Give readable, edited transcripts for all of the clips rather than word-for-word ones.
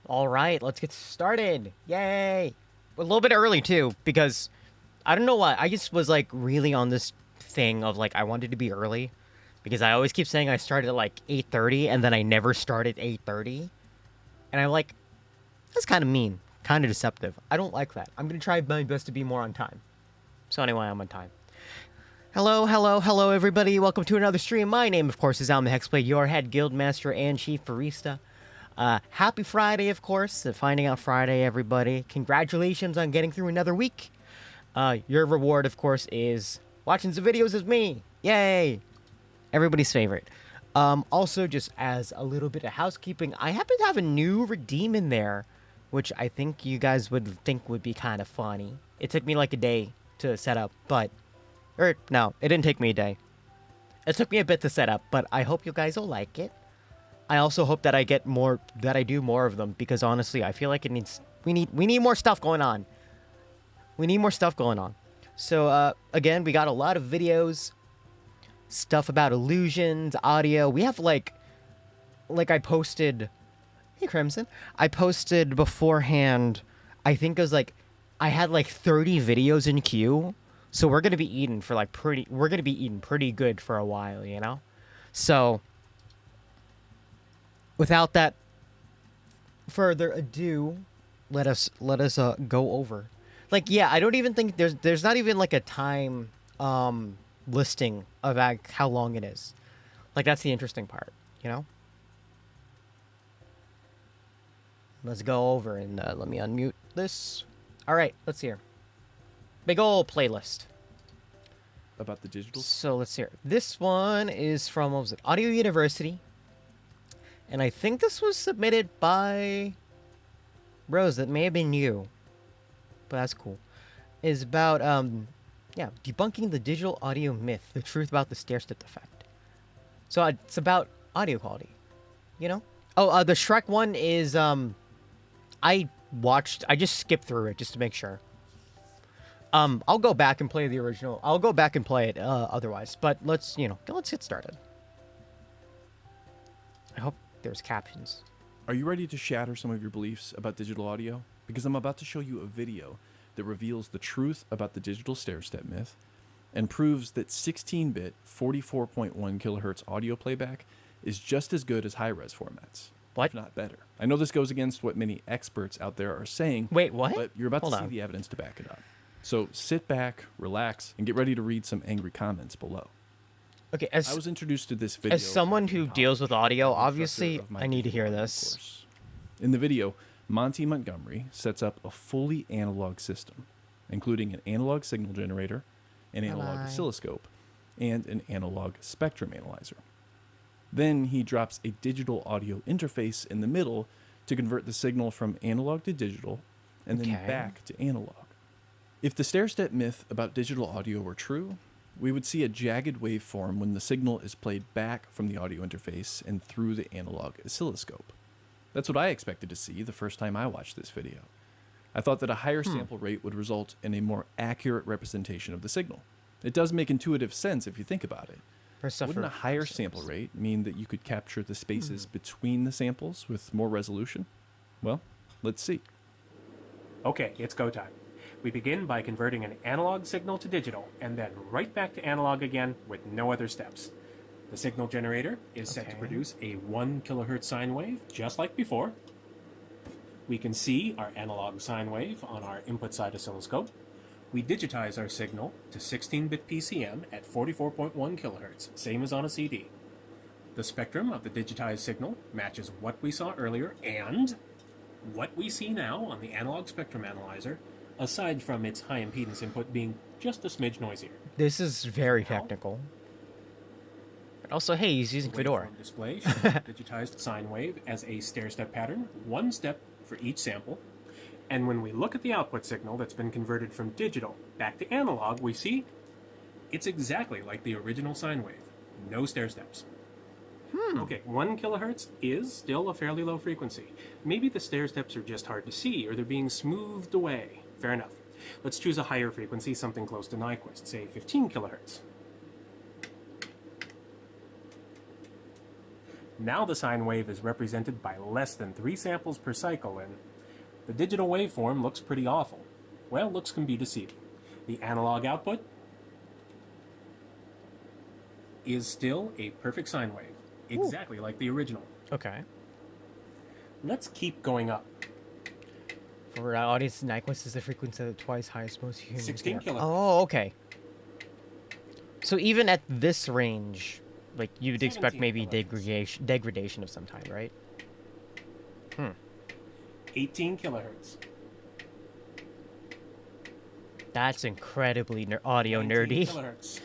All right, let's get started. Yay! A little bit early too, because I don't know why. I just was like really on this thing of like I wanted to be early, because I always keep saying I started at like 8:30 and then I never start at 8:30, and I'm like that's kind of mean, kind of deceptive. I don't like that. I'm gonna try my best to be more on time. So anyway, I'm on time. Hello, hello, hello, everybody. Welcome to another stream. My name, of course, is Alma Hexblade, your head guildmaster and chief barista. Happy Friday, of course. Finding out Friday, everybody. Congratulations on getting through another week. Your reward, of course, is watching the videos as me. Yay! Everybody's favorite. Also, just as a little bit of housekeeping, I happen to have a new redeem in there, which I think you guys would think would be kind of funny. It took me like a day to set up, but... Or, no, it didn't take me a day. It took me a bit to set up, but I hope you guys will like it. I also hope that I get more, that I do more of them, because honestly, I feel like it needs, we need more stuff going on. We need more stuff going on. So, again, we got a lot of videos, stuff about illusions, audio. We have like I posted, hey Crimson, I posted beforehand, I think it was like, I had like 30 videos in queue. So we're going to be eating for like we're going to be eating pretty good for a while, you know? So, without that further ado, let us go over. Like, yeah, I don't even think there's not even like a time listing of like how long it is. Like that's the interesting part, you know? Let's go over and let me unmute this. All right, let's hear. Big ol' playlist. About the digital? So let's hear. This one is from, what was it? Audio University. And I think this was submitted by Rose. That may have been you. But that's cool. Is about, yeah, debunking the digital audio myth, the truth about the stair-step effect. So it's about audio quality, you know? Oh, the Shrek one is, I just skipped through it just to make sure. I'll go back and play the original. I'll go back and play it otherwise. But let's get started. I hope there's captions. Are you ready to shatter some of your beliefs about digital audio? Because I'm about to show you a video that reveals the truth about the digital stair-step myth and proves that 16-bit 44.1 kilohertz audio playback is just as good as high-res formats. What? If not better. I know this goes against what many experts out there are saying. Wait, what? But you're about Hold to see on. the evidence to back it up. So sit back, relax, and get ready to read some angry comments below. Okay, I was introduced to this video as someone who deals with audio, obviously, of my I need to hear digital audio this. course. In the video, Monty Montgomery sets up a fully analog system, including an analog signal generator, an analog Bye-bye. oscilloscope, and an analog spectrum analyzer. Then he drops a digital audio interface in the middle to convert the signal from analog to digital and then Okay. back to analog. If the stair-step myth about digital audio were true, we would see a jagged waveform when the signal is played back from the audio interface and through the analog oscilloscope. That's what I expected to see the first time I watched this video. I thought that a higher sample rate would result in a more accurate representation of the signal. It does make intuitive sense if you think about it. Wouldn't a higher sample rate mean that you could capture the spaces between the samples with more resolution? Well, let's see. Okay, it's go time. We begin by converting an analog signal to digital, and then right back to analog again with no other steps. The signal generator is set to Okay. produce a 1 kilohertz sine wave, just like before. We can see our analog sine wave on our input side oscilloscope. We digitize our signal to 16-bit PCM at 44.1 kilohertz, same as on a CD. The spectrum of the digitized signal matches what we saw earlier and what we see now on the analog spectrum analyzer, aside from its high impedance input being just a smidge noisier. This is very technical. But also, hey, he's using Fedora. Waveform display shows the digitized sine wave as a stair-step pattern, one step for each sample. And when we look at the output signal that's been converted from digital back to analog, we see it's exactly like the original sine wave. No stair steps. Okay, 1 kilohertz is still a fairly low frequency. Maybe the stair steps are just hard to see, or they're being smoothed away. Fair enough. Let's choose a higher frequency, something close to Nyquist, say 15 kilohertz. Now the sine wave is represented by less than 3 samples per cycle, and the digital waveform looks pretty awful. Well, looks can be deceiving. The analog output is still a perfect sine wave, exactly like the original. Okay. Let's keep going up. For our audience, Nyquist is the frequency of the twice highest most humans. 16 hear. kilohertz. Oh, okay. So even at this range, like you'd expect 17 maybe kilohertz. degradation of some type, right? 18 kilohertz. That's incredibly audio 19 nerdy. kilohertz.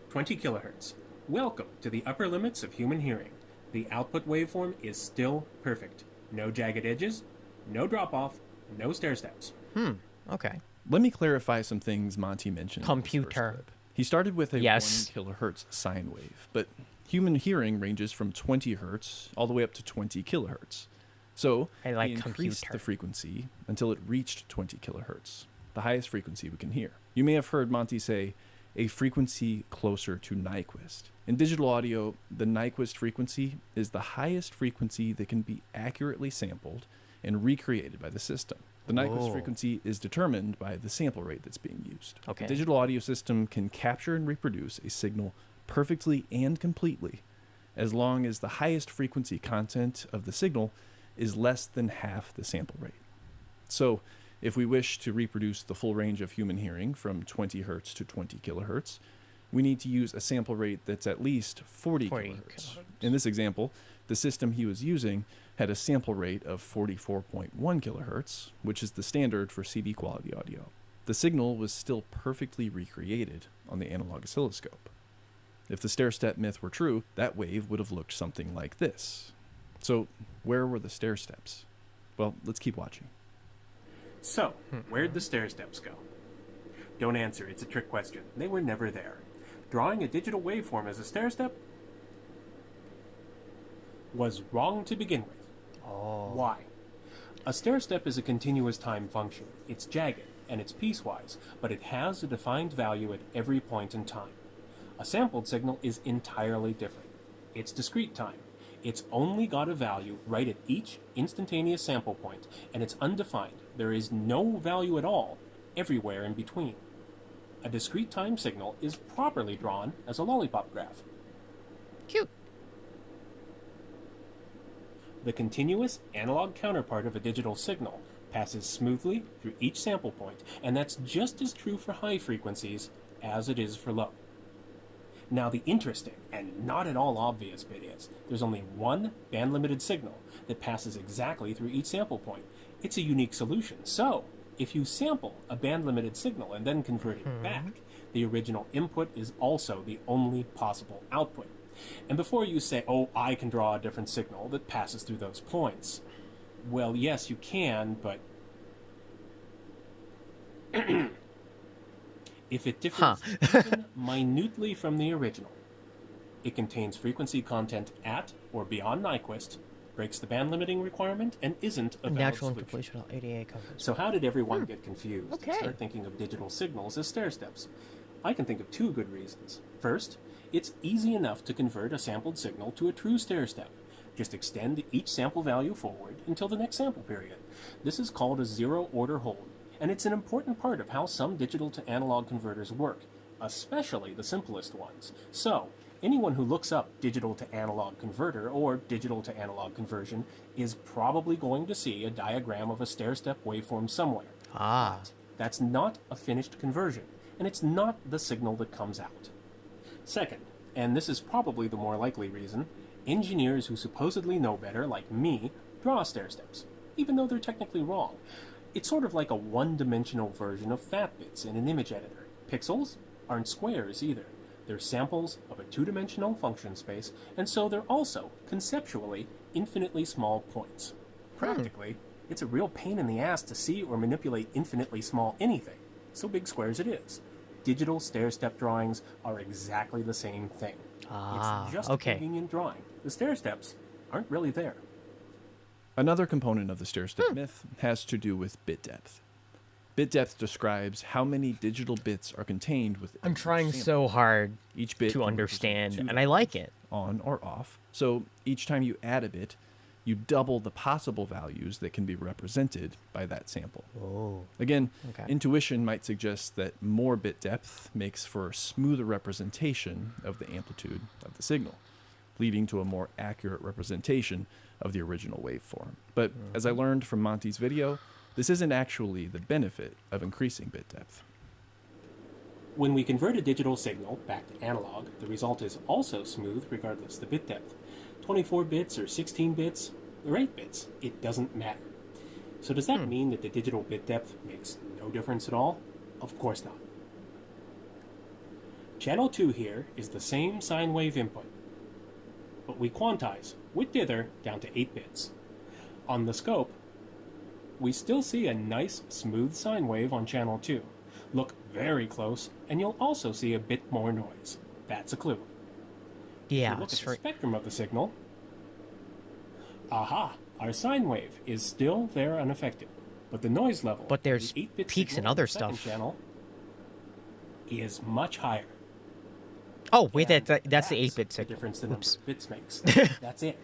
20 kilohertz. Welcome to the upper limits of human hearing. The output waveform is still perfect. No jagged edges, no drop-off, no stair steps. Okay. Let me clarify some things Monty mentioned. in his first Computer. clip. He started with a Yes. 1 kilohertz sine wave, but human hearing ranges from 20 hertz all the way up to 20 kilohertz. So I like he increased computer. the frequency until it reached 20 kilohertz, the highest frequency we can hear. You may have heard Monty say a frequency closer to Nyquist. In digital audio, the Nyquist frequency is the highest frequency that can be accurately sampled and recreated by the system. The Nyquist Whoa. frequency is determined by the sample rate that's being used. Okay. A digital audio system can capture and reproduce a signal perfectly and completely as long as the highest frequency content of the signal is less than half the sample rate. So, if we wish to reproduce the full range of human hearing from 20 hertz to 20 kilohertz, we need to use a sample rate that's at least 40 kilohertz. In this example, the system he was using had a sample rate of 44.1 kilohertz, which is the standard for CD quality audio. The signal was still perfectly recreated on the analog oscilloscope. If the stair-step myth were true, that wave would have looked something like this. So, where were the stair steps? Well, let's keep watching. So, where'd the stair steps go? Don't answer, it's a trick question. They were never there. Drawing a digital waveform as a stair step was wrong to begin with. Oh. Why? A stair step is a continuous time function. It's jagged, and it's piecewise, but it has a defined value at every point in time. A sampled signal is entirely different. It's discrete time. It's only got a value right at each instantaneous sample point, and it's undefined. There is no value at all everywhere in between. A discrete time signal is properly drawn as a lollipop graph. Cute. The continuous analog counterpart of a digital signal passes smoothly through each sample point, and that's just as true for high frequencies as it is for low. Now, the interesting and not at all obvious bit is there's only one band-limited signal that passes exactly through each sample point. It's a unique solution. So, if you sample a band-limited signal and then convert it back, the original input is also the only possible output. And before you say, oh, I can draw a different signal that passes through those points, well, yes, you can, but if it differs even minutely from the original, it contains frequency content at or beyond Nyquist, breaks the band limiting requirement, and isn't a valid Natural solution. interpolation of 88 coverage. So how did everyone get confused Okay. and start thinking of digital signals as stair steps? I can think of two good reasons. First, it's easy enough to convert a sampled signal to a true stair step. Just extend each sample value forward until the next sample period. This is called a zero-order hold, and it's an important part of how some digital to analog converters work, especially the simplest ones. So, anyone who looks up digital to analog converter or digital to analog conversion is probably going to see a diagram of a stair-step waveform somewhere. Ah. That's not a finished conversion, and it's not the signal that comes out. Second, and this is probably the more likely reason, engineers who supposedly know better, like me, draw stair steps, even though they're technically wrong. It's sort of like a one-dimensional version of fat bits in an image editor. Pixels aren't squares either. They're samples of a two-dimensional function space, and so they're also, conceptually, infinitely small points. Practically, it's a real pain in the ass to see or manipulate infinitely small anything, so big squares it is. Digital stair-step drawings are exactly the same thing. Ah, It's just okay. a convenient drawing. The stair steps aren't really there. Another component of the stair-step myth has to do with bit depth. Bit depth describes how many digital bits are contained within I'm each trying sample. so hard Each bit to can understand, represent two and I like it. on or off. So each time you add a bit, you double the possible values that can be represented by that sample. Oh. Again, Okay. intuition might suggest that more bit depth makes for a smoother representation of the amplitude of the signal, leading to a more accurate representation of the original waveform. But as I learned from Monty's video, this isn't actually the benefit of increasing bit depth. When we convert a digital signal back to analog, the result is also smooth regardless of the bit depth. 24 bits or 16 bits or 8 bits, it doesn't matter. So does that mean that the digital bit depth makes no difference at all? Of course not. Channel 2 here is the same sine wave input, but we quantize with dither down to 8 bits. On the scope, we still see a nice smooth sine wave on channel 2. Look very close, and you'll also see a bit more noise. That's a clue. Yeah, If we look it's at the right. spectrum of the signal, aha, our sine wave is still there unaffected, but the noise level But there's of the 8-bit peaks signal and on other the second stuff. channel is much higher. Oh, wait, And that's the 8-bit the signal. difference the number Oops. of bits makes. That's it.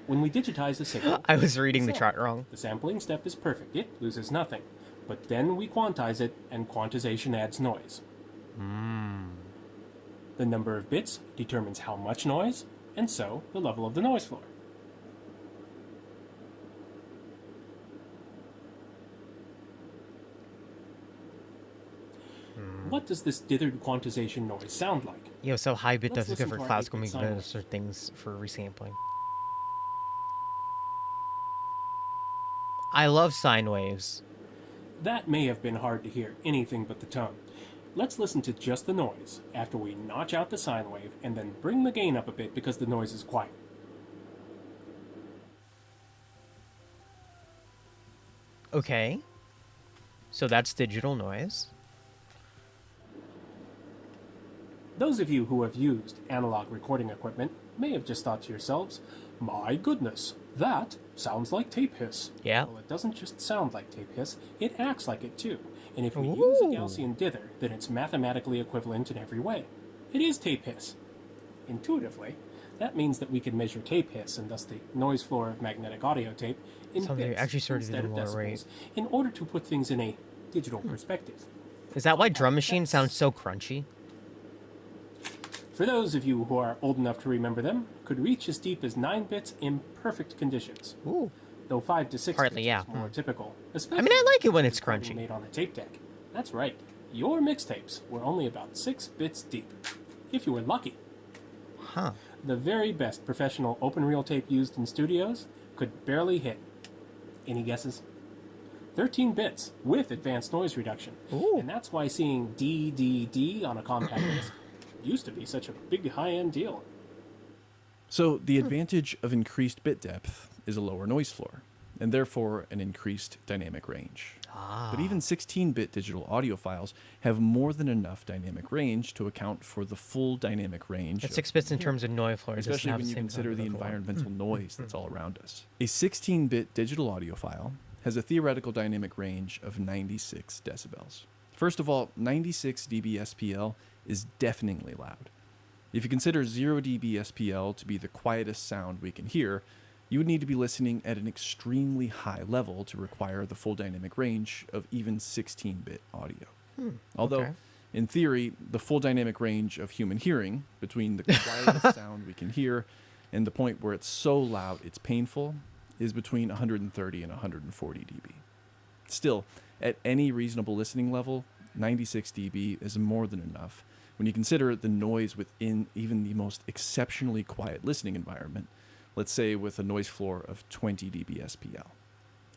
When we digitize the signal, I was reading the it's chart not. wrong. The sampling step is perfect. It loses nothing. But then we quantize it, and quantization adds noise. The number of bits determines how much noise, and so the level of the noise floor. What does this dithered quantization noise sound like? Yo, so high bit Let's does listen good for to our classical 8-bit music sine or things for resampling. I love sine waves. That may have been hard to hear anything but the tone. Let's listen to just the noise after we notch out the sine wave and then bring the gain up a bit because the noise is quiet. Okay. So that's digital noise. Those of you who have used analog recording equipment may have just thought to yourselves, my goodness, that sounds like tape hiss. Yeah. Well, it doesn't just sound like tape hiss, it acts like it too. And if we use a Ooh. Gaussian dither, then it's mathematically equivalent in every way. It is tape hiss. Intuitively, that means that we can measure tape hiss, and thus the noise floor of magnetic audio tape, in Something bits actually started instead to of lower decibels, rate. in order to put things in a digital perspective. Is that why drum machines sound so crunchy? For those of you who are old enough to remember them, could reach as deep as 9 bits in perfect conditions, Ooh. though 5 to 6 Partly, bits yeah. is more typical. I mean, I like it when it's recording crunchy. Made on a tape deck. That's right. Your mixtapes were only about 6 bits deep, if you were lucky. Huh. The very best professional open reel tape used in studios could barely hit. Any guesses? 13 bits with advanced noise reduction. Ooh. And that's why seeing DDD on a compact disc used to be such a big high-end deal. So the advantage of increased bit depth is a lower noise floor, and therefore an increased dynamic range. Ah. But even 16-bit digital audio files have more than enough dynamic range to account for the full dynamic range. At of 6 bits in terms of noise floor, it doesn't especially have when the you same consider the sound before. environmental noise that's all around us. A 16-bit digital audio file has a theoretical dynamic range of 96 decibels. First of all, 96 dB SPL is deafeningly loud. If you consider 0 dB SPL to be the quietest sound we can hear, you would need to be listening at an extremely high level to require the full dynamic range of even 16-bit audio. Although, okay. in theory, the full dynamic range of human hearing, between the quietest sound we can hear and the point where it's so loud it's painful, is between 130 and 140 dB. Still, at any reasonable listening level, 96 dB is more than enough when you consider the noise within even the most exceptionally quiet listening environment, let's say with a noise floor of 20 dB SPL.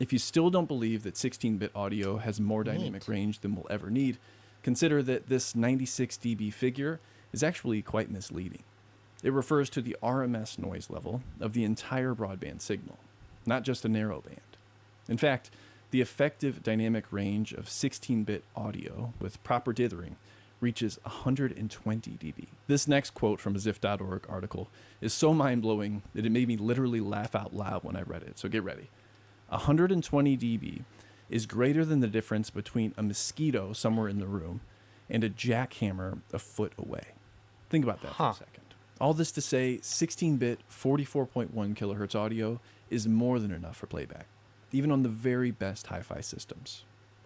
If you still don't believe that 16-bit audio has more dynamic Neat. range than we'll ever need, consider that this 96 dB figure is actually quite misleading. It refers to the RMS noise level of the entire broadband signal, not just a narrow band. In fact, the effective dynamic range of 16-bit audio with proper dithering reaches 120 dB. This next quote from a Ziff.org article is so mind-blowing that it made me literally laugh out loud when I read it, so get ready. 120 dB is greater than the difference between a mosquito somewhere in the room and a jackhammer a foot away. Think about that for a second. All this to say, 16-bit 44.1 kilohertz audio is more than enough for playback, even on the very best hi-fi systems.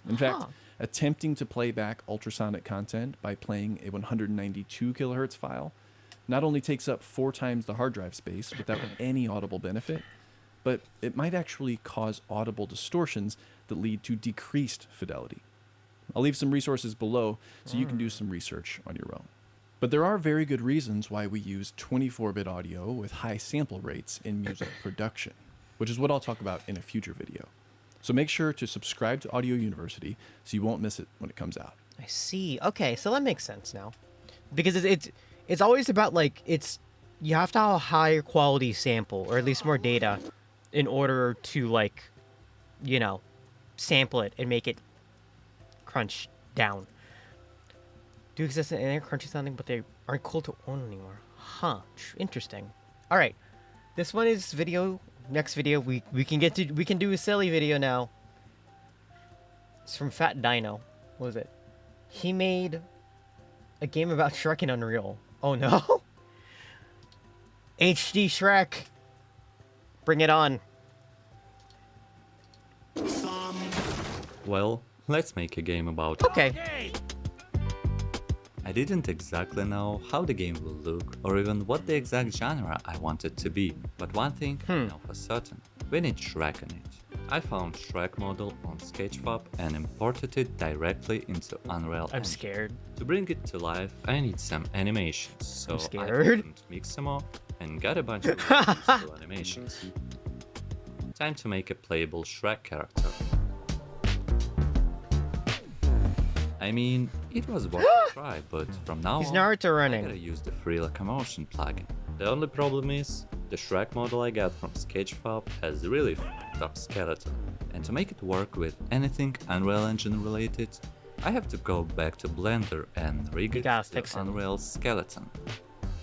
In fact, attempting to play back ultrasonic content by playing a 192 kilohertz file not only takes up 4 times the hard drive space without any audible benefit, but it might actually cause audible distortions that lead to decreased fidelity. I'll leave some resources below so you can do some research on your own. But there are very good reasons why we use 24-bit audio with high sample rates in music production, which is what I'll talk about in a future video. So make sure to subscribe to Audio University so you won't miss it when it comes out. I see. Okay, so that makes sense now. Because it's always about, like, you have to have a higher quality sample, or at least more data, in order to, like, you know, sample it and make it crunch down. Do exist in they're crunchy sounding, but they aren't cool to own anymore. Huh. Interesting. All right. This one is video. Next video, we can do a silly video now. It's from Fat Dino. What was it? He made a game about Shrek in Unreal. Oh no. HD Shrek. Bring it on. Well, let's make a game about it. Okay. I didn't exactly know how the game will look or even what the exact genre I want it to be, but one thing I know for certain, we need Shrek in it. I found Shrek model on Sketchfab and imported it directly into Unreal I'm Engine. scared. To bring it to life, I need some animations, so I'm I scared. opened Mixamo and got a bunch of still animations. Time to make a playable Shrek character. I mean, it was worth a try, but from now He's on, Naruto I running. gotta use the Free Locomotion plugin. The only problem is, the Shrek model I got from Sketchfab has a really fucked up skeleton, and to make it work with anything Unreal Engine related, I have to go back to Blender and rig You it gotta to fix it. Unreal skeleton.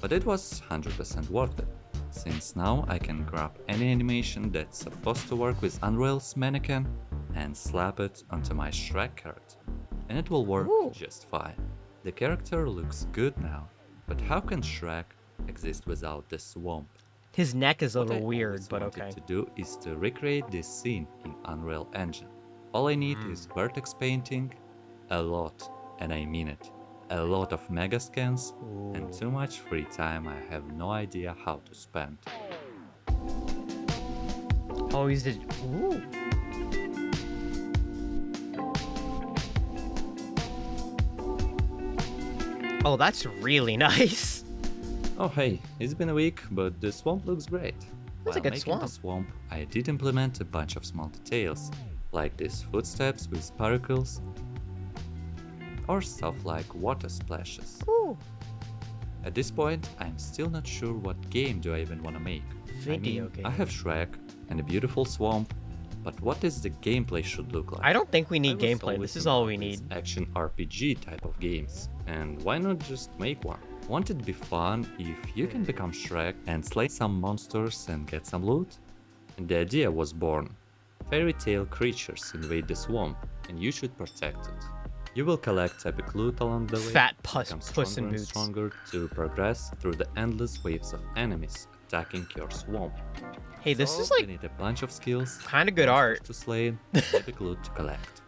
But it was 100% worth it, since now I can grab any animation that's supposed to work with Unreal's mannequin and slap it onto my Shrek character. And it will work just fine. The character looks good now, but how can Shrek exist without the swamp? His neck is a What I little weird, always but wanted okay. to do is to recreate this scene in Unreal Engine. All I need is vertex painting, a lot, and I mean it, a lot of mega scans, and too much free time I have no idea how to spend. Always did. Ooh. Oh, that's really nice. Oh hey, it's been a week, but the swamp looks great. That's a While good making the swamp, I did implement a bunch of small details, like these footsteps with sparkles, or stuff like water splashes. Ooh. At this point, I'm still not sure what game do I even want to make. Video I have Shrek and a beautiful swamp, but what does the gameplay should look like? I don't think we need I was gameplay. always This is all into we these need. Action RPG type of games, and why not just make one? Won't it be fun if you can become Shrek and slay some monsters and get some loot? And the idea was born. Fairy tale creatures invade the swamp, and you should protect it. You will collect epic loot along the way, Fat become Puss in stronger and Boots. stronger to progress through the endless waves of enemies attacking your swamp. Hey, this So is like you need a bunch of skills, kind of good monsters art. to slay, and epic loot to collect.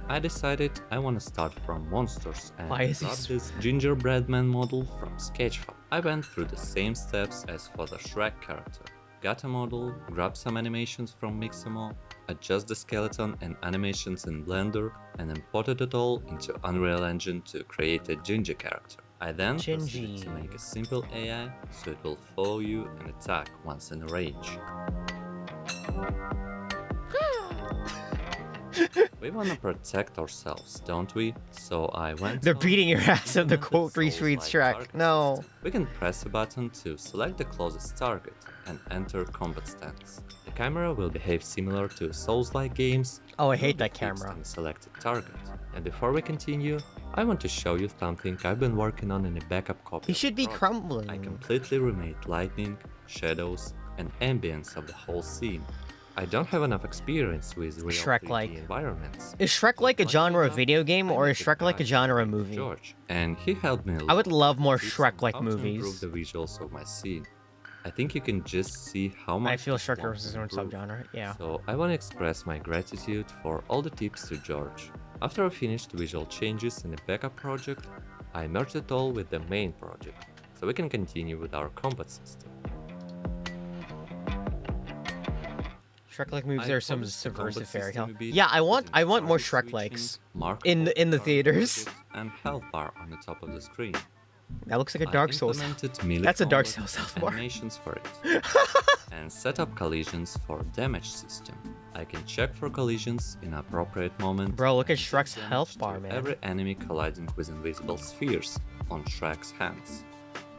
I decided I want to start from monsters and Why is he grab s- this gingerbread man model from Sketchfab. I went through the same steps as for the Shrek character. Got a model, grabbed some animations from Mixamo, adjust the skeleton and animations in Blender, and imported it all into Unreal Engine to create a Ginger character. I then proceeded to Gingy. make a simple AI so it will follow you and attack once in a range. We want to protect ourselves, don't we? So I went. They're on beating your ass in the implemented cold reach Souls-like Shrek. target No. system. We can press a button to select the closest target and enter combat stance. The camera will behave similar to Souls-like games. Oh, I It will hate be that fixed camera. on the selected target. And before we continue, I want to show you something I've been working on in a backup copy. He of should the be project. crumbling. I completely remade lighting, shadows, and ambience of the whole scene. I don't have enough experience with real Shrek-like. 3D environments. Is Shrek like a genre of video game, or is Shrek like a genre of movie? George, and he helped me. I would love more teach me Shrek-like how to improve movies. the visuals of my scene. I think you can just see how much I feel this Shrek wants is to its own improve. subgenre. Yeah. So I want to express my gratitude for all the tips to George. After I finished visual changes in the backup project, I merged it all with the main project, so we can continue with our combat system. Shrek-like movies I are some polished the combat subversive fairy system tale. a bit, Yeah, I want putting more target Shrek-likes switching, mark in the target theaters. switches, and health bar on the top of the screen. That looks like a I Dark Souls. implemented melee That's a Dark combat Souls health bar. animations for it, and set up collisions for damage system. I can check for collisions in appropriate moment. Bro, look at and deal Shrek's damage health to bar, man. Every enemy colliding with invisible spheres on Shrek's hands.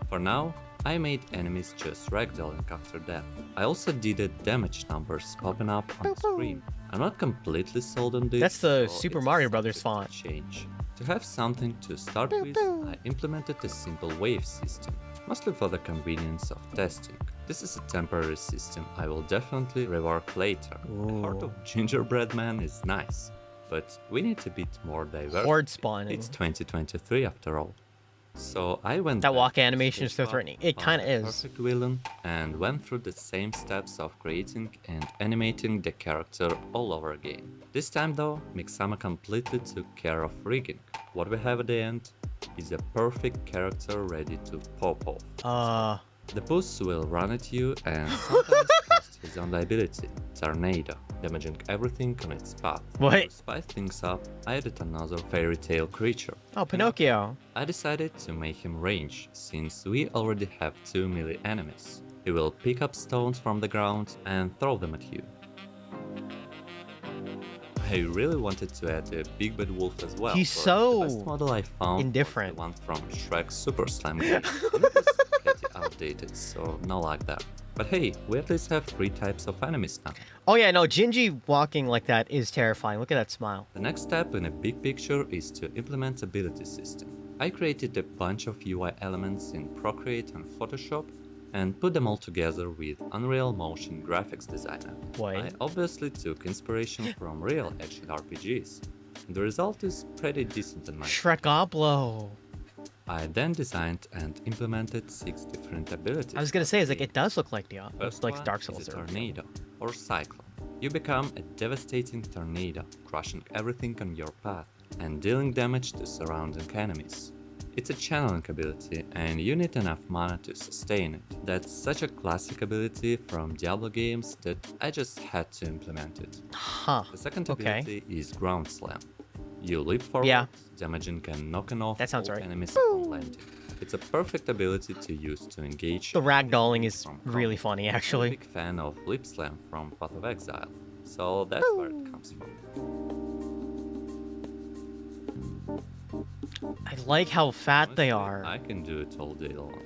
For now, I made enemies just ragdolling after death. I also did the damage numbers popping up on screen. I'm not completely sold on this. That's the so Super it's Mario Brothers subject to font. change. To have something to start with, I implemented a simple wave system, mostly for the convenience of testing. This is a temporary system I will definitely rework later. The Heart Ooh. of Gingerbread Man is nice, but we need a bit more diverse. Horde spawning. It's 2023 after all. So I went That back walk to animation is so Swap, threatening. It found kinda the is. Perfect villain, and went through the same steps of creating and animating the character all over again. This time though, Mixama completely took care of rigging. What we have at the end is a perfect character ready to pop off. The boss will run at you and sometimes cast his own ability, Tornado, damaging everything on its path. What? To spice things up, I added another fairy tale creature. Oh, Pinocchio. I decided to make him range, since we already have 2 melee enemies. He will pick up stones from the ground and throw them at you. I really wanted to add a Big Bad Wolf as well. He's but so the best model I found indifferent. was the one from Shrek Super Slam game. And it was pretty outdated, so no like that. But hey, we at least have 3 types of enemies now. Oh yeah, no, Gingy walking like that is terrifying. Look at that smile. The next step in a big picture is to implement ability system. I created a bunch of UI elements in Procreate and Photoshop and put them all together with Unreal Motion Graphics Designer. What? I obviously took inspiration from real action RPGs. The result is pretty decent in my opinion. Shrekoblo. I then designed and implemented 6 different abilities. I was gonna say, it's like it does look like First like one Dark is Souls. a Or... tornado or cyclone. You become a devastating tornado, crushing everything on your path and dealing damage to surrounding enemies. It's a channeling ability and you need enough mana to sustain it. That's such a classic ability from Diablo games that I just had to implement it. Huh. The second Okay. ability is Ground Slam. You leap forward, Yeah. damaging and knocking off That sounds all right. enemies upon landing. It's a perfect ability to use to engage. The ragdolling is from really combat. funny, I'm a actually. big fan of Lip Slam from Path of Exile, so that's where it comes from. I like how fat they Honestly, are. I can do it all day long.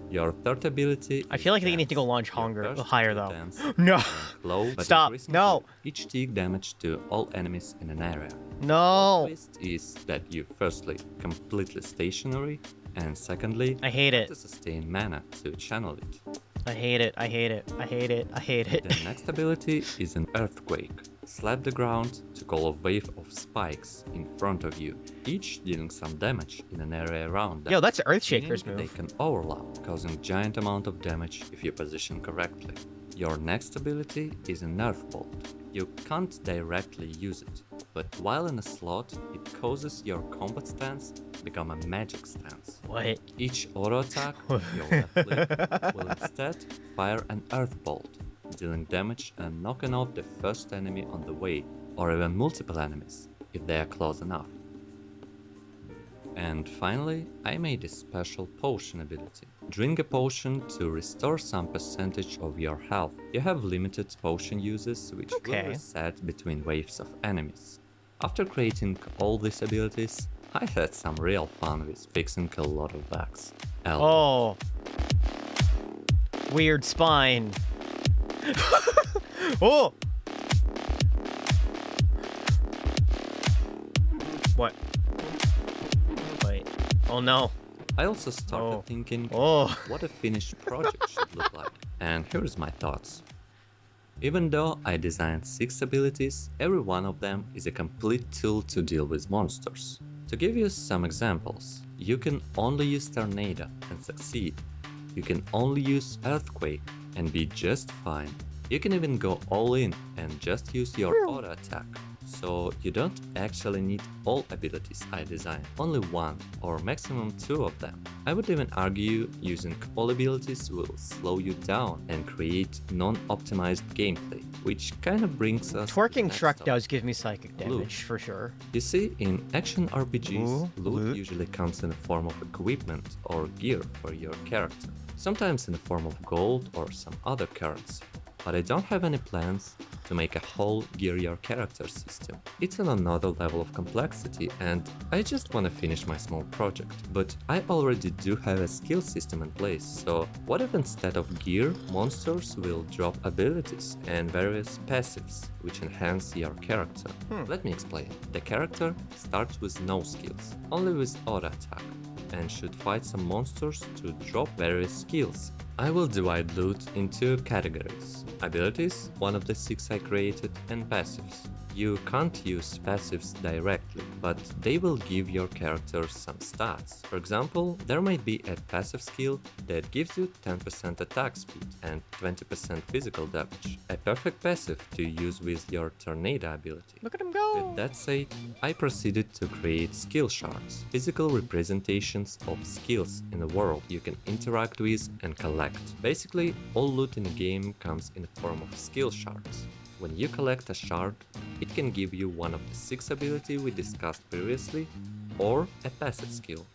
Your third ability. I is feel like they need to go Dance. launch Your hunger first higher skill though. dance No. rank low, but Stop. increasing No. Each deal damage to all enemies in an area. No. Twist is that you firstly completely stationary, and secondly I hate it. to sustain mana to channel it. I hate it. I hate it. I hate it. I hate it. The next ability is an earthquake. Slap the ground to call a wave of spikes in front of you, each dealing some damage in an area around them. Yo, that's Meaning Earthshaker's They move. can overlap, causing giant amount of damage if you position correctly. Your next ability is an Earth Bolt. You can't directly use it, but while in a slot, it causes your combat stance become a magic stance. What? Each auto attack with your left click will instead fire an Earth Bolt, dealing damage and knocking off the first enemy on the way, or even multiple enemies, if they are close enough. And finally, I made a special potion ability. Drink a potion to restore some percentage of your health. You have limited potion uses, which Okay. will reset between waves of enemies. After creating all these abilities, I had some real fun with fixing a lot of bugs. Oh. Weird spine. Oh. What? Wait. Oh no. I also started Oh. thinking Oh. what a finished project should look like. And here's my thoughts. Even though I designed 6 abilities, every one of them is a complete tool to deal with monsters. To give you some examples, you can only use Tornado and succeed. You can only use Earthquake and be just fine. You can even go all in and just use your auto attack. So you don't actually need all abilities I designed, only one or maximum 2 of them. I would even argue using all abilities will slow you down and create non-optimized gameplay, which kind of brings us to the Twerking next Shrek topic. does give me psychic Loot. damage, for sure. You see, in action RPGs, Ooh, loot loot. usually comes in the form of equipment or gear for your character, sometimes in the form of gold or some other currency. But I don't have any plans to make a whole gear your character system. It's on another level of complexity and I just want to finish my small project. But I already do have a skill system in place, so what if instead of gear, monsters will drop abilities and various passives which enhance your character? Let me explain. The character starts with no skills, only with auto attack, and should fight some monsters to drop various skills. I will divide loot in 2 categories: abilities, one of the 6 I created, and passives. You can't use passives directly, but they will give your character some stats. For example, there might be a passive skill that gives you 10% attack speed and 20% physical damage. A perfect passive to use with your Tornado ability. Look at him go! With that said, I proceeded to create skill shards, physical representations of skills in the world you can interact with and collect. Basically, all loot in the game comes in the form of skill shards. When you collect a shard, it can give you one of the 6 abilities we discussed previously, or a passive skill.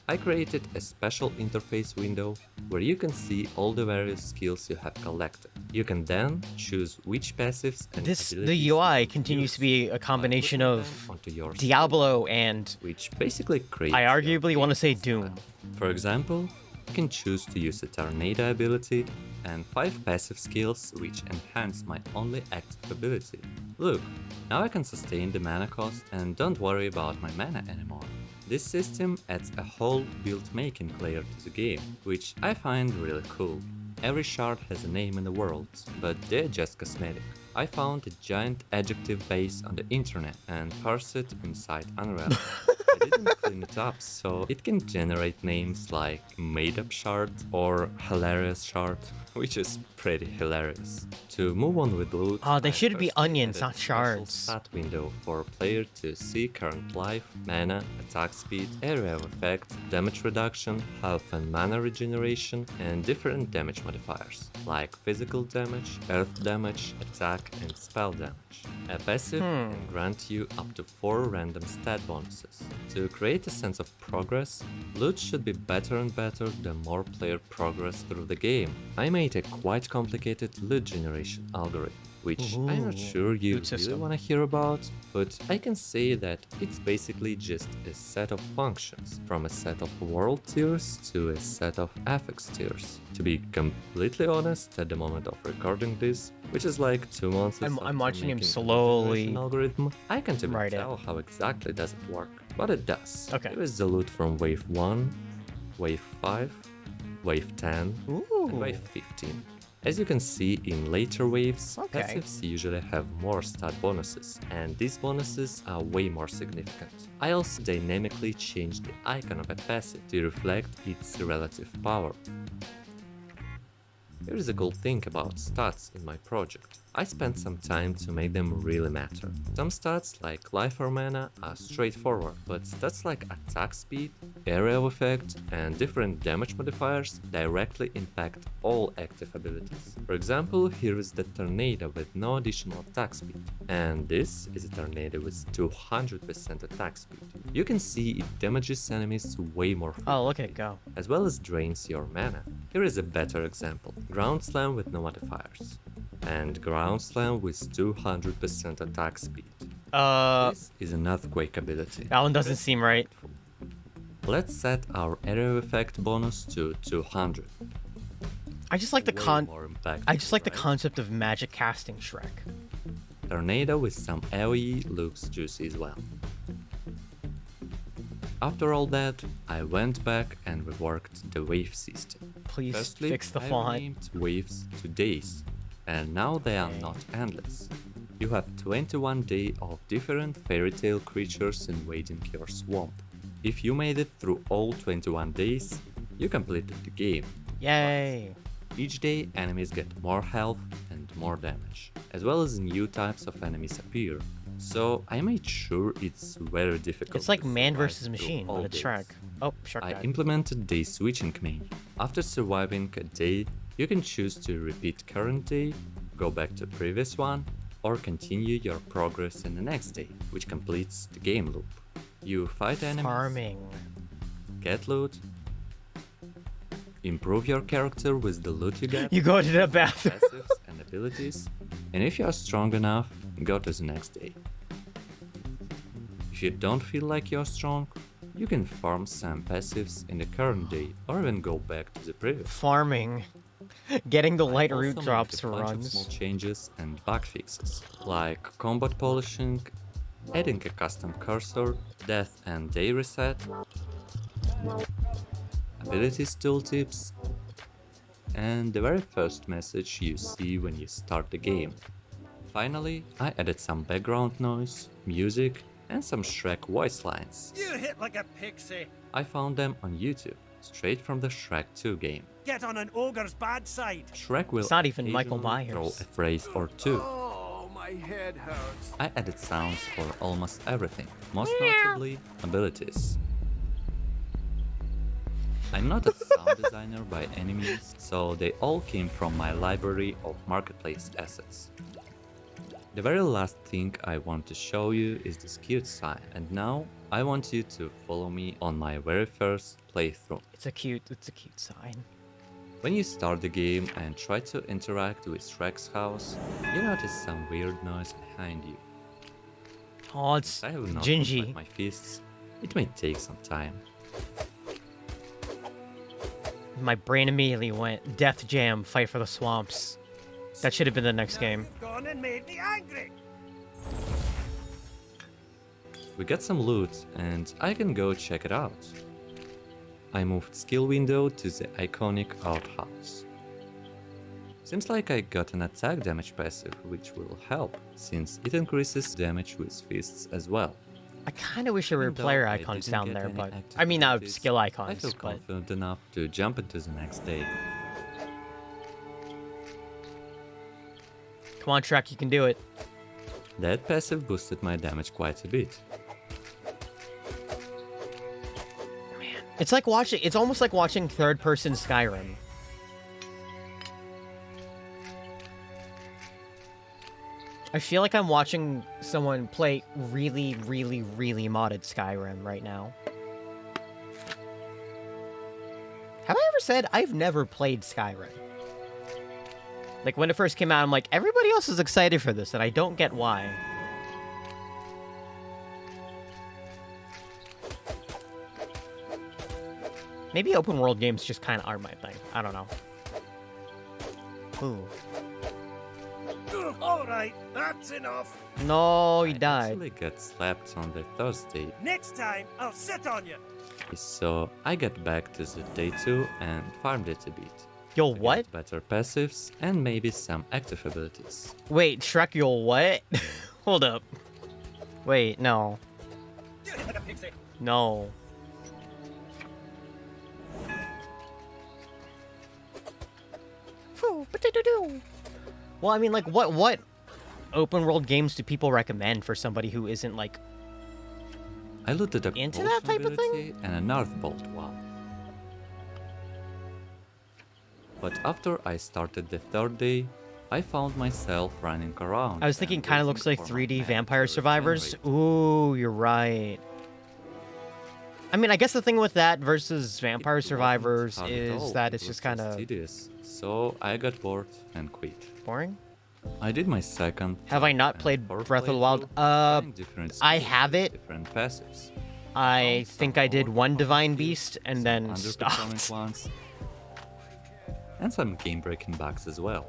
I created a special interface window where you can see all the various skills you have collected. You can then choose which passives and abilities The you UI want to continues use to be a by combination putting of them onto your Diablo and which basically creates I your arguably want to say gameplay Doom. style. For example, you can choose to use a Tornado ability and 5 passive skills which enhance my only active ability. Look, now I can sustain the mana cost and don't worry about my mana anymore. This system adds a whole build making layer to the game, which I find really cool. Every shard has a name in the world, but they're just cosmetic. I found a giant adjective base on the internet and parsed it inside Unreal. I didn't clean it up, so it can generate names like Made Up Shard or Hilarious Shard, which is pretty hilarious. To move on with loot, Oh, they I should be first onions, added not a special shards. stat window for a player to see current life, mana, attack speed, area of effect, damage reduction, health and mana regeneration, and different damage modifiers, like physical damage, earth damage, attack, and spell damage. A passive can grant you up to 4 random stat bonuses. To create a sense of progress, loot should be better and better the more player progress through the game. I made a quite complicated loot generation algorithm, which I'm not sure you loot really system. want to hear about, but I can say that it's basically just a set of functions, from a set of world tiers to a set of affix tiers. To be completely honest, at the moment of recording this, which is like 2 months I'm after watching him making the slowly generation algorithm, I can't even write it. tell how exactly does it work, but it does. Okay. Here is the loot from wave 1, wave 5, wave 10, and wave 15. As you can see in later waves, Okay. passives usually have more stat bonuses, and these bonuses are way more significant. I also dynamically changed the icon of a passive to reflect its relative power. Here is a cool thing about stats in my project. I spent some time to make them really matter. Some stats like life or mana are straightforward, but stats like attack speed, area of effect, and different damage modifiers directly impact all active abilities. For example, here is the Tornado with no additional attack speed, and this is a Tornado with 200% attack speed. You can see it damages enemies way more Oh, look frequently, at it go. as well as drains your mana. Here is a better example: Ground Slam with no modifiers, and Ground Slam with 200% attack speed. This is an Earthquake ability. That one doesn't seem right. Let's set our area effect bonus to 200. I just like the Way more impactful, I just like the right? concept of magic casting Shrek. Tornado with some AoE looks juicy as well. After all that, I went back and reworked the wave system. Please Firstly, fix the I font. renamed waves to days, And now they are not endless. You have 21 days of different fairy tale creatures invading your swamp. If you made it through all 21 days, you completed the game. Yay! Each day enemies get more health and more damage, as well as new types of enemies appear. So I made sure it's very difficult. It's like to Man survive vs. through Machine, all but it's days. Shrek. Oh, Shrek I died. implemented day switching menu. After surviving a day, you can choose to repeat current day, go back to previous one, or continue your progress in the next day, which completes the game loop. You fight enemies, Farming. get loot, improve your character with the loot you get, You go to the bathroom. passives and abilities, and if you are strong enough, go to the next day. If you don't feel like you're strong, you can farm some passives in the current day or even go back to the previous. Farming. Getting the light Also root made drops a for bunch of small runs. changes and bug fixes, like combat polishing, adding a custom cursor, death and day reset, abilities tooltips, and the very first message you see when you start the game. Finally, I added some background noise, music, and some Shrek voice lines. You hit like a pixie. I found them on YouTube, straight from the Shrek 2 game. Get on an ogre's bad side. Shrek will It's not even Michael occasionally throw Myers. a phrase or two. Oh, my head hurts. I added sounds for almost everything, most notably abilities. I'm not a sound designer by any means, so they all came from my library of marketplace assets. The very last thing I want to show you is this cute sign, and now I want you to follow me on my very first playthrough. It's a cute sign. When you start the game and try to interact with Shrek's house, you notice some weird noise behind you. Oh, it's I have not Gingy. put my fists. It may take some time. My brain immediately went Death Jam, Fight for the Swamps. That should have been the next game. Gone and made me angry. We got some loot and I can go check it out. I moved skill window to the iconic outhouse. Seems like I got an attack damage passive which will help, since it increases damage with fists as well. I kind of wish there were Even though player I icons didn't down get there, any but active I mean, abilities, skill I icons. feel But confident enough to jump into the next day. come on, Shrek, you can do it. That passive boosted my damage quite a bit. It's like watching. It's almost like watching third-person Skyrim. I feel like I'm watching someone play really, really, really modded Skyrim right now. Have I ever said I've never played Skyrim? Like, when it first came out, I'm like, everybody else is excited for this, and I don't get why. Maybe open world games just kind of are my thing. I don't know. Ooh. All right, that's enough. No, he I died. actually got slapped on the Thursday, Next time, I'll sit on you. so I got back to the day 2 and farmed it a bit. Yo, to what? get better passives and maybe some active abilities. Wait, Shrek, yo, what? Hold up. Wait, no. You hit like a pixie. No. Well, I mean, like, what open world games do people recommend for somebody who isn't, like... I looted a Into potion that type of thing? ability and a North Bolt one. But after I started the third day, I found myself running around. I was thinking and kind of looks waiting like for my 3D hand Vampire to Survivors. regenerate. Ooh, you're right. I mean, I guess the thing with that versus It Vampire wasn't Survivors hard at is all, that it it's was just kind of tedious, so I got bored and quit. boring. I did my second. Have I third, not and played fourth Breath of the Wild? playthrough, trying different I skills have with it. Different passives. I Found some think I did more one Divine difficulties, Beast and some then underperforming stopped. ones, and some game-breaking bugs as well.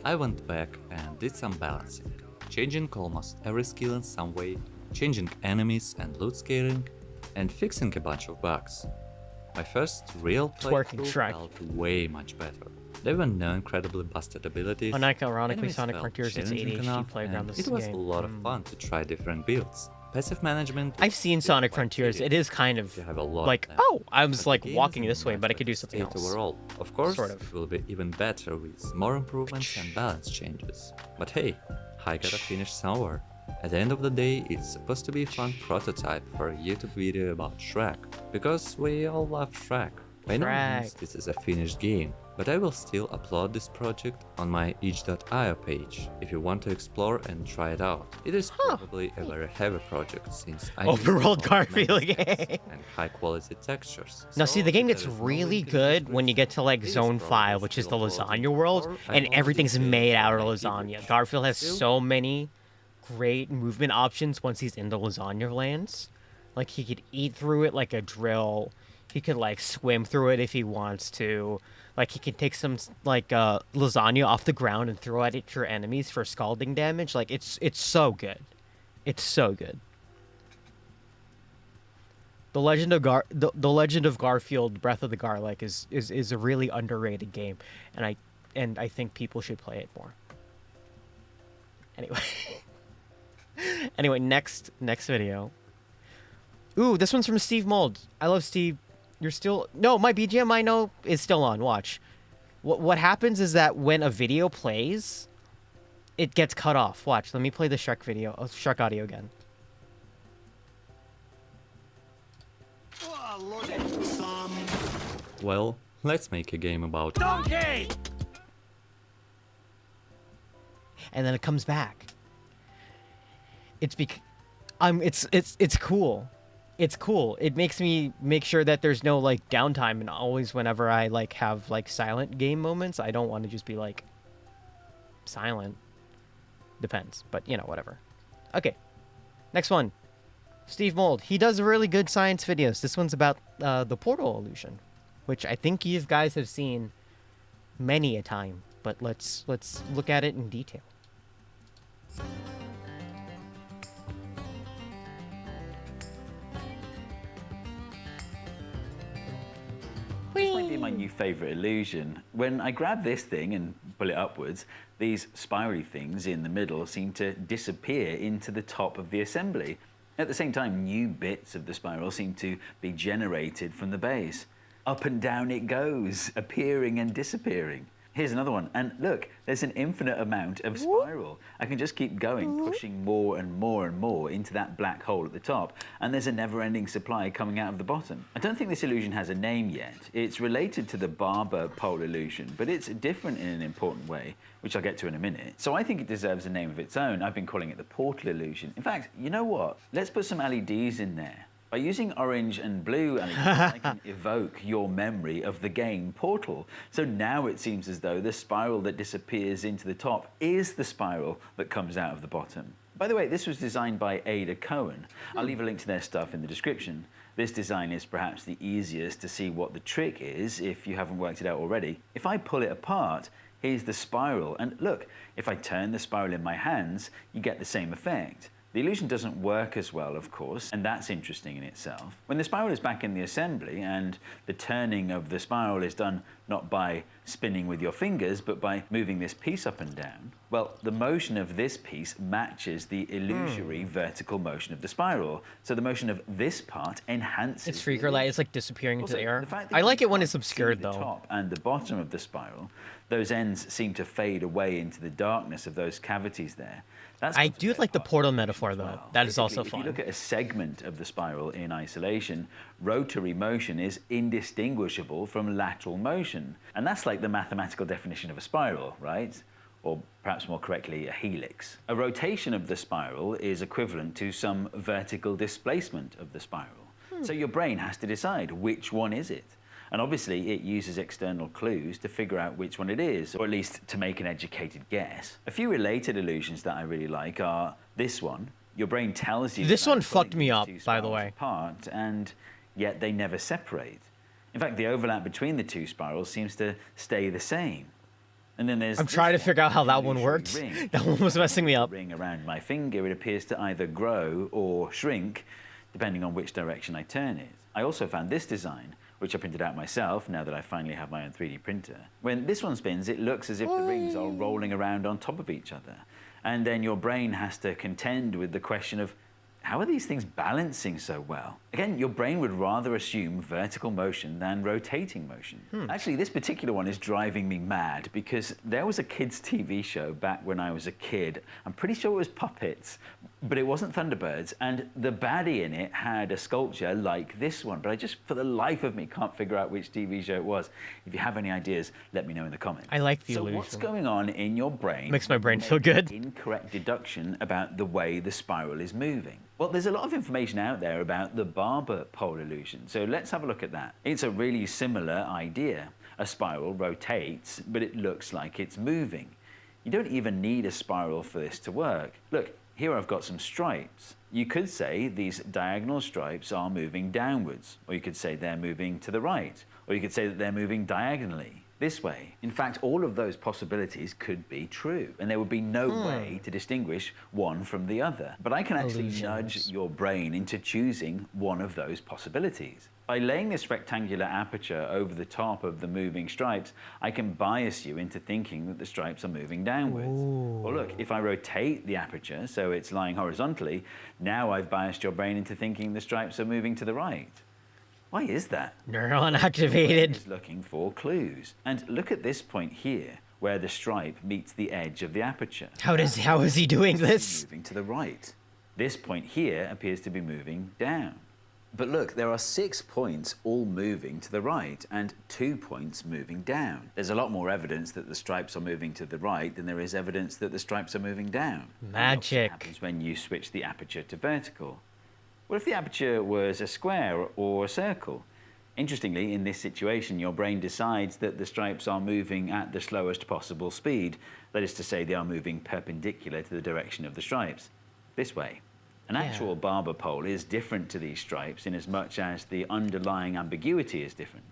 I went back and did some balancing, changing almost every skill in some way, changing enemies and loot scaling, and fixing a bunch of bugs. My first real Twerking playthrough Shrek. felt way much better. There were no incredibly busted abilities. Unironically, enemies Sonic felt Frontiers is challenging ADHD enough, playground and this it was game. a lot of fun to try different builds. Passive management. I've is seen still Sonic quite Frontiers. It tedious. is kind of You have a lot like, of them. oh, I was But the like game walking is in this way, much but I could do better something state else. Overall. Of course, Sort of. it will be even better with more improvements and balance changes. But hey, I gotta finish somewhere. At the end of the day, it's supposed to be a fun prototype for a YouTube video about Shrek, because we all love Shrek. By no means Shrek. this is a finished game, but I will still upload this project on my itch.io page if you want to explore and try it out. It is probably a very heavy project since I Open use a world lot of Garfield manual game. space and high quality textures. Now, So see, the game if gets there is no really link in the good when you get to like description, it is Zone probably 5, which is the still uploaded, lasagna world, or I and only everything's did it made on out of my lasagna. e-bridge. Garfield has Still, so many great movement options once he's in the lasagna lands. Like, he could eat through it like a drill. He could like swim through it if he wants to. Like, he can take some like lasagna off the ground and throw it at your enemies for scalding damage. Like, it's so good. It's so good. The Legend of Garfield Breath of the Garlic is a really underrated game, and I think people should play it more. Anyway. Anyway, next video. Ooh, this one's from Steve Mold. I love Steve. You're still... No, my BGM I know is still on. Watch. What happens is that when a video plays, it gets cut off. Watch. Let me play the Shrek video. Oh, Shrek audio again. well, let's make a game about Donkey! And then it comes back. It's it's cool. It's cool. It makes me make sure that there's no like downtime, and always whenever I like have like silent game moments, I don't want to just be like silent. Depends, but you know, whatever. Okay. Next one. Steve Mold. He does really good science videos. This one's about the portal illusion, which I think you guys have seen many a time, but let's look at it in detail. This might be my new favorite illusion. When I grab this thing and pull it upwards, these spirally things in the middle seem to disappear into the top of the assembly. At the same time, new bits of the spiral seem to be generated from the base. Up and down it goes, appearing and disappearing. Here's another one, and look, there's an infinite amount of spiral. I can just keep going, pushing more and more and more into that black hole at the top, and there's a never-ending supply coming out of the bottom. I don't think this illusion has a name yet. It's related to the Barber pole illusion, but it's different in an important way, which I'll get to in a minute. So I think it deserves a name of its own. I've been calling it the portal illusion. In fact, you know what? Let's put some LEDs in there. By using orange and blue LEDs, I can evoke your memory of the game Portal. So now it seems as though the spiral that disappears into the top is the spiral that comes out of the bottom. By the way, this was designed by Ada Cohen. I'll leave a link to their stuff in the description. This design is perhaps the easiest to see what the trick is if you haven't worked it out already. If I pull it apart, here's the spiral. And look, if I turn the spiral in my hands, you get the same effect. The illusion doesn't work as well, of course, and that's interesting in itself. When the spiral is back in the assembly and the turning of the spiral is done not by spinning with your fingers, but by moving this piece up and down, well, the motion of this piece matches the illusory vertical motion of the spiral. So the motion of this part enhances. It's the Freaker Light. illusion. It's like disappearing into Also, the air. the fact that I like you it when can't it's see obscured the though. top and the bottom of the spiral, those ends seem to fade away into the darkness of those cavities there. That's I what's do a like the part of portal illusion metaphor as though. well. That is also Basically, fun. If you look at a segment of the spiral in isolation, rotary motion is indistinguishable from lateral motion. And that's like the mathematical definition of a spiral, right? Or perhaps more correctly, a helix. A rotation of the spiral is equivalent to some vertical displacement of the spiral. So your brain has to decide which one is it. And obviously it uses external clues to figure out which one it is, or at least to make an educated guess. A few related illusions that I really like are this one. Your brain tells you This that one it's pulling fucked me these up, two by the spirals way. apart, and yet they never separate. In fact, the overlap between the two spirals seems to stay the same. And then there's I'm this trying to one, figure out how that the one illusory works. ring. That one was messing me up. Ring around my finger, it appears to either grow or shrink, depending on which direction I turn it. I also found this design, which I printed out myself now that I finally have my own 3D printer. When this one spins, it looks as if the rings are rolling around on top of each other. And then your brain has to contend with the question of, how are these things balancing so well? Again, your brain would rather assume vertical motion than rotating motion. Actually, this particular one is driving me mad because there was a kids' TV show back when I was a kid. I'm pretty sure it was Puppets, but it wasn't Thunderbirds. And the baddie in it had a sculpture like this one, but I just, for the life of me, can't figure out which TV show it was. If you have any ideas, let me know in the comments. I like the So illusion. what's going on in your brain? Makes my brain that feel makes good. Incorrect deduction about the way the spiral is moving. Well, there's a lot of information out there about the Barber pole illusion, so let's have a look at that. It's a really similar idea. A spiral rotates, but it looks like it's moving. You don't even need a spiral for this to work. Look, here I've got some stripes. You could say these diagonal stripes are moving downwards, or you could say they're moving to the right, or you could say that they're moving diagonally. This way. In fact, all of those possibilities could be true, and there would be no way to distinguish one from the other. But I can actually nudge your brain into choosing one of those possibilities. By laying this rectangular aperture over the top of the moving stripes, I can bias you into thinking that the stripes are moving downwards. Well, look, if I rotate the aperture so it's lying horizontally, now I've biased your brain into thinking the stripes are moving to the right. Why is that? Neuron activated. Is looking for clues. And look at this point here, where the stripe meets the edge of the aperture. How is he doing this? Moving to the right. This point here appears to be moving down. But look, there are 6 points all moving to the right and 2 points moving down. There's a lot more evidence that the stripes are moving to the right than there is evidence that the stripes are moving down. Magic. What happens when you switch the aperture to vertical? What if the aperture was a square or a circle? Interestingly, in this situation, your brain decides that the stripes are moving at the slowest possible speed. That is to say, they are moving perpendicular to the direction of the stripes. This way. An actual Barber pole is different to these stripes in as much as the underlying ambiguity is different.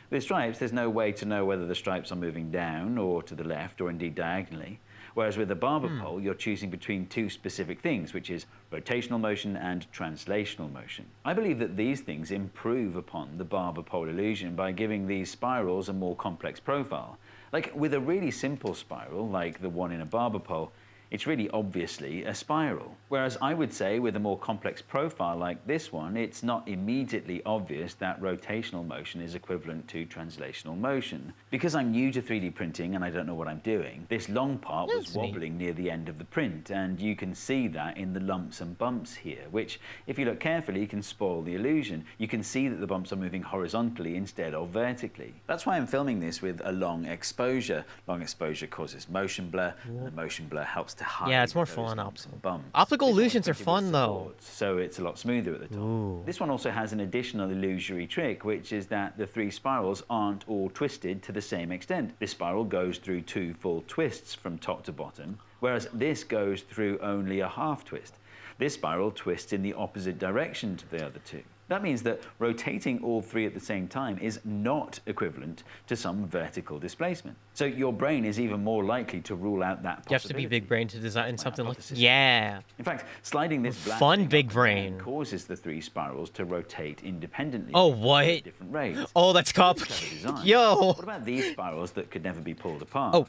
With stripes, there's no way to know whether the stripes are moving down or to the left or indeed diagonally. Whereas with the Barber pole, you're choosing between 2 specific things, which is rotational motion and translational motion. I believe that these things improve upon the Barber pole illusion by giving these spirals a more complex profile. Like with a really simple spiral, like the one in a Barber pole, it's really obviously a spiral. Whereas I would say with a more complex profile like this one, it's not immediately obvious that rotational motion is equivalent to translational motion. Because I'm new to 3D printing and I don't know what I'm doing, this long part was wobbling near the end of the print, and you can see that in the lumps and bumps here, which, if you look carefully, can spoil the illusion. You can see that the bumps are moving horizontally instead of vertically. That's why I'm filming this with a long exposure. Long exposure causes motion blur, and the motion blur helps to hide Yeah, it's more those fun. lumps and bumps. Optical This one's illusions are printed with fun, though. supports, so it's a lot smoother at the top. Ooh. This one also has an additional illusory trick, which is that the 3 spirals aren't all twisted to the same extent. This spiral goes through 2 full twists from top to bottom, whereas this goes through only a half twist. This spiral twists in the opposite direction to the other 2. That means that rotating all 3 at the same time is not equivalent to some vertical displacement. So your brain is even more likely to rule out that possibility. You have to be big brain to design something like hypothesis. yeah. In fact, sliding this black Fun thing big up and brain. down causes the 3 spirals to rotate independently. Oh, at what? different rates. Oh, that's Clever complicated. design. Yo. What about these spirals that could never be pulled apart? Oh, Well,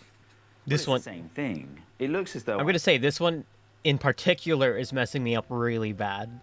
this it's one. the same thing. It looks as though I'm gonna say this one in particular is messing me up really bad.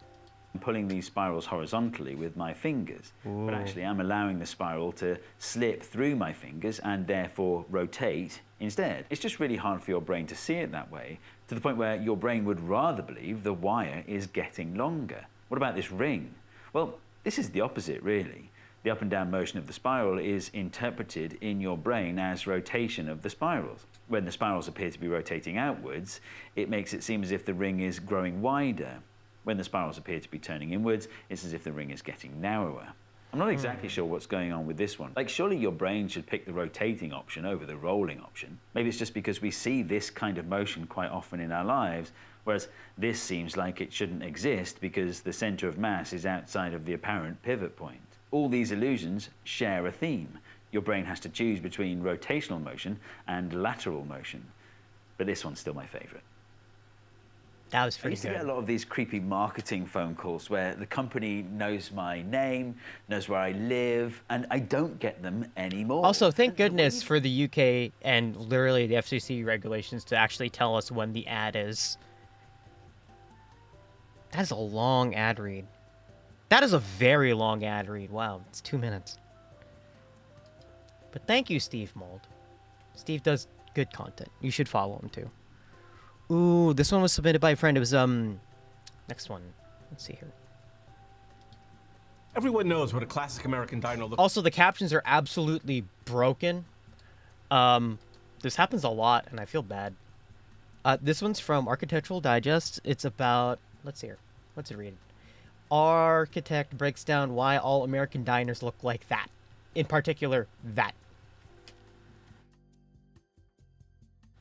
I'm pulling these spirals horizontally with my fingers, but actually I'm allowing the spiral to slip through my fingers and therefore rotate instead. It's just really hard for your brain to see it that way, to the point where your brain would rather believe the wire is getting longer. What about this ring? Well, this is the opposite, really. The up and down motion of the spiral is interpreted in your brain as rotation of the spirals. When the spirals appear to be rotating outwards, it makes it seem as if the ring is growing wider. When the spirals appear to be turning inwards, it's as if the ring is getting narrower. I'm not exactly sure what's going on with this one. Like, surely your brain should pick the rotating option over the rolling option. Maybe it's just because we see this kind of motion quite often in our lives, whereas this seems like it shouldn't exist because the center of mass is outside of the apparent pivot point. All these illusions share a theme. Your brain has to choose between rotational motion and lateral motion. But this one's still my favorite. That was I pretty used to get a good. lot of these creepy marketing phone calls where the company knows my name, knows where I live, and I don't get them anymore. Also, thank And the way goodness you- for the UK and literally the FCC regulations to actually tell us when the ad is. That is a long ad read. That is a very long ad read. Wow, it's 2 minutes. But thank you, Steve Mold. Steve does good content. You should follow him too. Ooh, this one was submitted by a friend. It was next one. Let's see here. Everyone knows what a classic American diner looks Also, the captions are absolutely broken. This happens a lot, and I feel bad. This one's from Architectural Digest. It's about, let's see here. What's it read? Architect breaks down why all American diners look like that. In particular, that.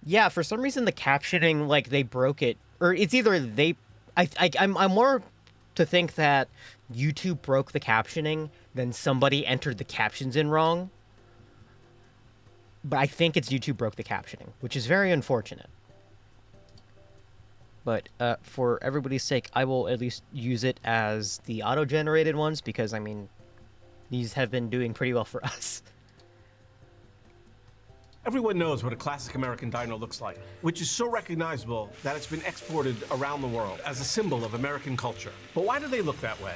Yeah, for some reason the captioning, like, they broke it. Or it's either they... I'm more to think that YouTube broke the captioning than somebody entered the captions in wrong. But I think it's YouTube broke the captioning, which is very unfortunate. But for everybody's sake, I will at least use it as the auto-generated ones because, I mean, these have been doing pretty well for us. Everyone knows what a classic American diner looks like, which is so recognizable that it's been exported around the world as a symbol of American culture. But why do they look that way?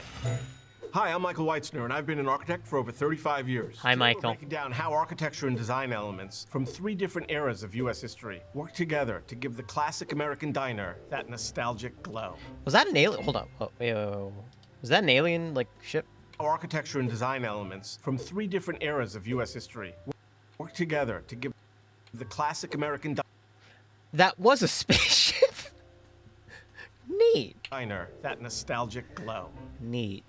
Hi, I'm Michael Weitzner, and I've been an architect for over 35 years. Hi, Today Michael. We're breaking down how architecture and design elements from 3 different eras of U.S. history work together to give the classic American diner that nostalgic glow. Was that an alien? Hold on. Oh, was that an alien, like, ship? How architecture and design elements from 3 different eras of U.S. history work together to give the classic American That was a spaceship. Neat. diner that nostalgic glow. Neat.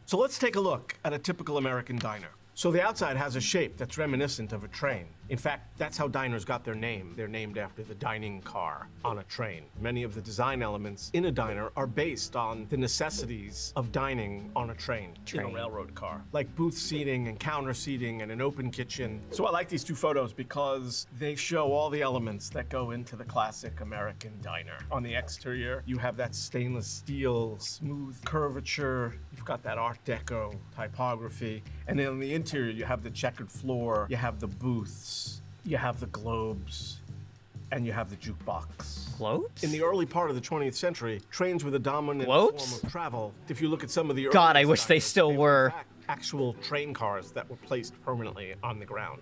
So let's take a look at a typical American diner. So the outside has a shape that's reminiscent of a train. In fact, that's how diners got their name. They're named after the dining car on a train. Many of the design elements in a diner are based on the necessities of dining on a train. In a railroad car, like booth seating and counter seating and an open kitchen. So I like these 2 photos because they show all the elements that go into the classic American diner. On the exterior, you have that stainless steel, smooth curvature. You've got that Art Deco typography. And then on the interior, you have the checkered floor, you have the booths, you have the globes, and you have the jukebox. Globes? In the early part of the 20th century, trains were the dominant Globes? form of travel. If you look at some of the God, I earliest wish they diners, still in were. fact actual train cars that were placed permanently on the ground.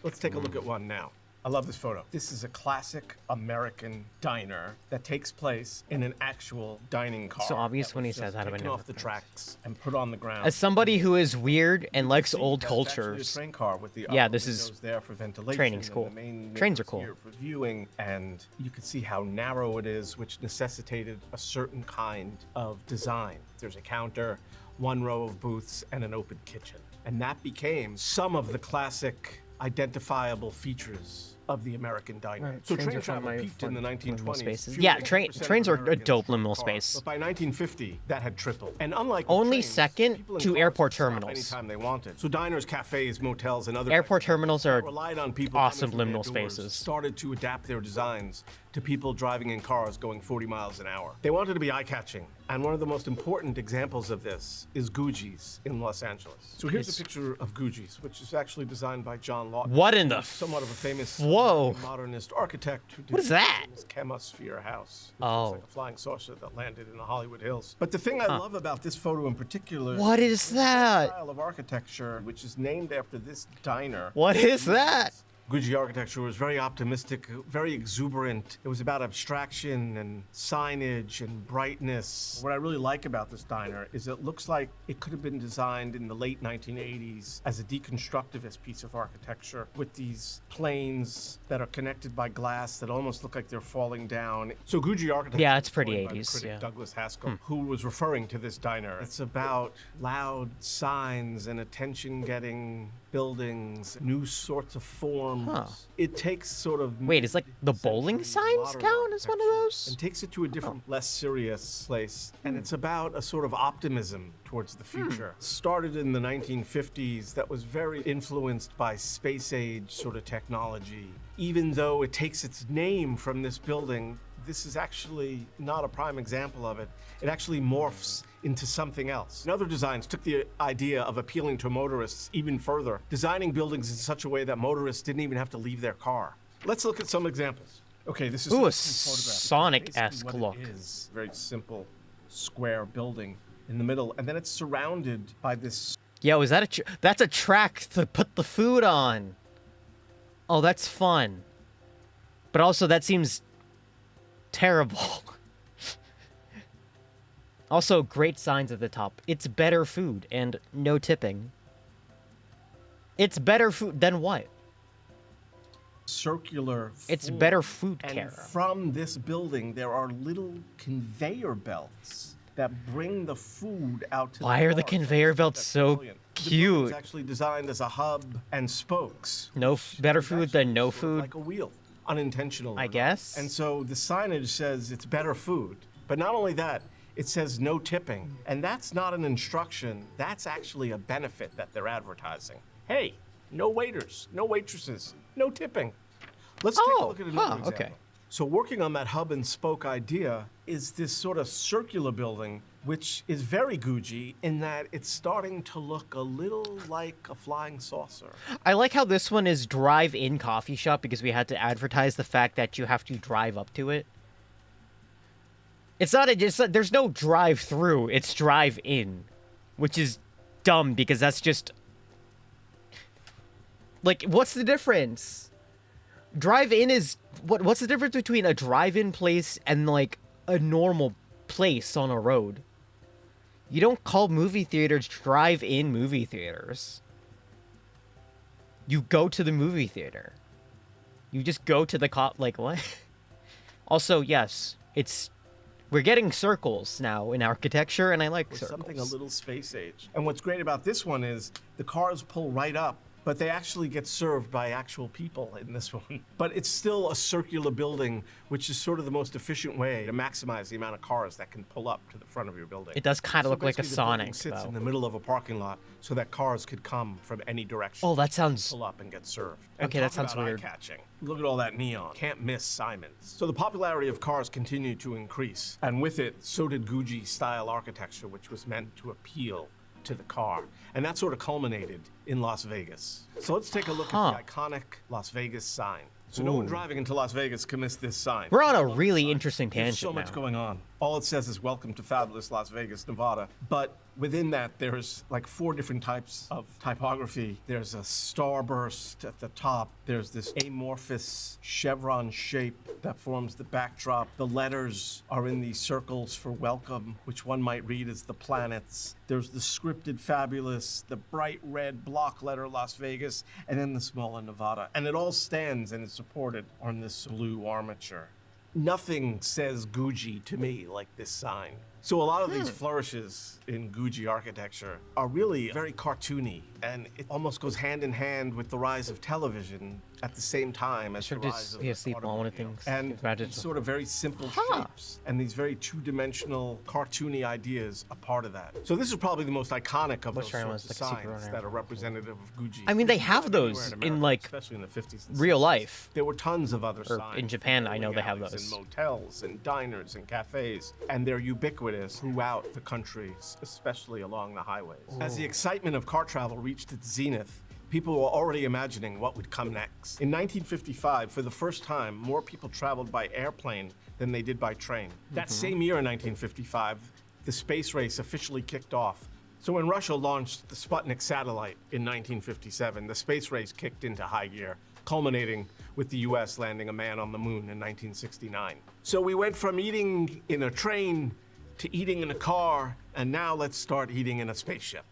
Let's take a look at one now. I love this photo. This is a classic American diner that takes place in an actual dining car. So obvious that when he was says just that, I would taken never off the think. tracks and put on the ground. As somebody who is weird and likes See, old that's actually a cultures, train car with the yeah, upper this is windows there for ventilation. training's and cool. the main Trains are windows cool. here for viewing, and you can see how narrow it is, which necessitated a certain kind of design. There's a counter, 1 row of booths, and an open kitchen. And that became some of the classic identifiable features of the American diner. Right, So trains train are fun, travel my peaked in the fun liminal 1920s. spaces. Fewer Yeah, than trains 10% are of a Americans dope drove liminal cars. space. But by 1950, that had tripled. And unlike Only trains, second people in to cars airport could stop terminals. anytime they wanted. So diners, cafes, motels, and other Airport types of terminals that are relied on people awesome coming through liminal their doors, spaces. started to adapt their designs to people driving in cars going 40 miles an hour. They wanted to be eye-catching, and one of the most important examples of this is Gucci's in Los Angeles. So here's It's- a picture of Gucci's, which is actually designed by John Lawton. What in the who's somewhat of a famous Whoa. modernist architect who did What is that? this Chemosphere House. Which Oh. looks like a flying saucer that landed in the Hollywood Hills. But the thing I love about this photo in particular What is that? style of architecture, which is named after this diner. What is that? Gucci architecture was very optimistic, very exuberant. It was about abstraction and signage and brightness. What I really like about this diner is it looks like it could have been designed in the late 1980s as a deconstructivist piece of architecture with these planes that are connected by glass that almost look like they're falling down. So Gucci architecture Yeah, it's was pretty coined by the 80s, critic yeah. Douglas Haskell, who was referring to this diner. It's about loud signs and attention-getting buildings, new sorts of forms. Huh. It takes sort of Wait, is like the bowling mid-century signs modern count as one of architecture those? and takes it to a different, less serious place. And it's about a sort of optimism towards the future. Started in the 1950s, that was very influenced by space age sort of technology. Even though it takes its name from this building, this is actually not a prime example of it. It actually morphs into something else. And other designs took the idea of appealing to motorists even further, designing buildings in such a way that motorists didn't even have to leave their car. Let's look at some examples. Okay, this is Ooh, a photograph. Sonic-esque Basically look. what it is, very simple square building in the middle, and then it's surrounded by this. Yo, is that that's a track to put the food on. Oh, that's fun. But also, that seems terrible. Also, great signs at the top. It's better food and no tipping. It's better food than what? Circular It's floor. better food And care. from this building, there are little conveyor belts that bring the food out to Why the are the cars. conveyor belts That's so brilliant. The building is cute? actually designed as a hub and spokes. No which better is food than actually no sort of food? Like a wheel, unintentional. I guess. And so the signage says it's better food. But not only that, it says no tipping. And that's not an instruction, that's actually a benefit that they're advertising. Hey, no waiters, no waitresses, no tipping. Let's take a look at another example. okay. So working on that hub and spoke idea is this sort of circular building, which is very Gucci in that it's starting to look a little like a flying saucer. I like how this one is drive-in coffee shop because we had to advertise the fact that you have to drive up to it. It's not there's no drive-through, it's drive-in, which is dumb because that's just like, what's the difference? Drive-in is what's the difference between a drive-in place and like a normal place on a road? You don't call movie theaters drive-in movie theaters. You go to the movie theater. You just go to the like what? Also, yes, we're getting circles now in architecture, and I like Or circles. something a little space age. And what's great about this one is the cars pull right up, but they actually get served by actual people in this one. But it's still a circular building, which is sort of the most efficient way to maximize the amount of cars that can pull up to the front of your building. It does kind of look like a basically the building Sonic, sits though. in the middle of a parking lot so that cars could come from any direction. Oh, that sounds. Pull up and get served. And Okay, that talk sounds about weird. eye-catching. Look at all that neon. Can't miss Simons. So the popularity of cars continued to increase, and with it, so did Gucci-style architecture, which was meant to appeal to the car. And that sort of culminated in Las Vegas. So let's take a look at the iconic Las Vegas sign. So no one Ooh. driving into Las Vegas can miss this sign. We're on a I love really this sign. interesting There's tangent so much now. going on. All it says is "Welcome to fabulous Las Vegas, Nevada." But within that, there's like 4 different types of typography. There's a starburst at the top. There's this amorphous chevron shape that forms the backdrop. The letters are in these circles for welcome, which one might read as the planets. There's the scripted fabulous, the bright red block letter Las Vegas, and then the smaller Nevada. And it all stands and is supported on this blue armature. Nothing says Gucci to me like this sign. So a lot of these flourishes in Gucci architecture are really very cartoony, and it almost goes hand in hand with the rise of television at the same time as the Should rise just of be the asleep on one of automobile. things. And Imagine- these sort of very simple shapes and these very two-dimensional cartoony ideas are part of that. So this is probably the most iconic of What's those trying sorts of to, like, a secret signs runner. that are representative of Gucci. I mean, they Which is have not anywhere those in, America, like, especially in the 50s and real 60s. life. There were tons of other Or signs. in Japan, I know bowling they have alleys those. And motels and diners and cafes, and they're ubiquitous throughout the country, especially along the highways. As the excitement of car travel reached its zenith, people were already imagining what would come next. In 1955, for the first time, more people traveled by airplane than they did by train. That same year in 1955, the space race officially kicked off. So when Russia launched the Sputnik satellite in 1957, the space race kicked into high gear, culminating with the US landing a man on the moon in 1969. So we went from eating in a train to eating in a car, and now let's start eating in a spaceship.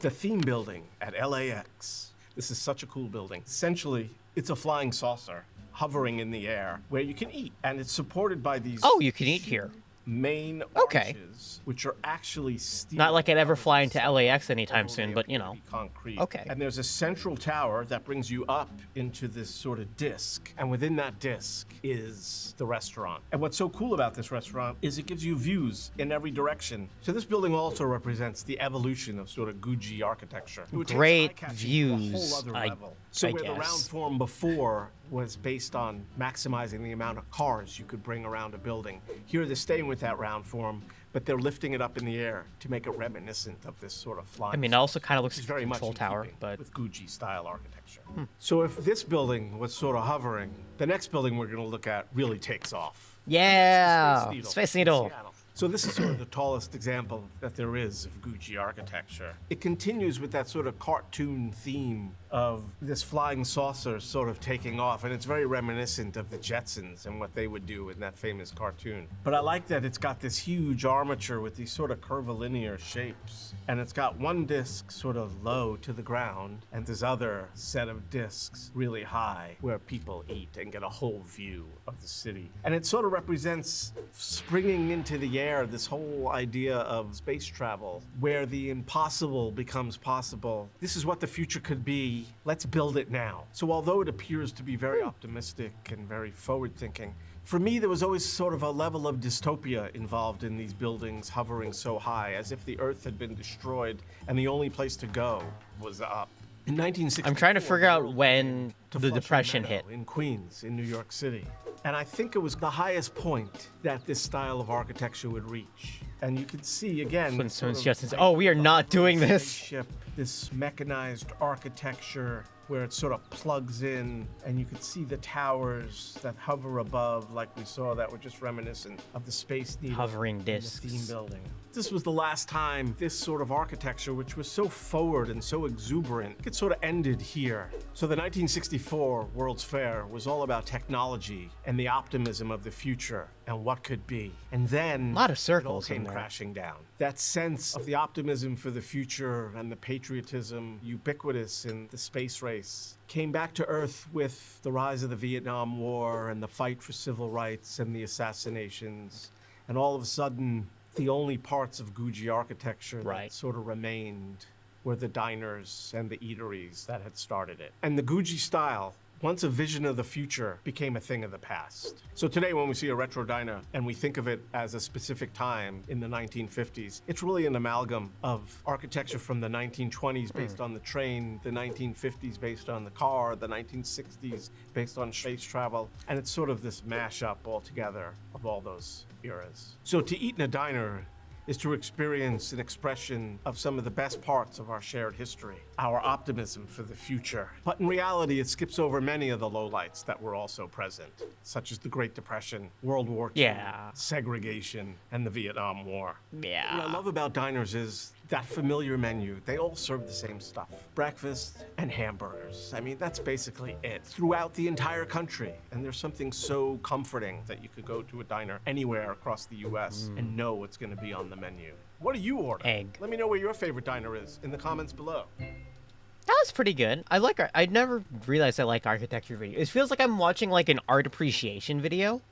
The theme building at LAX. This is such a cool building. Essentially, it's a flying saucer hovering in the air where you can eat, and it's supported by these Oh, you can eat here. main Okay. arches, which are actually steel. Not like I'd ever fly into arches, LAX anytime although soon, they but you appear know. to be concrete. Okay. And there's a central tower that brings you up into this sort of disc, and within that disc is the restaurant. And what's so cool about this restaurant is it gives you views in every direction. So this building also represents the evolution of sort of Gucci architecture. It takes Great eye-catching to a views, whole other I level. So where the round guess. form before was based on maximizing the amount of cars you could bring around a building. Here they're staying with that round form, but they're lifting it up in the air to make it reminiscent of this sort of flying. I mean, it also kind of which looks is like very a much control in tower, keeping but with Gucci style architecture. So if this building was sort of hovering, the next building we're going to look at really takes off. yeah, Space Space Needle. Needle. Seattle. So this is sort of the tallest example that there is of Gucci architecture. It continues with that sort of cartoon theme of this flying saucer sort of taking off, and it's very reminiscent of the Jetsons and what they would do in that famous cartoon. But I like that it's got this huge armature with these sort of curvilinear shapes, and it's got one disc sort of low to the ground, and this other set of discs really high where people eat and get a whole view of the city. And it sort of represents springing into the air this whole idea of space travel, where the impossible becomes possible. This is what the future could be. Let's build it now. So although it appears to be very optimistic and very forward-thinking, for me there was always sort of a level of dystopia involved in these buildings hovering so high, as if the Earth had been destroyed and the only place to go was up. In 1964, I'm trying to figure the out world when came to the Flushing Depression Meadow hit. in Queens, in New York City. And I think it was the highest point that this style of architecture would reach. And you can see again, this sort Flintstones, of Jetsons. Oh, we are not doing this. spaceship, this mechanized architecture where it sort of plugs in, and you can see the towers that hover above, like we saw, that were just reminiscent of the Space Needle Hovering in the discs. theme building. This was the last time this sort of architecture, which was so forward and so exuberant, it sort of ended here. So the 1964 World's Fair was all about technology and the optimism of the future and what could be. And then A lot of it all circles came in there. crashing down. That sense of the optimism for the future and the patriotism ubiquitous in the space race came back to Earth with the rise of the Vietnam War and the fight for civil rights and the assassinations. And all of a sudden, the only parts of Gucci architecture Right. that sort of remained were the diners and the eateries that had started it. And the Gucci style, once a vision of the future, became a thing of the past. So today when we see a retro diner and we think of it as a specific time in the 1950s, it's really an amalgam of architecture from the 1920s based on the train, the 1950s based on the car, the 1960s based on space travel, and it's sort of this mashup altogether of all those eras. So to eat in a diner is to experience an expression of some of the best parts of our shared history, our optimism for the future. But in reality, it skips over many of the lowlights that were also present, such as the Great Depression, World War II, Yeah. segregation, and the Vietnam War. What I Yeah. love about diners is that familiar menu. They all serve the same stuff. Breakfast and hamburgers. I mean, that's basically it throughout the entire country. And there's something so comforting that you could go to a diner anywhere across the US and know what's going to be on the menu. What do you order? Egg. Let me know where your favorite diner is in the comments below. That was pretty good. I never realized I like architecture videos. It feels like I'm watching like an art appreciation video.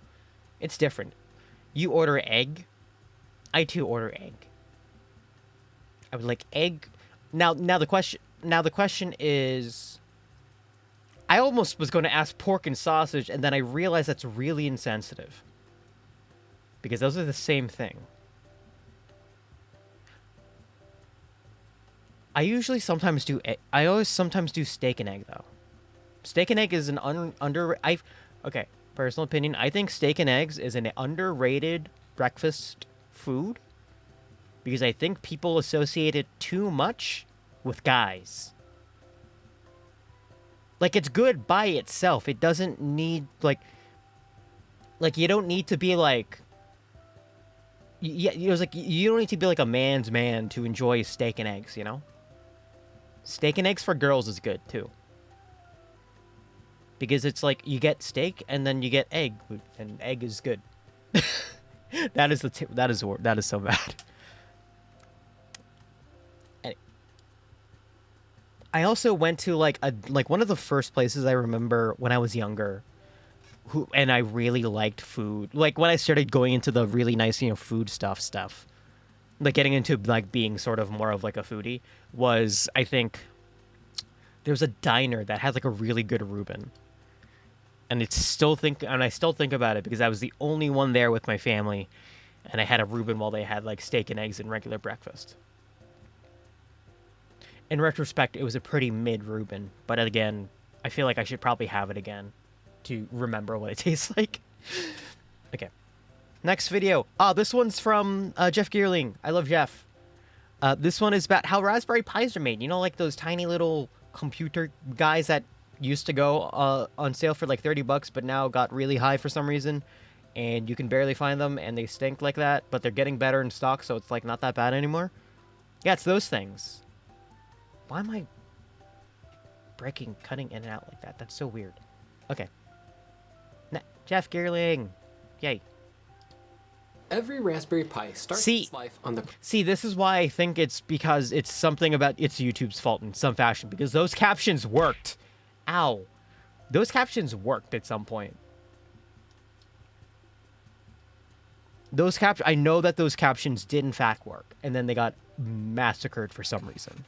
It's different. You order egg. I too order egg. I would like egg. Now the question is, I almost was going to ask pork and sausage, and then I realized that's really insensitive. Because those are the same thing. I always sometimes do steak and egg though. Steak and egg is an personal opinion, I think steak and eggs is an underrated breakfast food because I think people associate it too much with guys. Like, it's good by itself. It doesn't need like you don't need to be like you don't need to be like a man's man to enjoy steak and eggs, you know? Steak and eggs for girls is good too. Because it's like you get steak and then you get egg, and egg is good. that is so bad. I also went to like one of the first places I remember when I was younger, and I really liked food. Like when I started going into the really nice, food stuff, like getting into like being sort of more of like a foodie, was I think there's a diner that had like a really good Reuben. And I still think about it because I was the only one there with my family, and I had a Reuben while they had like steak and eggs and regular breakfast. In retrospect, it was a pretty mid Reuben, but again, I feel like I should probably have it again. to remember what it tastes like. Okay. Next video. Oh, this one's from Jeff Geerling. I love Jeff. This one is about how Raspberry Pis are made. You know, like those tiny little computer guys that used to go on sale for like $30, but now got really high for some reason. And you can barely find them, and they stink like that, but they're getting better in stock, so it's like not that bad anymore. Yeah, it's those things. Why am I cutting in and out like that? That's so weird. Okay. Jeff Geerling. Yay. Every Raspberry Pi starts its life on the... See, this is why I think it's because it's something about it's YouTube's fault in some fashion, because those captions worked. Ow. Those captions worked at some point. I know that those captions did in fact work, and then they got massacred for some reason.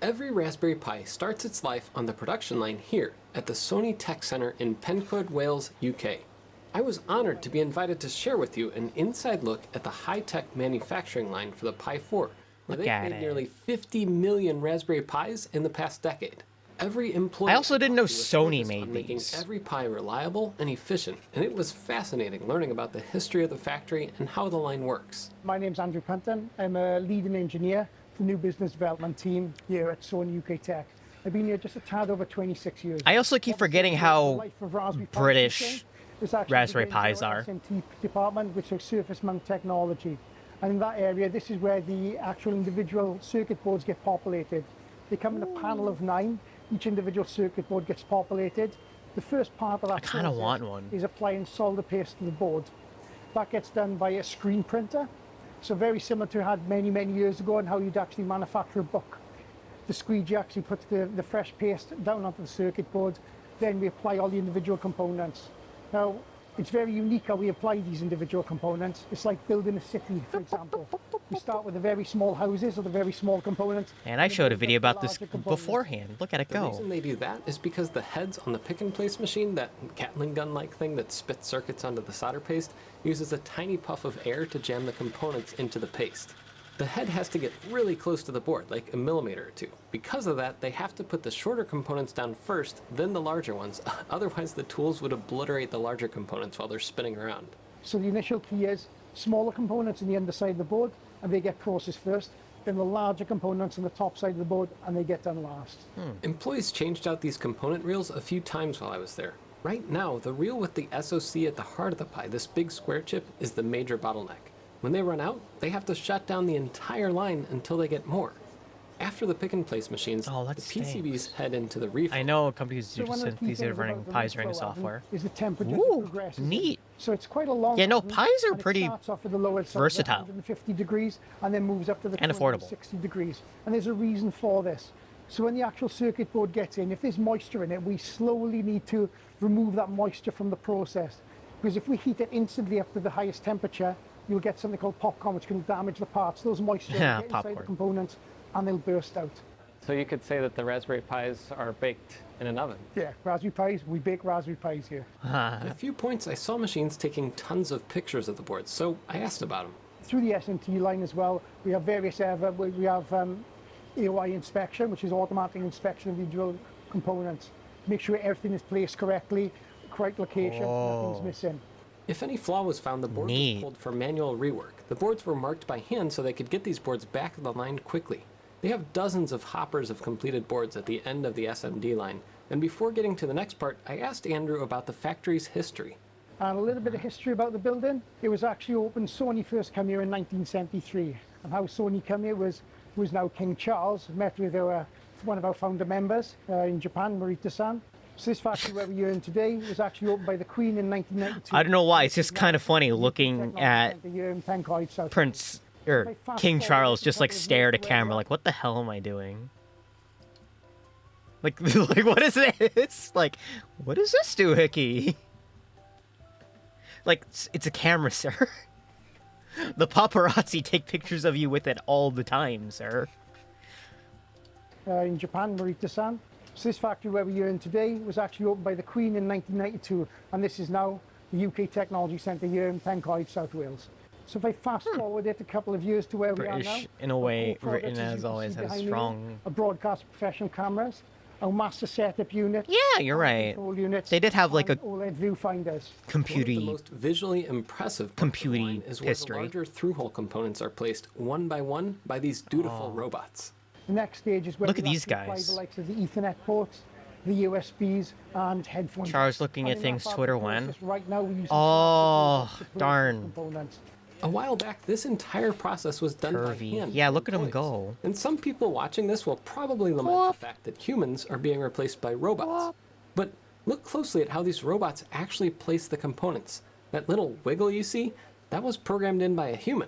Every Raspberry Pi starts its life on the production line here at the Sony Tech Centre in Pencoed, Wales, UK. I was honored to be invited to share with you an inside look at the high-tech manufacturing line for the Pi 4, where they've made nearly 50 million Raspberry Pis in the past decade. Every employee I also didn't know was Sony focused made on making these. every Pi reliable and efficient, and it was fascinating learning about the history of the factory and how the line works. My name's Andrew Punton. I'm a leading engineer for the new business development team here at Sony UK Tech. I've been here just a tad over 26 years. I also keep forgetting how British Raspberry Pis are. SMT department, which is surface mount technology. And in that area, this is where the actual individual circuit boards get populated. They come in a panel of 9. Each individual circuit board gets populated. The first part of that process is applying solder paste to the board. That gets done by a screen printer. So very similar to had many, many years ago and how you'd actually manufacture a book. The squeegee actually puts the fresh paste down onto the circuit board. Then we apply all the individual components. Now, it's very unique how we apply these individual components. It's like building a city, for example. We start with the very small houses or the very small components. And I showed a video about this beforehand. Look at it go. The reason they do that is because the heads on the pick-and-place machine, that Gatling gun-like thing that spits circuits onto the solder paste, uses a tiny puff of air to jam the components into the paste. The head has to get really close to the board, like a millimeter or two. Because of that, they have to put the shorter components down first, then the larger ones. Otherwise, the tools would obliterate the larger components while they're spinning around. So the initial key is smaller components on the underside of the board, and they get processed first. Then the larger components on the top side of the board, and they get done last. Employees changed out these component reels a few times while I was there. Right now, the reel with the SoC at the heart of the Pi, this big square chip, is the major bottleneck. When they run out, they have to shut down the entire line until they get more. After the pick-and-place machines, the PCBs head into the refill. I know companies do these are running Pis running software. Is the temperature progresses. Neat. So it's quite a long. Yeah, no, oven, Pis are and it pretty starts off with the lowest side, versatile. 150 degrees, and then moves up to the And affordable. 60 degrees. And there's a reason for this. So when the actual circuit board gets in, if there's moisture in it, we slowly need to remove that moisture from the process. Because if we heat it instantly up to the highest temperature, you'll get something called popcorn, which can damage the parts. Those moisture will get inside the components, and they'll burst out. So you could say that the Raspberry Pis are baked in an oven? Yeah, Raspberry Pis, we bake Raspberry Pis here. At a few points, I saw machines taking tons of pictures of the boards, so I asked about them. Through the SMT line as well, we have various we have AOI inspection, which is automatic inspection of individual components. Make sure everything is placed correctly, correct location, nothing's missing. If any flaw was found, the board was pulled for manual rework. The boards were marked by hand so they could get these boards back of the line quickly. They have dozens of hoppers of completed boards at the end of the SMD line. And before getting to the next part, I asked Andrew about the factory's history. And a little bit of history about the building. It was actually opened, Sony first came here in 1973. And how Sony came here was now King Charles, met with one of our founder members in Japan, Morita-san. So this factory where we're in today was actually opened by the Queen in 1992. I don't know why, it's just kind of funny looking at Prince or King Charles just like stare at a camera like, what the hell am I doing? Like what is this? Like, what does this do, Hickey? Like, it's a camera, sir. The paparazzi take pictures of you with it all the time, sir. In Japan, Morita-san. So this factory where we're in today was actually opened by the Queen in 1992, and this is now the UK Technology Centre here in Pencoed, South Wales. So if I fast forward it a couple of years to where we are now, in a way, written as always, has strong a broadcast professional cameras. our master setup unit. Yeah, you're right. Control units. They did have like a and OLED viewfinders. One of the computy. most visually impressive parts of the line is where the history. larger through-hole components are placed one by these dutiful robots. The next stage is where Look at we these actually apply guys. the likes of the Ethernet ports, the USBs, and headphones. Charles looking at And in things that Twitter process, when. Right now we're using Oh, to place darn. components. A while back, this entire process was done by Curvy. hand. Yeah, by look at 'em employees. go. And some people watching this will probably lament the fact that humans are being replaced by robots. But look closely at how these robots actually place the components. That little wiggle you see, that was programmed in by a human.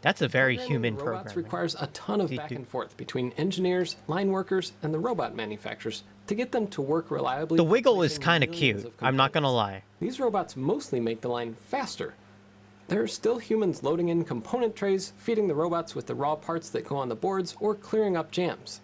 That's a very Programming human the robots program. requires a ton of back and forth between engineers, line workers, and the robot manufacturers to get them to work reliably. The for wiggle is placing kind of millions cute. of I'm not gonna components. lie. These robots mostly make the line faster. There are still humans loading in component trays, feeding the robots with the raw parts that go on the boards, or clearing up jams.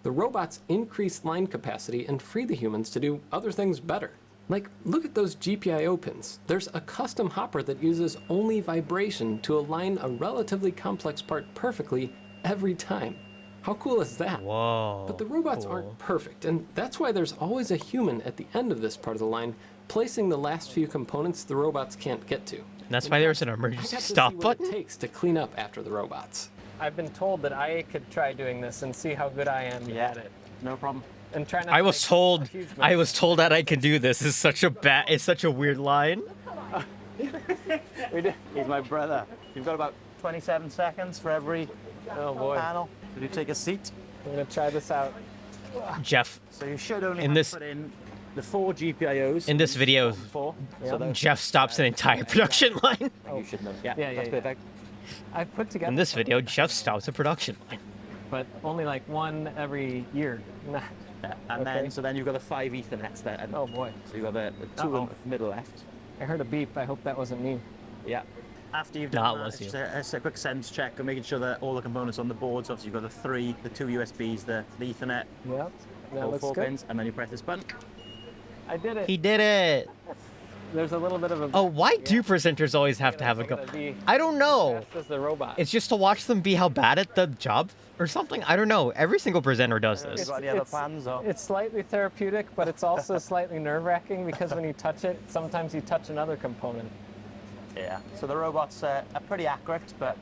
The robots increase line capacity and free the humans to do other things better. Like, look at those GPIO pins. There's a custom hopper that uses only vibration to align a relatively complex part perfectly every time. How cool is that? Whoa. But the robots aren't perfect, and that's why there's always a human at the end of this part of the line, placing the last few components the robots can't get to. That's In why there's fact, an I emergency got to stop see what button. it takes to clean up after the robots. I've been told that I could try doing this and see how good I am at it. No problem. And try not I to was make told a huge I mess. was told that I could do this. It's such a weird line. He's my brother. You've got about 27 seconds for every Oh boy. panel. Will you take a seat? I'm gonna try this out. Jeff So you should only In have this- to put in the 4 GPIOs. in this video, Four. So those, Jeff stops an entire production line. you should know. Yeah, Yeah, that's yeah. perfect. I put together In this video, Jeff stops a production line. but only like one every year. Yeah, and Okay. then you've got the 5 Ethernets there. Oh boy. So you've got the 2 in the middle left. I heard a beep. I hope that wasn't me. Yeah. After you've Nah, done it that, was it's you. just a quick sense check of making sure that all the components on the boards. Obviously, you've got the 3, the 2 USBs, the Ethernet, Yep. That all looks 4 good. pins, and then you press this button. I did it. He did it. There's a little bit of a. Oh, why do Yeah. presenters always have to have a I go? gotta be I don't know. Fast as the robot. It's just to watch them be how bad at the job or something. I don't know. Every single presenter does You this. got any other plans? Or? It's slightly therapeutic, but it's also slightly nerve-wracking because when you touch it, sometimes you touch another component. Yeah. So the robots are pretty accurate, but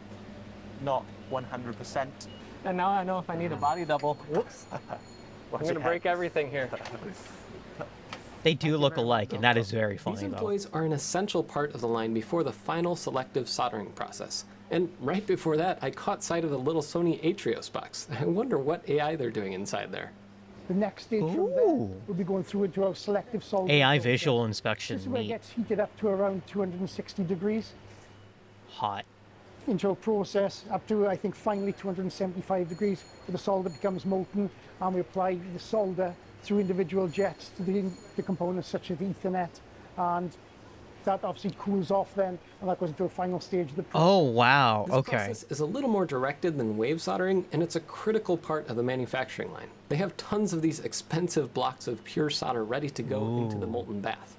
not 100%. And now I know if I need a body double. Whoops. I'm Watch gonna your break head. everything here. They do look alike, and that is very These funny though. employees are an essential part of the line before the final selective soldering process. And right before that, I caught sight of the little Sony Atrios box. I wonder what AI they're doing inside there. The next stage from there Ooh. will be going through into our selective soldering AI process. visual This inspection. is where it Neat. gets heated up to around 260 degrees. Hot. Into a process up to, I think, finally 275 degrees, where the solder becomes molten, and we apply the solder through individual jets to the components such as Ethernet, and that obviously cools off then, and that goes into a final stage of the process. Oh wow. This Okay. process is a little more directed than wave soldering, and it's a critical part of the manufacturing line. They have tons of these expensive blocks of pure solder ready to go into the molten bath.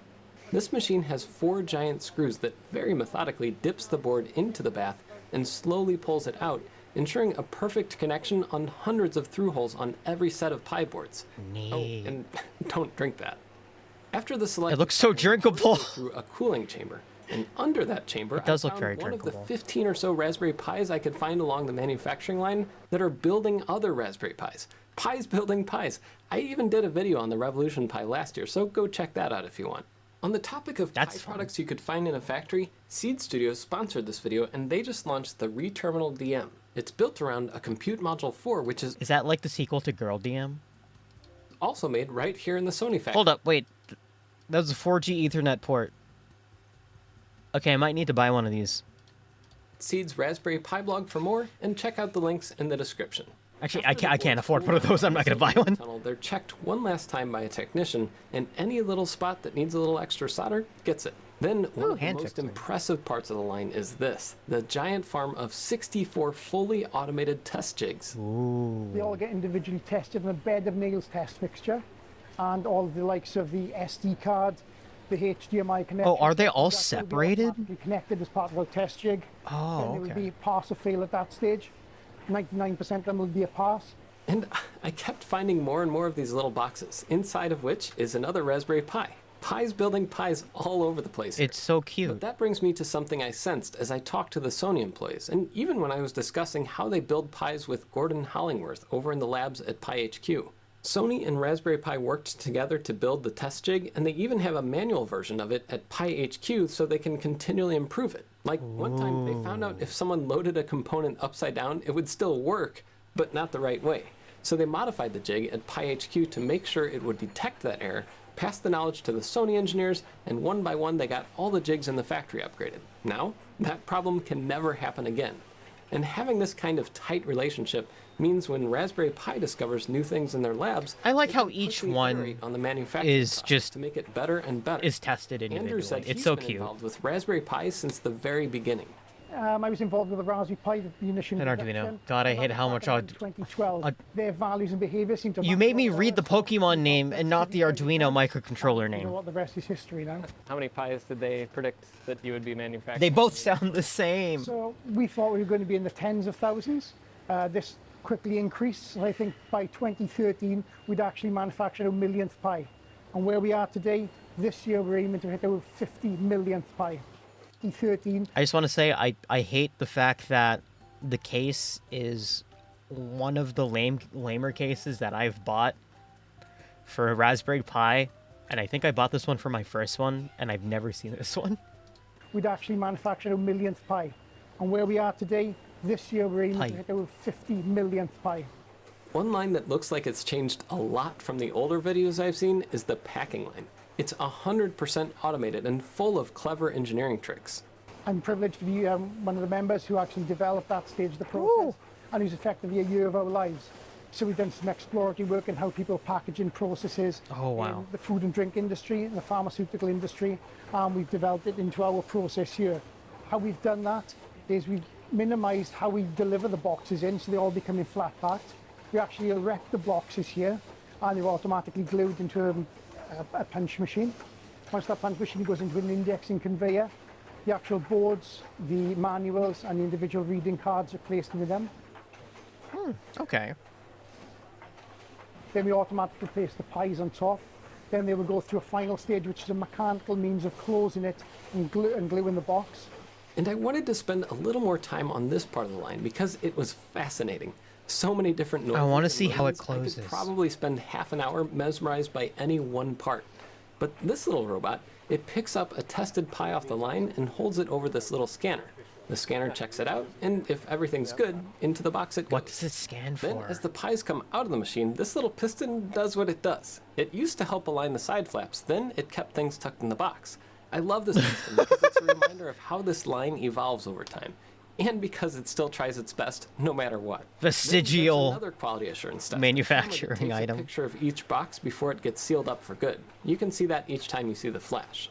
This machine has 4 giant screws that very methodically dips the board into the bath and slowly pulls it out, ensuring a perfect connection on hundreds of through holes on every set of pie boards. Neat. Oh, and don't drink that. After the select, It looks so drinkable. through a cooling chamber, and under that chamber, It does I look found very one of drinkable. the 15 or so Raspberry Pis I could find along the manufacturing line that are building other Raspberry Pis. Pies building pies. I even did a video on the Revolution Pi last year, so go check that out if you want. On the topic of That's Pi fun. products you could find in a factory, Seed Studios sponsored this video, and they just launched the ReTerminal DM. It's built around a Compute Module 4, which is Is that like the sequel to Girl DM? also made right here in the Sony factory. Hold up, wait. That was a 4G Ethernet port. Okay, I might need to buy one of these. Seed's Raspberry Pi blog for more, and check out the links in the description. Actually, After I the can't boards afford one of cool those. I'm not gonna buy one. tunnel, they're checked one last time by a technician, and any little spot that needs a little extra solder gets it. Then one Ooh, of the hand most fixing. impressive parts of the line is this: the giant farm of 64 fully automated test jigs. They all get individually tested in a bed of nails test fixture, and all the likes of the SD card, the HDMI connection. Oh, are they all that will be separated? automatically connected as part of our test jig. Oh, Then it will okay. be pass or fail at that stage. 99% of them will be a pass. And I kept finding more and more of these little boxes, inside of which is another Raspberry Pi. Pies building pies all over the place here. It's so cute. But that brings me to something I sensed as I talked to the Sony employees, and even when I was discussing how they build pies with Gordon Hollingworth over in the labs at Pi HQ. Sony and Raspberry Pi worked together to build the test jig, and they even have a manual version of it at Pi HQ so they can continually improve it. Like one time they found out if someone loaded a component upside down, it would still work, but not the right way. So they modified the jig at Pi HQ to make sure it would detect that error, pass the knowledge to the Sony engineers, and one by one they got all the jigs in the factory upgraded. Now, that problem can never happen again. And having this kind of tight relationship means when Raspberry Pi discovers new things in their labs, I like they how can each quickly one iterate on the manufacturing is process just to make it better and better. is tested Andrew individually. said It's he's so been cute. involved with Raspberry Pi since the very beginning. I was involved with the Raspberry Pi, the initial And Arduino. introduction. God, I hate Back how much in 2012. Their values and behavior seem to You match made what me they read the are, so Pokemon name and not the Arduino microcontroller you know name. what, the rest is history now. How many pies did they predict that you would be manufacturing? They both sound the same. So we thought we were going to be in the tens of thousands. This quickly increased. So I think by 2013, we'd actually manufactured our millionth Pi. And where we are today, this year we're aiming to hit our 50 millionth Pi. 2013. I just want to say I hate the fact that the case is one of the lamer cases that I've bought for a Raspberry Pi, and I think I bought this one for my first one, and I've never seen this one. We'd actually manufactured our millionth Pi. And where we are today, this year we're aiming Pi. to hit our 50 millionth Pi. One line that looks like it's changed a lot from the older videos I've seen is the packing line. It's 100% automated and full of clever engineering tricks. I'm privileged to be one of the members who actually developed that stage of the process, and who's effectively a year of our lives. So we've done some exploratory work in how people package in processes in the food and drink industry, and the pharmaceutical industry, and we've developed it into our process here. How we've done that is we've minimized how we deliver the boxes in, so they all become in flat packed. We actually erect the boxes here, and they're automatically glued into a punch machine. Once that punch machine goes into an indexing conveyor, the actual boards, the manuals, and the individual reading cards are placed into them. Okay. Then we automatically place the pies on top. Then they will go through a final stage, which is a mechanical means of closing it and gluing the box. And I wanted to spend a little more time on this part of the line because it was fascinating. So many different noises. I want to and see how it movements, I closes. could probably spend half an hour mesmerized by any one part. But this little robot, it picks up a tested Pi off the line and holds it over this little scanner. The scanner checks it out, and if everything's good, into the box it goes. What does it scan Then, for? as the pies come out of the machine, this little piston does what it does. It used to help align the side flaps, then it kept things tucked in the box. I love this piston because it's a reminder of how this line evolves over time, and because it still tries its best no matter what. Vestigial Then there's another quality assurance test. manufacturing It takes item. a picture of each box before it gets sealed up for good. You can see that each time you see the flash.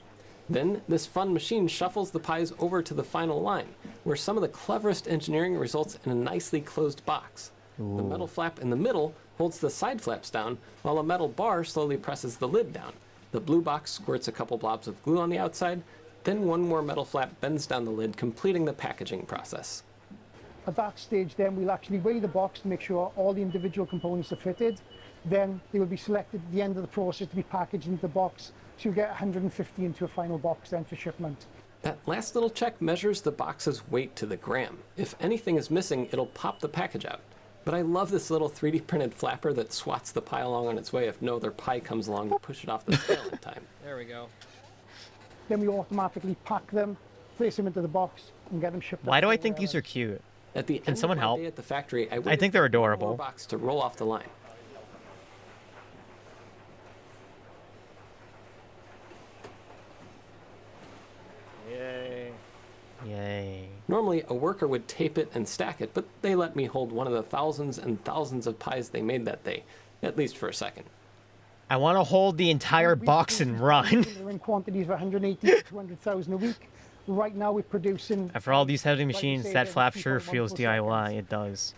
Then, this fun machine shuffles the pies over to the final line, where some of the cleverest engineering results in a nicely closed box. The metal flap in the middle holds the side flaps down, while a metal bar slowly presses the lid down. The blue box squirts a couple blobs of glue on the outside, then one more metal flap bends down the lid, completing the packaging process. At that stage, then we'll actually weigh the box to make sure all the individual components are fitted. Then they will be selected at the end of the process to be packaged into the box. So you get 150 into a final box then for shipment. That last little check measures the box's weight to the gram. If anything is missing, it'll pop the package out. But I love this little 3D printed flapper that swats the pie along on its way if no other pie comes along to push it off the scale in time. There we go. Then we automatically pack them, place them into the box, and get them shipped. Why out do I to think the these are cute? At the Can end someone of my help? day at the factory, I think they're waited for one adorable. more box to roll off the line. Yay. Yay. Normally, a worker would tape it and stack it, but they let me hold one of the thousands and thousands of pies they made that day, at least for a second. I want to hold the entire box and run. They're in quantities of 180 to 200,000 a week. Right now we're producing. After all these heavy like you machines, say, that every flap sure 3.14 feels DIY. It does.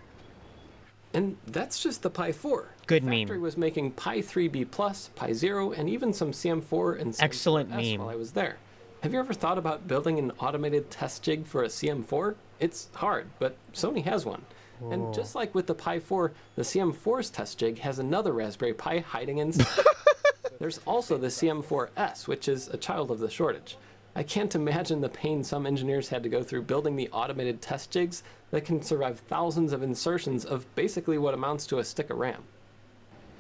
And that's just the Pi 4. Good the meme. factory was making Pi 3B+, Pi 0, and even some CM4 and Excellent CM4S meme. while I was there. Have you ever thought about building an automated test jig for a CM4? It's hard, but Sony has one. And just like with the Pi 4, the CM4's test jig has another Raspberry Pi hiding inside. There's also the CM4S, which is a child of the shortage. I can't imagine the pain some engineers had to go through building the automated test jigs that can survive thousands of insertions of basically what amounts to a stick of RAM.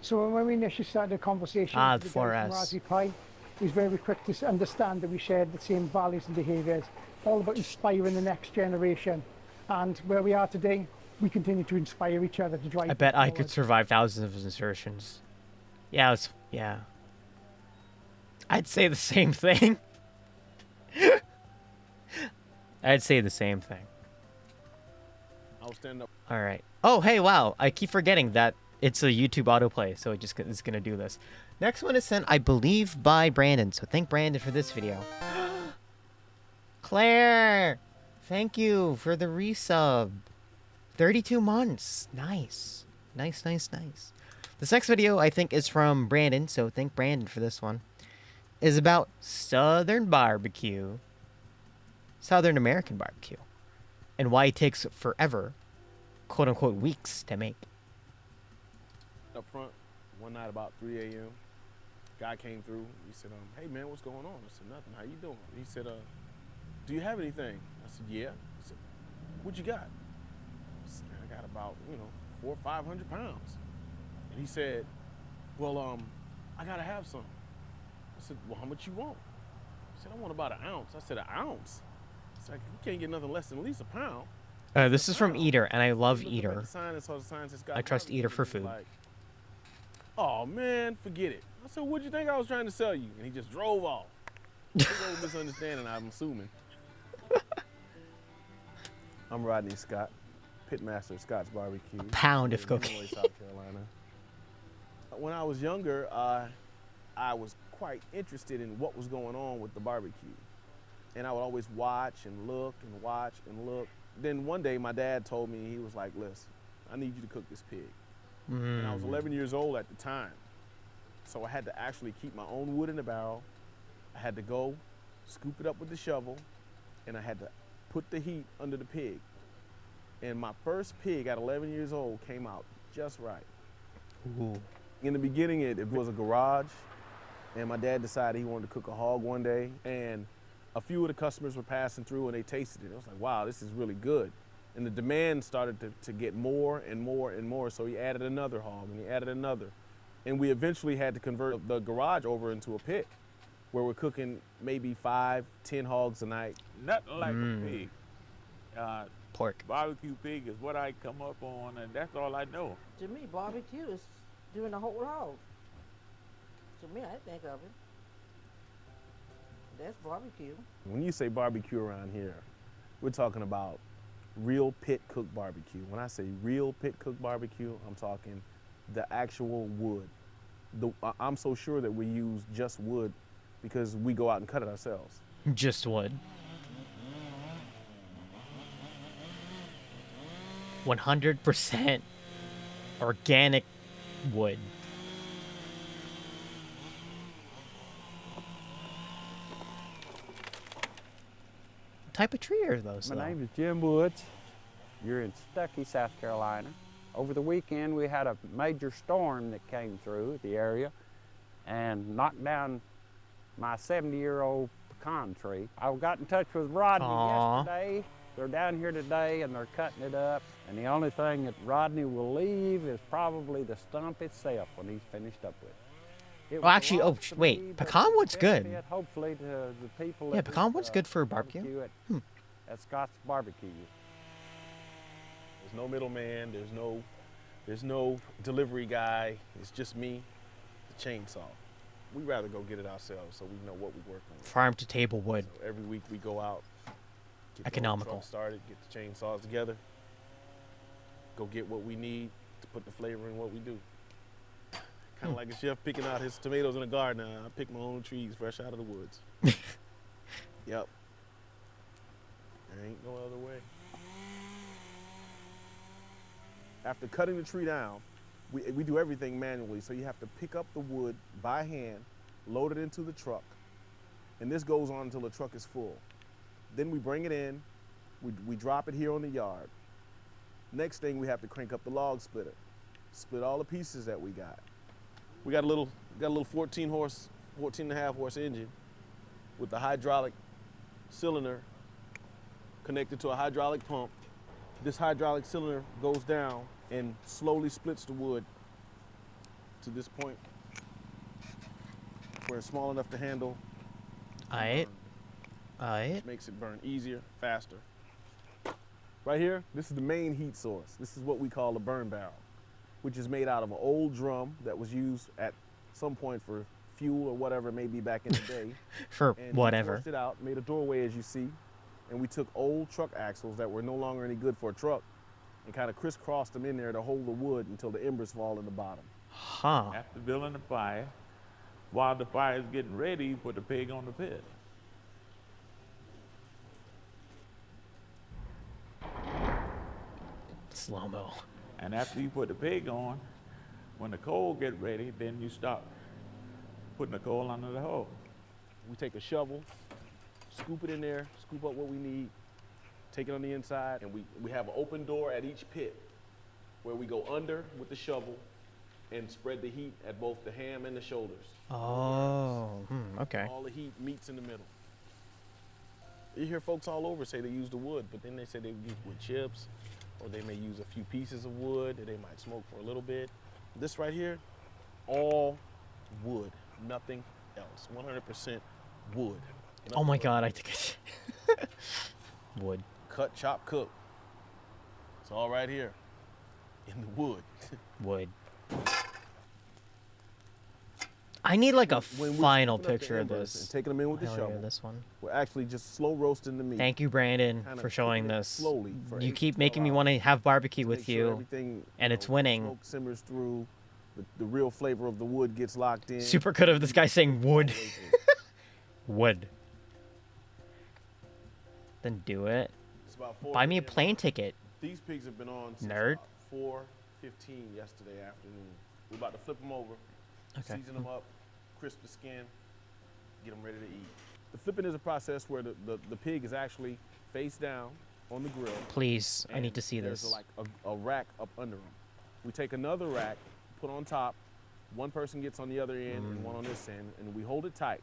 So when we initially started a conversation the with the guy 4S. from Raspberry Pi, he was very quick to understand that we shared the same values and behaviours, all about inspiring the next generation. And where we are today, we continue to inspire each other to drive. I bet I forward. could survive thousands of insertions. Yeah, yeah. I'd say the same thing. I'd say the same thing. I'll stand up. All right. Oh, hey, wow. I keep forgetting that it's a YouTube autoplay, so it's going to do this. Next one is sent, I believe, by Brandon. So thank Brandon for this video. Claire, thank you for the resub. 32 months. Nice. Nice, nice, nice. This next video, I think, is from Brandon, so thank Brandon for this one. Is about Southern barbecue. Southern American barbecue. And why it takes forever, quote-unquote, weeks to make. Up front, one night about 3 a.m., guy came through. He said, hey, man, what's going on? I said, nothing. How you doing? He said, do you have anything? I said, yeah. He said, what you got? I said, man, I got about, 400 or 500 pounds. And he said, well, I got to have some. I said, well, how much you want? He said, I want about an ounce. I said, an ounce? I said, you can't get nothing less than at least a pound. This is from Eater, and I love Eater. The scientist, or the scientist got I trust Eater for food. like, oh, man, forget it. I said, what'd you think I was trying to sell you? And he just drove off. Big old misunderstanding, I'm assuming. I'm Rodney Scott, pitmaster of Scott's Barbecue. A pound of in cocaine. Illinois, South Carolina. When I was younger, I was quite interested in what was going on with the barbecue. And I would always watch and look and watch and look. Then one day my dad told me, he was like, listen, I need you to cook this pig. And I was 11 years old at the time. So I had to actually keep my own wood in the barrel. I had to go, scoop it up with the shovel, and I had to put the heat under the pig. And my first pig at 11 years old came out just right. Ooh. In the beginning, it was a garage, and my dad decided he wanted to cook a hog one day, and a few of the customers were passing through and they tasted it. I was like, wow, this is really good. And the demand started to get more and more and more, so he added another hog and he added another. And we eventually had to convert the garage over into a pit where we're cooking maybe 5, 10 hogs a night. Nothing like a pig. Pork. Barbecue pig is what I come up on, and that's all I know. To me, barbecue is doing a whole hog. To me, I think of it. That's barbecue. When you say barbecue around here, we're talking about real pit cooked barbecue. When I say real pit cooked barbecue, I'm talking the actual wood. I'm so sure that we use just wood because we go out and cut it ourselves. Just wood. 100% organic wood. What type of tree are those? My though? name is Jim Woods. You're in Stuckey, South Carolina. Over the weekend, we had a major storm that came through the area and knocked down my 70-year-old pecan tree. I got in touch with Rodney yesterday. They're down here today and they're cutting it up. And the only thing that Rodney will leave is probably the stump itself when he's finished up with it. Oh, actually, wait, pecan wood's good. Hopefully to the people. Yeah, pecan wood's good for barbecue. At Scott's Barbecue. There's no middleman, there's no delivery guy, it's just me, the chainsaw. We'd rather go get it ourselves so we know what we're working with. Farm to table wood. So every week we go out, get Economical. the truck started, get the chainsaws together, go get what we need to put the flavor in what we do. Kind of like a chef picking out his tomatoes in the garden. I pick my own trees fresh out of the woods. Yep. There ain't no other way. After cutting the tree down, we do everything manually. So you have to pick up the wood by hand, load it into the truck, and this goes on until the truck is full. Then we bring it in, we drop it here on the yard. Next thing, we have to crank up the log splitter. Split all the pieces that we got. We got a little 14 and a half horse engine with the hydraulic cylinder connected to a hydraulic pump. This hydraulic cylinder goes down and slowly splits the wood to this point where it's small enough to handle. Aight. Which makes it burn easier, faster. Right here, this is the main heat source. This is what we call a burn barrel, which is made out of an old drum that was used at some point for fuel or whatever it may be back in the day. For and whatever. We torched it out, made a doorway as you see, and we took old truck axles that were no longer any good for a truck and kind of crisscrossed them in there to hold the wood until the embers fall in the bottom. Huh. After building the fire, while the fire is getting ready, you put the pig on the pit. Slow-mo. And after you put the pig on, when the coal get ready, then you start putting the coal under the hole. We take a shovel, scoop it in there, scoop up what we need, take it on the inside, and we have an open door at each pit where we go under with the shovel and spread the heat at both the ham and the shoulders. Oh, okay. All the heat meets in the middle. You hear folks all over say they use the wood, but then they say they use wood chips, or they may use a few pieces of wood that they might smoke for a little bit. This right here, all wood, nothing else. 100% wood. Oh my God, I think I wood. Cut, chop, cook. It's all right here in the wood. Wood. I need like a When we're final chopping up the picture of embers this. and taking them in with the Hell yeah, shovel. this one. We're actually just slow roasting the meat. Thank you, Brandon, Kinda for showing cooking it this. slowly for You 8 keep to making 12 me want to have barbecue to with make sure you, everything, and it's winning. Smoke simmers through, the real flavor of the wood gets locked in. Super good of this guy saying wood. Wood. Then do it. It's about 4 Buy me a p.m. plane ticket. These pigs have been on since Nerd. about 4:15 yesterday afternoon. We're about to flip them over, Okay. season them up, crisp the skin, get them ready to eat. The flipping is a process where the pig is actually face down on the grill. Please, I need to see there's this. like a rack up under them. We take another rack, put on top, one person gets on the other end and one on this end, and we hold it tight.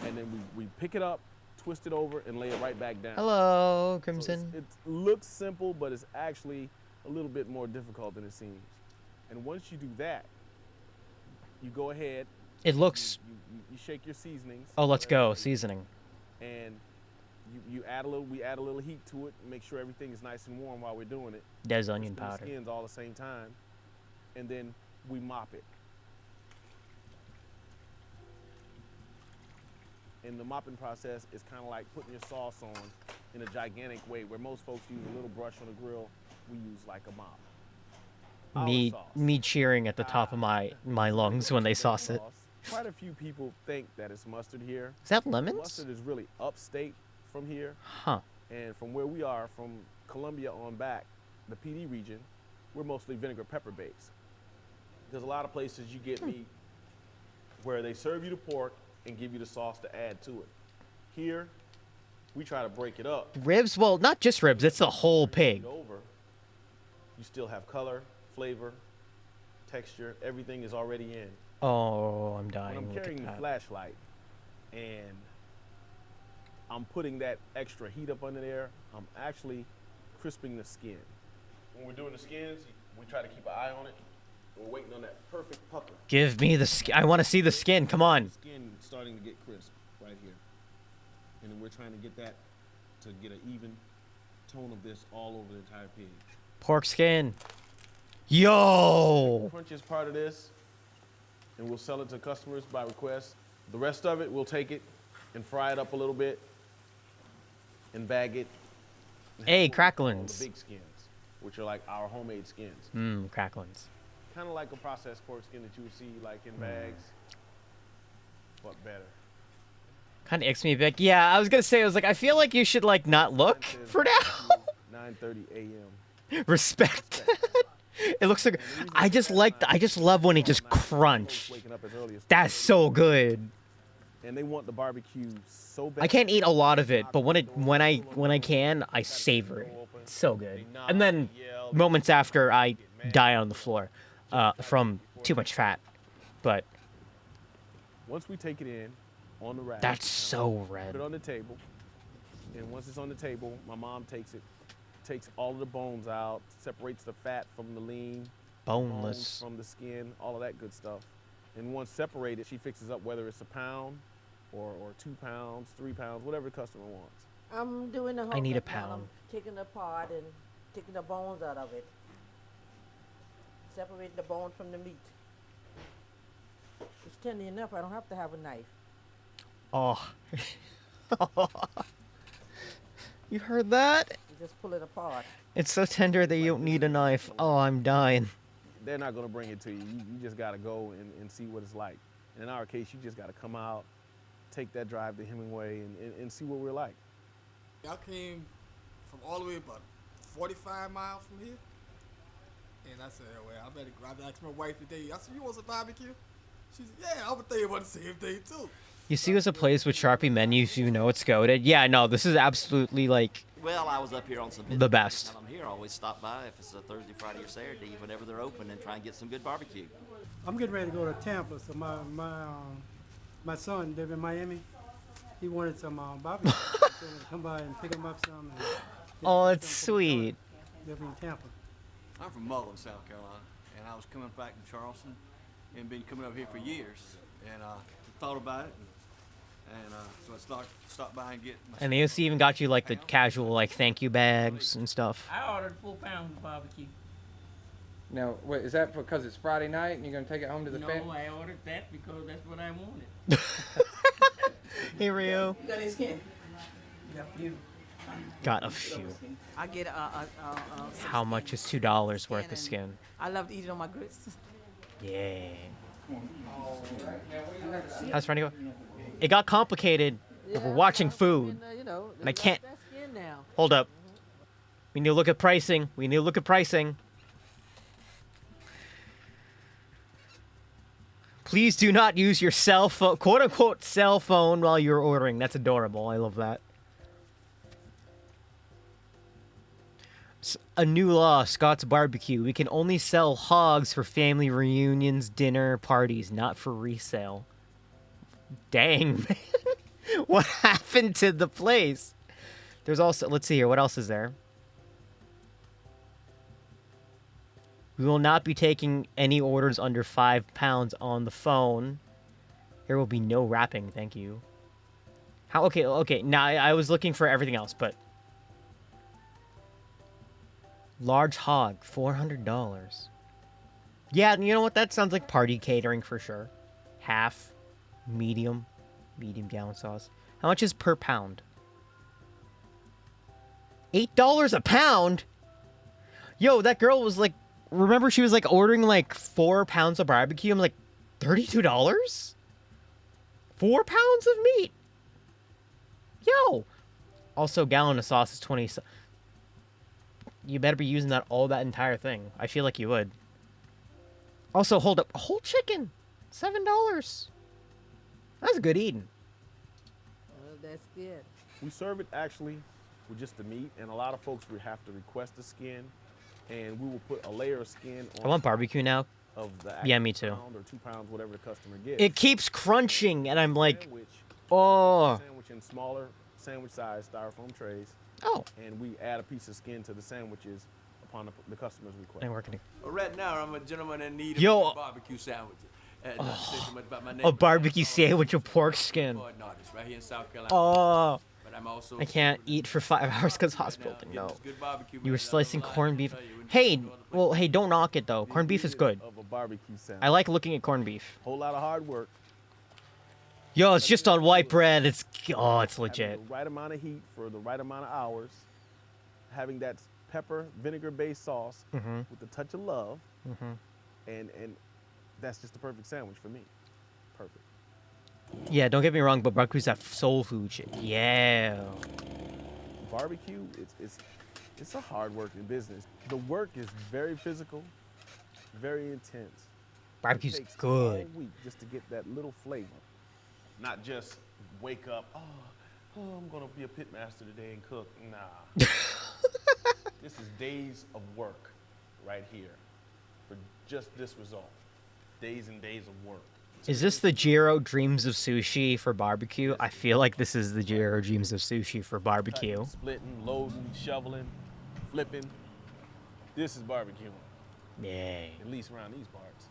And then we pick it up, twist it over, and lay it right back down. Hello, So Crimson. it looks simple, but it's actually a little bit more difficult than it seems. And once you do that, you go ahead. It looks. You shake your seasonings. Oh, let's go. Seasoning. And we add a little heat to it, and make sure everything is nice and warm while we're doing it. There's onion Spin the powder. skins all at the same time, and then we mop it. And the mopping process is kind of like putting your sauce on in a gigantic way, where most folks use a little brush on the grill. We use like a mop. Our Me, sauce. me cheering at the top of my lungs when they sauce it. Quite a few people think that it's mustard here. Is that lemons? Mustard is really upstate from here. Huh. And from where we are, from Columbia on back, the PD region, we're mostly vinegar pepper based. There's a lot of places you get meat where they serve you the pork and give you the sauce to add to it. Here, we try to break it up. Ribs? Well, not just ribs. It's the whole pig. Over, you still have color, flavor, texture. Everything is already in. Oh, I'm dying. When I'm Look at carrying the that. flashlight and I'm putting that extra heat up under there, I'm actually crisping the skin. When we're doing the skins, we try to keep an eye on it. We're waiting on that perfect pucker. Give me the skin. I want to see the skin. Come on. Skin starting to get crisp right here. And then we're trying to get that to get an even tone of this all over the entire pig. Pork skin. Yo. The crunchiest part of this, and we'll sell it to customers by request. The rest of it, we'll take it and fry it up a little bit and bag it. Hey, The cracklins. big skins, which are like our homemade skins. Cracklins. Kind of like a processed pork skin that you would see like in bags, but better. Kind of icks me a bit. Yeah, I was gonna say. I was like, I feel like you should like not look for now. 9:30 a.m. Respect. It looks like. I just love when it just crunch. Waking up as early as That's so good. and they want the barbecue so bad. I can't eat a lot of it, but when I can, I savor it. It's so good. And then moments after I die on the floor from too much fat. But Once we take it in on the rack, that's so put red. it on the table, and once it's on the table, my mom takes all of the bones out, separates the fat from the lean, Boneless. bones from the skin, all of that good stuff. And once separated, she fixes up whether it's a pound or 2 pounds, 3 pounds, whatever the customer wants. I'm doing the whole I need a thing now. pound. I'm taking it apart and taking the bones out of it. Separating the bone from the meat. It's tender enough, I don't have to have a knife. Oh. You heard that? You just pull it apart. It's so tender that you don't need a knife. Oh, I'm dying. They're not gonna bring it to you. You just gotta go and see what it's like. And in our case, you just gotta come out, take that drive to Hemingway and see what we're like. I came from all the way about 45 miles from here. And I said, well, I asked my wife today, I said, you want some barbecue? She said, yeah, I would think about the same thing too. You see us a place with Sharpie menus, you know it's goated. Yeah, no, this is absolutely like Well, I was up here on some the best. I'm here, I always stop by if it's a Thursday, Friday, or Saturday, whenever they're open, and try and get some good barbecue. I'm getting ready to go to Tampa, so my son live in Miami. He wanted some barbecue. So come by and pick him up some. And Oh, it's sweet. live in Tampa. I'm from Mullen, South Carolina, and I was coming back from Charleston and been coming up here for years, and thought about it, and so I stopped by and get my And they even got you like the casual like thank you bags and stuff. I ordered 4 pounds of barbecue. Now, wait, is that because it's Friday night and you're going to take it home to the No, family? I ordered that because that's what I wanted. Hey Rio. You got any skin? Got a few. Got a few. I get How much is $2 worth of skin? I love to eat it on my grits. Yeah. How's Friday go? It got complicated. We're watching food. And I can't. Hold up. We need to look at pricing. We need to look at pricing. Please do not use your cell phone, quote unquote cell phone, while you're ordering. That's adorable. I love that. A new law, Scott's Barbecue. We can only sell hogs for family reunions, dinner, parties, not for resale. Dang, man. What happened to the place? There's also, let's see here, what else is there? We will not be taking any orders under 5 pounds on the phone. There will be no wrapping, thank you. How? Okay. Now I was looking for everything else, but large hog, $400. Yeah, you know what? That sounds like party catering for sure. Half, medium gallon sauce. How much is per pound? $8 a pound? Yo, that girl was like, remember she was like ordering like 4 pounds of barbecue? I'm like, $32? 4 pounds of meat? Yo. Also, gallon of sauce is 20. You better be using that entire thing. I feel like you would. Also, hold up. A whole chicken. $7. That's good eating. That's good. We serve it actually with just the meat, and a lot of folks would have to request the skin, and we will put a layer of skin on I want barbecue now. of the Yeah, me too. pound or 2 pounds, whatever the customer gets. It keeps crunching, and I'm like, oh. Sandwich in smaller sandwich size styrofoam trays. Oh. And we add a piece of skin to the sandwiches upon the customer's request. Ain't working. Well, right now, I'm a gentleman in need Yo. of a barbecue sandwich. And, say so much about my A neighbor. barbecue sandwich with pork skin. Artist right here in South Carolina. Oh. But I'm also I can't eat for 5 hours because hospital. No. You were slicing corned beef. Hey, don't knock it though. Corned beef is good. Of a barbecue sandwich. I like looking at corned beef. Whole lot of hard work. Yo, it's just on white bread. It's legit. Having the right amount of heat for the right amount of hours. Having that pepper, vinegar-based sauce Mhm. with a touch of love. Mhm. And that's just the perfect sandwich for me. Perfect. Yeah, don't get me wrong, but barbecue's that soul food shit. Yeah. Barbecue, it's a hard working business. The work is very physical, very intense. Barbecue's it takes good. A week just to get that little flavor. Not just wake up, oh, I'm gonna be a pit master today and cook. Nah. This is days of work. right here for just this result. Days and days of work. Is this the Jiro Dreams of Sushi for barbecue? I feel like this is the Jiro Dreams of Sushi for barbecue. Cutting, splitting, loading, shoveling, flipping. This is barbecuing. Yay. At least around these parts.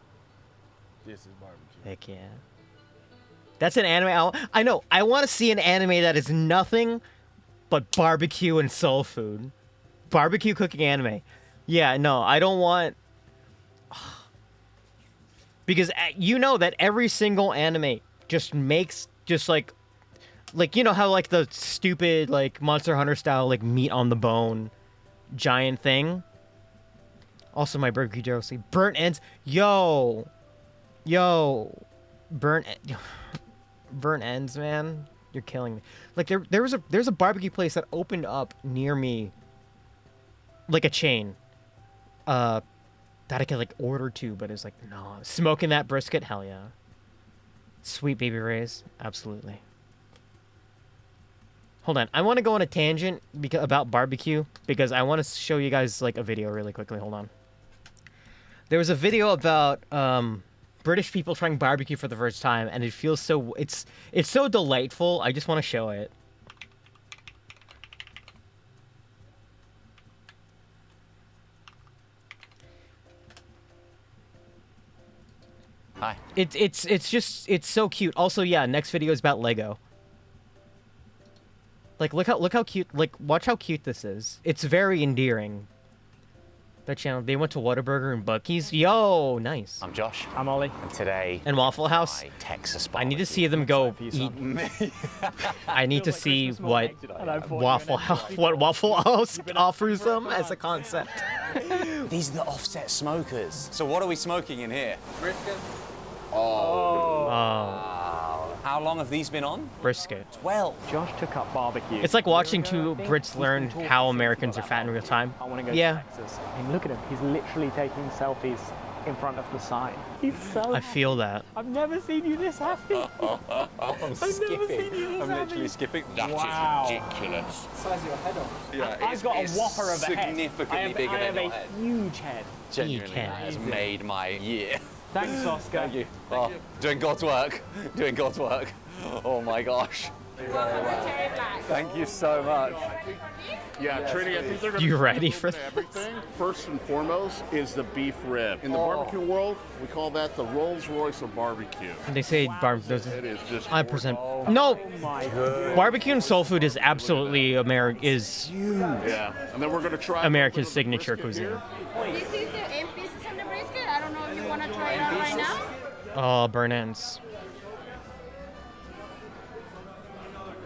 This is barbecue. Heck yeah. That's an anime. I know. I want to see an anime that is nothing but barbecue and soul food. Barbecue cooking anime. Yeah, no, I don't want... Because you know that every single anime just makes like you know how like the stupid like Monster Hunter style like meat on the bone giant thing. Also my barbecue Josie. Burnt ends. Yo. Burnt ends, man. You're killing me. Like there's a barbecue place that opened up near me, like a chain. That I could like order to, but it's like, no. Smoking that brisket, hell yeah. Sweet baby rays, absolutely. Hold on, I want to go on a tangent about barbecue because I want to show you guys like a video really quickly. Hold on. There was a video about British people trying barbecue for the first time, and it feels so it's so delightful. I just want to show it. Hi. It's so cute. Also, yeah, next video is about Lego. Like look how cute, like watch how cute this is. It's very endearing. That channel, they went to Whataburger and Buc-ee's. Yo, nice. I'm Josh. I'm Ollie. And today, and Waffle House. Texas I need to see them go eat. I need to see what Waffle House offers them as a concept. These are the offset smokers. So what are we smoking in here? Brisket. Oh. How long have these been on? Brisket. 12. Josh took up barbecue. It's like watching two Brits learn how Americans are fat in real time. I want to go Yeah. to Texas. I mean, look at him. He's literally taking selfies in front of the sign. He's so I feel that. I've never seen you this happy. I'm skipping. I'm literally skipping. That is ridiculous. Size of your head on. Yeah, I've got a whopper of a head. Significantly bigger than your head. I have a huge head. Genuinely, that has made my year. Thanks, Oscar. Thank you. Oh, doing God's work. Doing God's work. Oh my gosh. Thank you so much. Yeah, Trini, I think they're going You to ready for this? everything. First and foremost is the beef rib. In the barbecue world, we call that the Rolls Royce of barbecue. And they say barbecue. It is just 100%. No, barbecue and soul food is absolutely Yeah, and then we're going to try America's signature cuisine. This is the end pieces on the brisket. I don't know if you want to try it out right now. Oh, burn ends.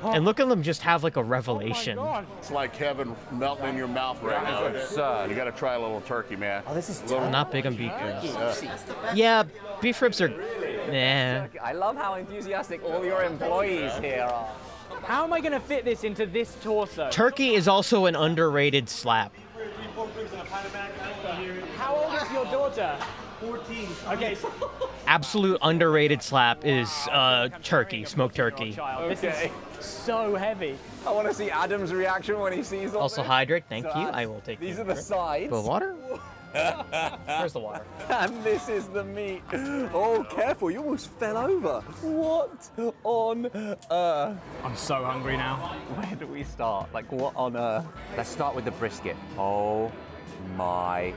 And look at them just have like a revelation. It's like heaven melting in your mouth right now. absurd. You got to try a little turkey, man. Oh, this is I'm not big on beef ribs. Yeah, beef ribs are. Nah. I love how enthusiastic all your employees here are. How am I going to fit this into this torso? Turkey is also an underrated slap. How old is your daughter? 14. Okay. Absolute underrated slap is turkey, smoked turkey. This is so heavy. I want to see Adam's reaction when he sees all Also this. hydrate, thank So you. I will take These the are the sides. The water? Where's the water? And this is the meat. Oh, careful, you almost fell over. What on earth? I'm so hungry now. Where do we start? Like, what on earth? Let's start with the brisket. Oh my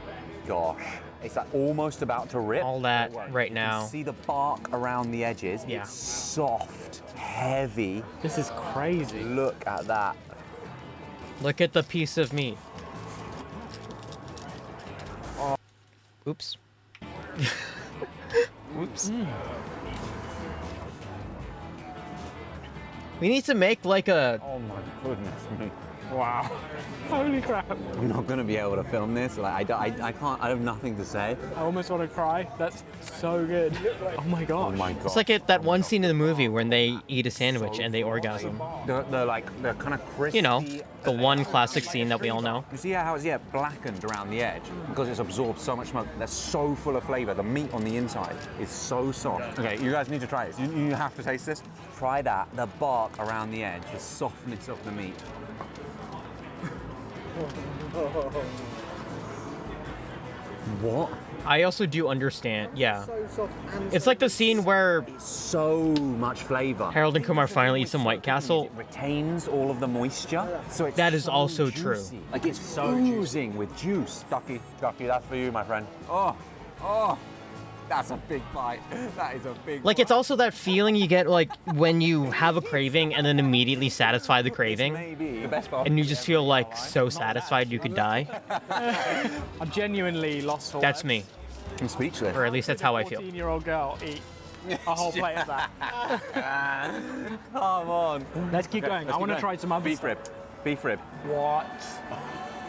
gosh. It's like almost about to rip. All that right You now. can see the bark around the edges. Yeah. It's soft, heavy. This is crazy. Look at that. Look at the piece of meat. Oops. Oops. We need to make like a. Oh my goodness me. Wow. Holy crap. I'm not going to be able to film this. Like, I can't, I have nothing to say. I almost want to cry. That's so good. Oh my god. Oh my god. It's like that one scene in the movie when they eat a sandwich and they orgasm. They're kind of crispy. You know, the one classic scene that we all know. You see how it's blackened around the edge because it's absorbed so much smoke. They're so full of flavor. The meat on the inside is so soft. Okay, you guys need to try this. You have to taste this. Try that. The bark around the edge, the softness of the meat. What? I also do understand. Yeah. So soft and It's like the scene where so much flavor. Harold and Kumar finally eat some White Castle. It retains all of the moisture, so it's That is so also juicy. true. Like it's so oozing with juice. Ducky, that's for you, my friend. Oh, that's a big bite. That is a big. Like, it's also that feeling you get, like, when you have a craving and then immediately satisfy the craving. The best part. And you just feel, like, so satisfied you could die. I'm genuinely lost for That's words. me. I'm speechless. Or at least that's how I feel. 14-year-old girl eat a whole plate of that. Come on. Let's keep going. I want to try some other beef rib. Beef rib. What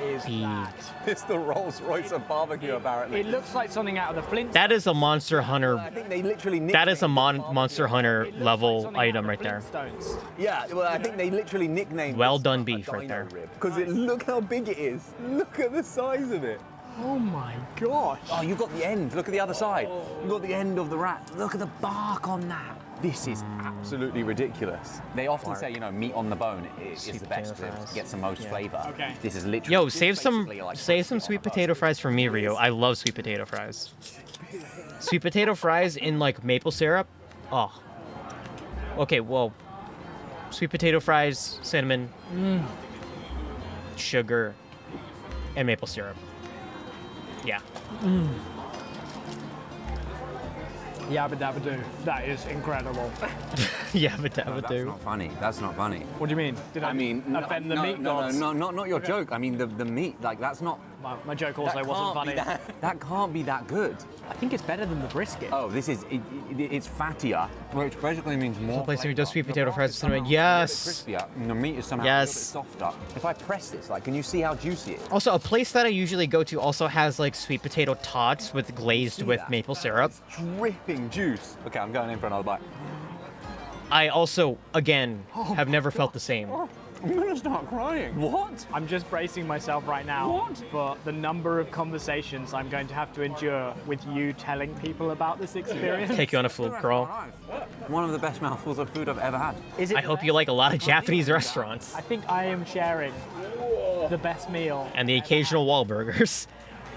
is that? It's the Rolls Royce of barbecue, apparently. It looks like something out of the Flintstones. That is a Monster Hunter. I think they literally. That is a Monster Hunter level item right there. Yeah, well, I think they literally nicknamed. Well done beef right there. Because look how big it is. Look at the size of it. Oh my gosh. Oh, you got the end. Look at the other side. You got the end of the rat. Look at the bark on that. This is absolutely ridiculous. They often say, you know, meat on the bone is the best to get some most flavor. Okay. This is literally. Yo, save some sweet potato fries for me, Rio. I love sweet potato fries. Sweet potato fries in like maple syrup. Oh. Okay, well, sweet potato fries, cinnamon, sugar, and maple syrup. Yeah. Yabba dabba doo. That is incredible. Yabba dabba No, that's doo. not funny. That's not funny. What do you mean? Did I mean, offend the meat gods? No, not your joke. I mean, the meat. Like, that's not. My joke also that wasn't can't be funny. That can't be that good. I think it's better than the brisket. Oh, this is. It's fattier, which basically means more. Place who does sweet potato fries with cinnamon. A Yes. bit crispier, and the meat is somehow Yes. a little bit softer. If I press this, like, can you see how juicy it is? Also, a place that I usually go to also has like sweet potato tots with glazed with that? maple syrup. Dripping juice. Okay, I'm going in for another bite. I also, again, have never felt the same. I'm gonna start crying. What? I'm just bracing myself right now for the number of conversations I'm going to have to endure with you telling people about this experience. Take you on a food crawl. One of the best mouthfuls of food I've ever had. Is it I hope you like a lot of Japanese restaurants. I think I am sharing the best meal And the occasional Wahlburgers.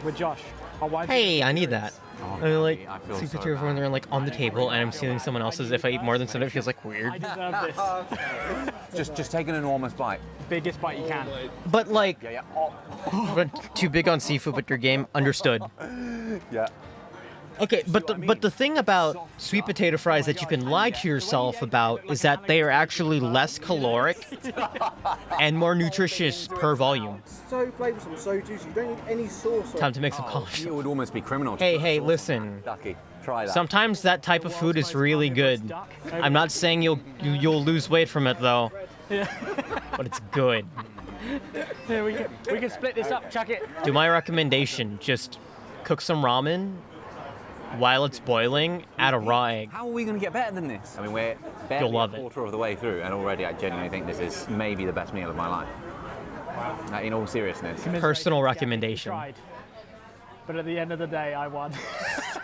with Josh. Our wife. Hey, I need that. I mean, like, I feel sweet so potato fries are like on the table, and I'm stealing someone else's. If I eat more than some, it feels like I weird. deserve this. Just take an enormous bite. Biggest bite you can. But like, Yeah. Oh. but too big on seafood, but your game understood. Yeah. Okay, but the thing about sweet potato fries that you can lie to yourself about is that they are actually less caloric and more nutritious per volume. So flavoursome, so juicy. You don't need any sauce. Time to make some college. It would almost be criminal. to Hey, put hey, sauce on listen. Ducky, try that. Sometimes that type of food is really good. I'm not saying you'll lose weight from it though, but it's good. Here we can split this up. Chuck it. Do my recommendation: just cook some ramen while it's boiling, add a raw egg. How are we going to get better than this? I mean, we're barely You'll love a it. quarter of the way through, and already I genuinely think this is maybe the best meal of my life. In all seriousness. Personal recommendation. Tried. But at the end of the day, I won.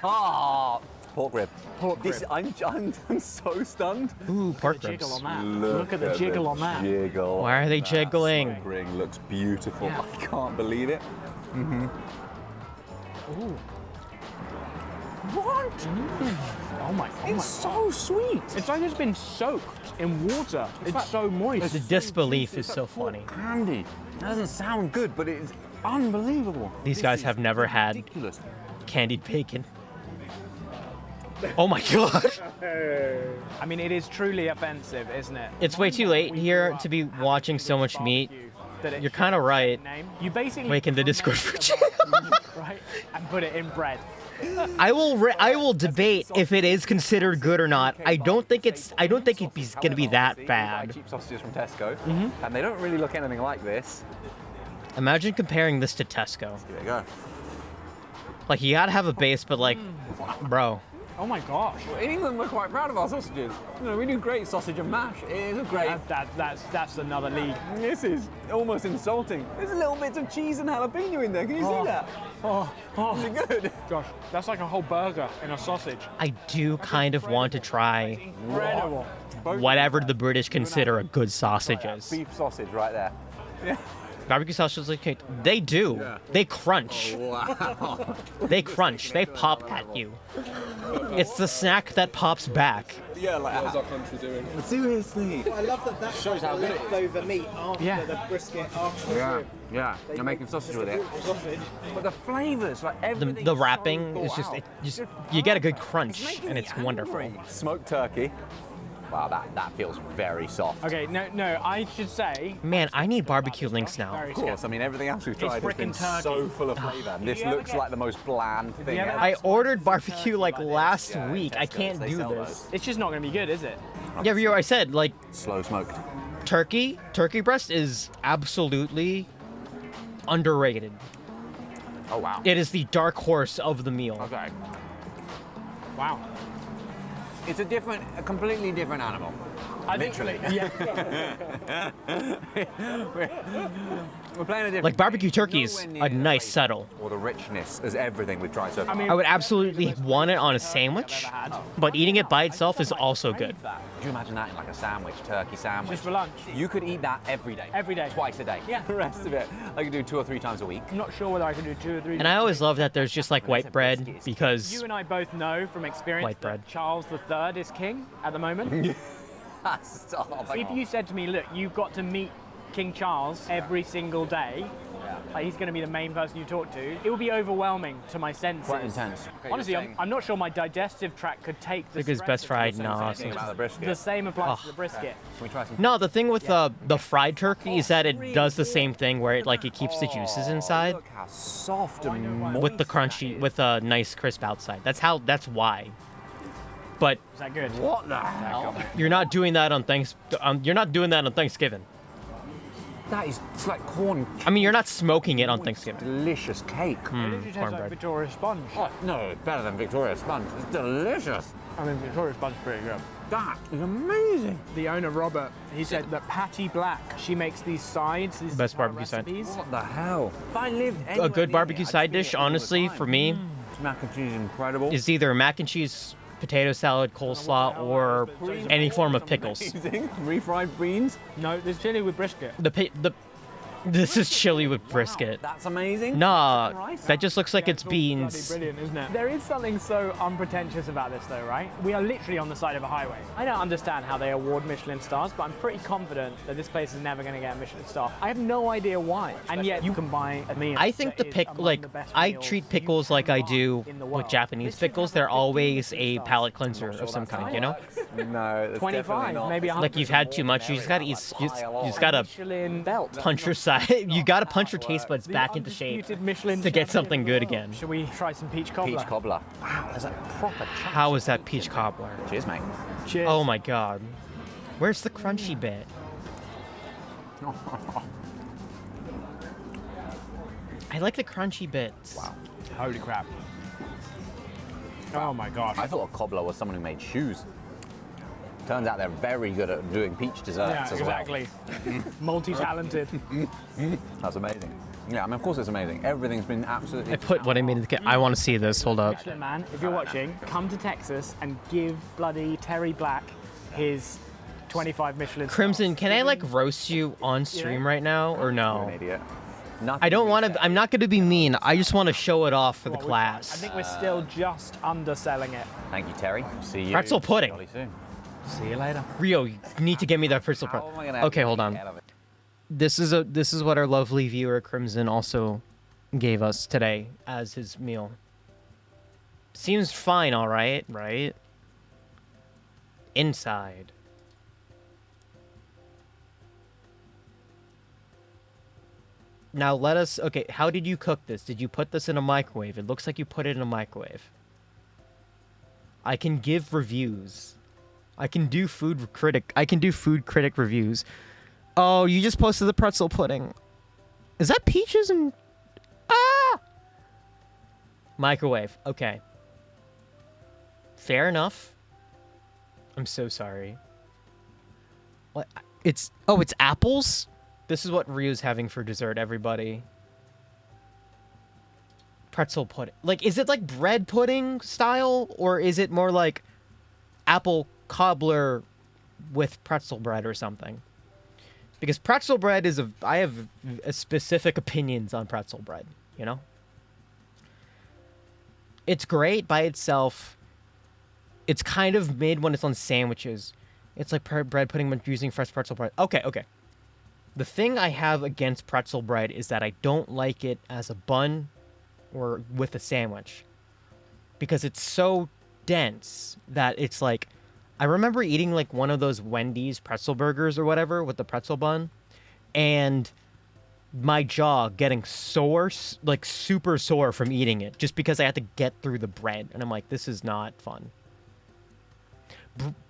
Ah, pork rib. Pork This, I'm so stunned. Ooh, pork Jiggle ribs. on that. Look at the jiggle on that. Jiggle. Why are they That jiggling? smoke ring looks beautiful. Yeah. I can't believe it. Mm-hmm. Ooh. What? Oh my! It's so sweet. It's like it's been soaked in water. It's so moist. The disbelief is so funny. Candy. That doesn't sound good, but it's unbelievable. These guys have never had Ridiculous. candied bacon. Oh my god! I mean, it is truly offensive, isn't it? It's way too late here to be watching so much meat. You're kind of right. You basically Making the Discord for chat. right and put it in bread. I will debate if it is considered good or not. I don't think it's gonna be that bad. Cheap sausages from Tesco, Mm-hmm. and they don't really look anything like this. Imagine comparing this to Tesco. There you go. Like, you gotta have a base, but like, bro. Oh my gosh! In England, we're quite proud of our sausages. You know, we do great sausage and mash. It is a great. That's another league. This is almost insulting. There's little bits of cheese and jalapeno in there. Can you see that? Oh, Is it good? Gosh, that's like a whole burger in a sausage. I do kind of want to try Incredible. whatever the British consider a good sausage is. Beef sausage right there. Yeah. Barbecue sausage like cake. They do. Yeah. They crunch. Oh, wow. They crunch. They pop at you. It's the snack that pops back. Yeah, like What is our country doing? seriously. I love that that's Shows how good it is. leftover meat after the brisket, after the Yeah, rib. yeah. You're making sausage with it. Sausage. But the flavors, like everything. The wrapping is just, you get a good crunch, and it's wonderful. Smoked turkey. Wow, that feels very soft. Okay, no, I should say. Man, I need barbecue links now. Of course, I mean everything else we've It's tried has been frickin' so turkey. full of flavour. This you ever looks get- like the most bland thing ever. I ordered barbecue like last week. I Tesco's, can't they do sell this. It's just not going to be good, is it? Yeah, Rio, I said, like, Slow smoked. turkey breast is absolutely underrated. Oh wow. It is the dark horse of the meal. Okay. Wow. It's a completely different animal. I think- Literally. Yeah. We're playing a different. Like, barbecue game. turkey is Nowhere a near the nice flavor settle. Or the richness as everything we've tried so far. I would absolutely want it on a sandwich, but eating it by itself is also good. Could you imagine that in like a sandwich, turkey sandwich? Just for lunch. You could eat that every day. Every day. Twice a day. Yeah. The rest of it, I could do 2 or 3 times a week. I'm not sure whether I can do 2 or 3. And I always love that there's just like white bread because You and I both know from experience White bread. that Charles III is king at the moment. Stop. If you said to me, look, you've got to meet King Charles every single day, like he's going to be the main person you talk to, it would be overwhelming to my senses. Quite intense. Okay, Honestly, you're I'm, saying- I'm not sure my digestive tract could take the Because stress best of fried, this. no. Thing about the brisket. The same applies Oh. to the brisket. Can we try some? No, the thing with the fried turkey is that it does the same thing where it keeps the juices inside Look how soft and moist with the crunchy with a nice crisp outside. That's why. But Is that good? What the hell? you're not doing that on Thanksgiving. That is, it's like corn. I mean, you're not smoking it on Thanksgiving. Delicious cake. It literally tastes like Cornbread. Victoria sponge. Oh, no, better than Victoria sponge. It's delicious. I mean, Victoria sponge is pretty good. That is amazing. The owner, Robert, he said that Patty Black, she makes these sides, these Best entire barbecue side. recipes. What the hell? If I lived A anywhere good near barbecue here, I'd side be dish, eating it all the honestly, time. for me, Mac and cheese is incredible. is either mac and cheese, potato salad, coleslaw, or any form of pickles. Amazing. Refried beans. No, there's chili with brisket. This is chili with brisket. That's amazing. Nah, Rice. that just looks like it's Bloody beans. brilliant, isn't it? There is something so unpretentious about this, though, right? We are literally on the side of a highway. I don't understand how they award Michelin stars, but I'm pretty confident that this place is never going to get a Michelin star. I have no idea why, and yet you can buy a meal. I think that is among the best I meals treat pickles like I do in the with world. Japanese pickles. They're always a palate cleanser of some kind, you know? No, that's 25, definitely not. maybe 100. Like you've had too much, you just gotta eat, you just gotta Michelin belt. punch your side, you gotta punch your taste buds back into shape Undisputed Michelin to get champion something of the good world. again. Should we try some peach cobbler? Peach cobbler. Wow, there's a proper chunk. How is that peach cobbler? Cheers, mate. Cheers. Oh my god. Where's the crunchy bit? I like the crunchy bits. Wow. Holy crap. Oh my gosh. I thought a cobbler was someone who made shoes. Turns out they're very good at doing peach desserts Yeah, as exactly. Multi-talented. well. That's amazing. Yeah, I mean, of course it's amazing. Everything's been absolutely. I put what I made in the I want to see this. Hold up. Michelin man, if you're watching, come to Texas and give bloody Terry Black his 25 Michelin stars. Crimson, can I like roast you on stream right now or You're no? an idiot. Nothing I don't we want said. to. I'm not going to be mean. I just want to show it off for the I class. think we're still just underselling it. Thank you, Terry. See you. Pretzel pudding. jolly soon. See you later. Rio, you need to get me that pretzel. How am I gonna have Okay, to hold eat on. out of it? This is what our lovely viewer Crimson also gave us today as his meal. Seems fine, all right, right? Inside. Now let us. Okay, how did you cook this? Did you put this in a microwave? It looks like you put it in a microwave. I can give reviews. I can do food critic reviews. Oh, you just posted the pretzel pudding. Is that peaches and microwave? Okay. Fair enough. I'm so sorry. What? It's apples? This is what Ryu's having for dessert, everybody. Pretzel pudding. Like, is it like bread pudding style? Or is it more like apple cobbler with pretzel bread or something? Because pretzel bread is I have a specific opinions on pretzel bread, you know? It's great by itself. It's kind of mid when it's on sandwiches. It's like bread pudding when using fresh pretzel bread. Okay, okay. The thing I have against pretzel bread is that I don't like it as a bun or with a sandwich. Because it's so dense that it's like... I remember eating like one of those Wendy's pretzel burgers or whatever with the pretzel bun. And my jaw getting sore, like super sore from eating it. Just because I had to get through the bread. And I'm like, this is not fun.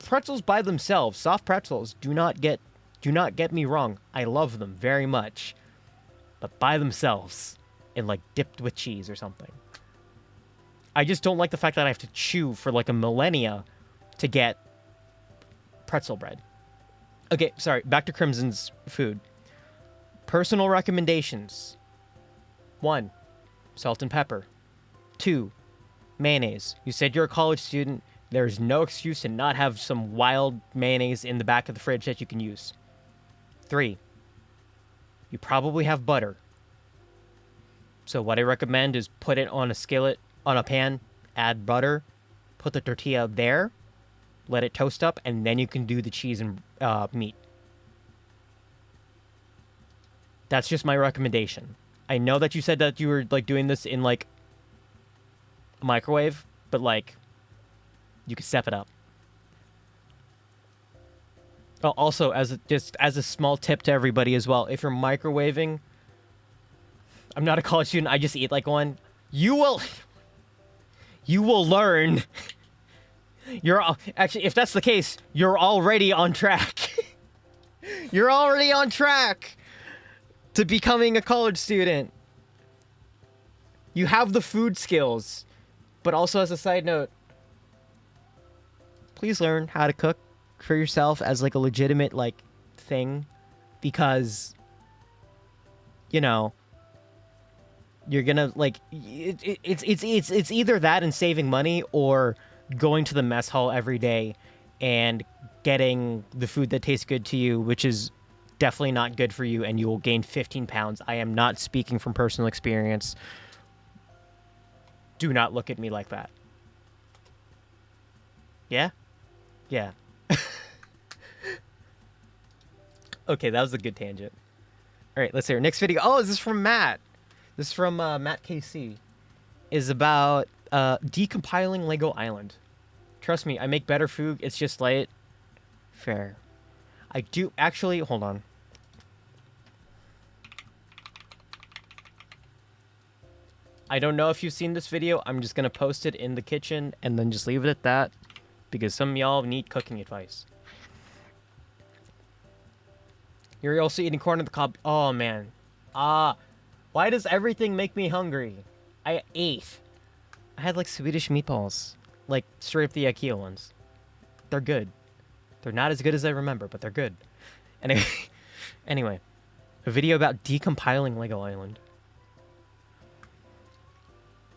Pretzels by themselves, soft pretzels, do not get me wrong. I love them very much. But by themselves, and like dipped with cheese or something. I just don't like the fact that I have to chew for like a millennia to get pretzel bread. Okay, sorry, back to Crimson's food. Personal recommendations. 1, salt and pepper. 2, mayonnaise. You said you're a college student. There's no excuse to not have some wild mayonnaise in the back of the fridge that you can use. 3, you probably have butter. So what I recommend is put it on a skillet, on a pan, add butter, put the tortilla there, let it toast up, and then you can do the cheese and meat. That's just my recommendation. I know that you said that you were like doing this in like a microwave, but like you can step it up. Oh, also, as a small tip to everybody as well, if you're microwaving, I'm not a college student, I just eat like one. You will learn. Actually, if that's the case, you're already on track. You're already on track to becoming a college student. You have the food skills. But also, as a side note, please learn how to cook for yourself as like a legitimate like thing, because you know you're gonna like it's either that and saving money, or going to the mess hall every day and getting the food that tastes good to you, which is definitely not good for you, and you will gain 15 pounds. I am not speaking from personal experience. Do not look at me like that. Yeah? Yeah. Okay, that was a good tangent. All right, let's hear next video. Oh, is this from Matt? This is from Matt KC. Is about decompiling Lego Island. Trust me, I make better food. It's just late. Fair. I do actually. Hold on. I don't know if you've seen this video. I'm just gonna post it in the kitchen and then just leave it at that, because some of y'all need cooking advice. You're also eating corn on the cob. Oh man. Why does everything make me hungry? I ate. I had like Swedish meatballs, like straight up the IKEA ones. They're good. They're not as good as I remember, but they're good. Anyway, a video about decompiling Lego Island.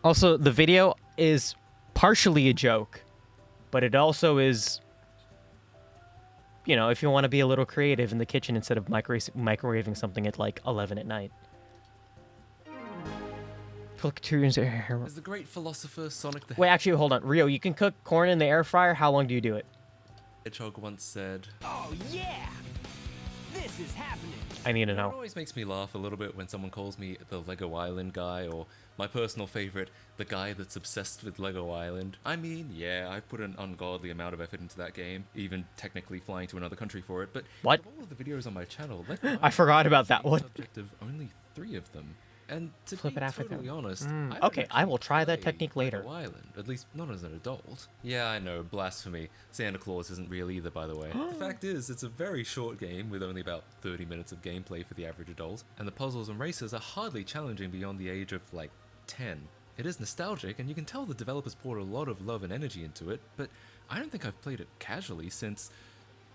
Also, the video is partially a joke, but it also is, you know, if you want to be a little creative in the kitchen instead of microwaving something at like 11 at night. As the great philosopher Sonic the Wait, actually, hold on. Rio, you can cook corn in the air fryer. How long do you do it? Hedgehog once said, "Oh yeah, this is happening." I need to know. It always makes me laugh a little bit when someone calls me the Lego Island guy, or my personal favorite, the guy that's obsessed with Lego Island. I mean, yeah, I've put an ungodly amount of effort into that game, even technically flying to another country for it, but what? Of all of the videos on my channel, Lego I forgot about that one. Subject of only 3 of them. And to Flip be it Africa. totally honest, Okay, I will try that technique later. Lego Island, at least not as an adult. Yeah, I know, blasphemy. Santa Claus isn't real either, by the way. The fact is, it's a very short game with only about 30 minutes of gameplay for the average adult, and the puzzles and races are hardly challenging beyond the age of, like, 10. It is nostalgic, and you can tell the developers poured a lot of love and energy into it, but I don't think I've played it casually since...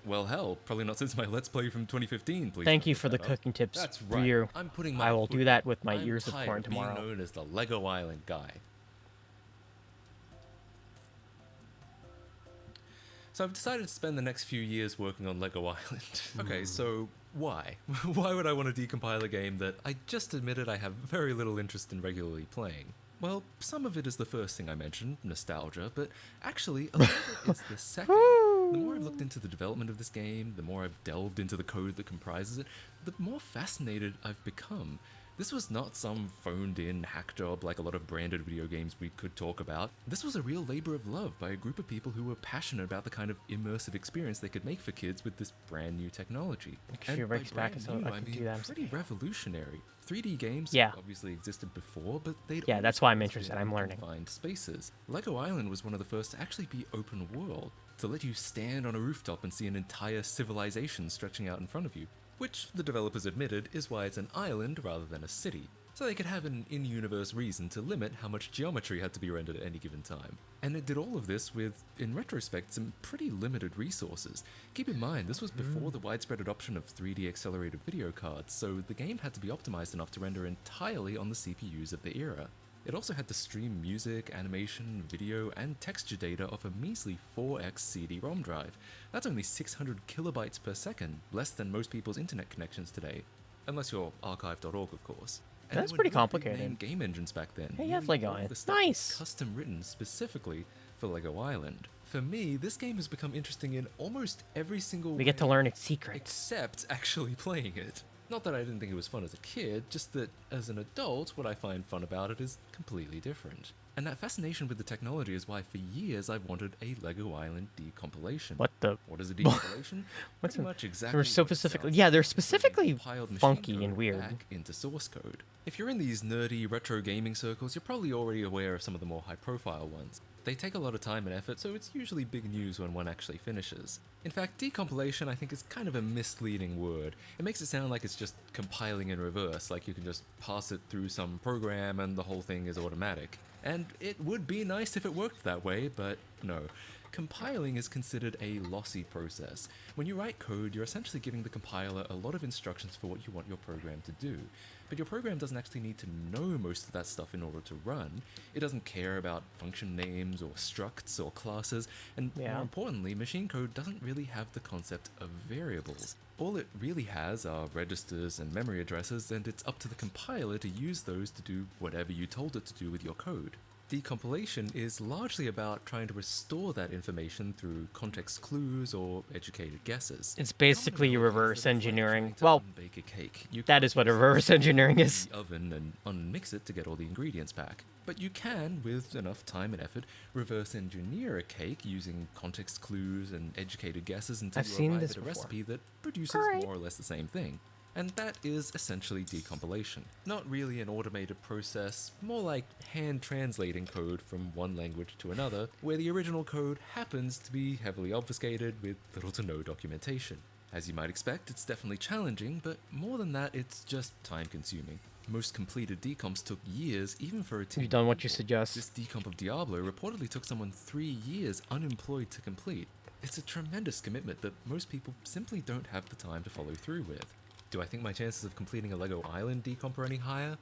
well, hell, probably not since my Let's Play from 2015, please. Thank you for the cooking tips. That's right. Rio. I'm putting my I will foot do that down. with my I'm ears of tired corn being tomorrow. known as the Lego Island guy. So I've decided to spend the next few years working on Lego Island. Okay, so why? Why would I want to decompile a game that I just admitted I have very little interest in regularly playing? Well, some of it is the first thing I mentioned, nostalgia, but actually a lot of it is the second. The more I've looked into the development of this game, the more I've delved into the code that comprises it, the more fascinated I've become. This was not some phoned-in hack job like a lot of branded video games we could talk about. This was a real labor of love by a group of people who were passionate about the kind of immersive experience they could make for kids with this brand new technology. Few breaks back, brand so new, I can do that. pretty revolutionary. 3D games Yeah. obviously existed before, but they'd Yeah, that's why I'm interested. I'm learning. Find spaces. Lego Island was one of the first to actually be open world, to let you stand on a rooftop and see an entire civilization stretching out in front of you. Which the developers admitted is why it's an island rather than a city, so they could have an in-universe reason to limit how much geometry had to be rendered at any given time. And it did all of this with, in retrospect, some pretty limited resources. Keep in mind, this was before the widespread adoption of 3D accelerated video cards, so the game had to be optimized enough to render entirely on the CPUs of the era. It also had to stream music, animation, video, and texture data off a measly 4x CD-ROM drive. That's only 600 kilobytes per second, less than most people's internet connections today. Unless you're archive.org, of course. And That's there were pretty no complicated. big-name game engines back then. Hey, you have Nearly Lego all of Island. the stuff was Nice! Custom written specifically for Lego Island. For me, this game has become interesting in almost every single We get to way learn its secrets. except actually playing it. Not that I didn't think it was fun as a kid, just that as an adult, what I find fun about it is completely different. And that fascination with the technology is why for years I've wanted a Lego Island decompilation. What the? What is a decompilation? What's Pretty a- much exactly They're so what it specifically. sounds Yeah, like. they're specifically Compiled machine funky code and weird. back into source code. If you're in these nerdy retro gaming circles, you're probably already aware of some of the more high-profile ones. They take a lot of time and effort, so it's usually big news when one actually finishes. In fact, decompilation I think is kind of a misleading word. It makes it sound like it's just compiling in reverse, like you can just pass it through some program and the whole thing is automatic. And it would be nice if it worked that way, but no. Compiling is considered a lossy process. When you write code, you're essentially giving the compiler a lot of instructions for what you want your program to do. But your program doesn't actually need to know most of that stuff in order to run. It doesn't care about function names or structs or classes, and more importantly, machine code doesn't really have the concept of variables. All it really has are registers and memory addresses, and it's up to the compiler to use those to do whatever you told it to do with your code. Decompilation is largely about trying to restore that information through context clues or educated guesses. It's basically reverse engineering. Well, Bake a cake. that is what reverse engineering is. The oven and unmix it to get all the ingredients back. But you can, with enough time and effort, reverse engineer a cake using context clues and educated guesses until I've you seen arrive this at a before. recipe that produces Alright. more or less the same thing. And that is essentially decompilation. Not really an automated process, more like hand translating code from one language to another, where the original code happens to be heavily obfuscated with little to no documentation. As you might expect, it's definitely challenging, but more than that, it's just time consuming. Most completed decomps took years, even for a team. You've done what you suggest. This decomp of Diablo reportedly took someone 3 years unemployed to complete. It's a tremendous commitment that most people simply don't have the time to follow through with. Do I think my chances of completing a Lego Island decomp are any higher?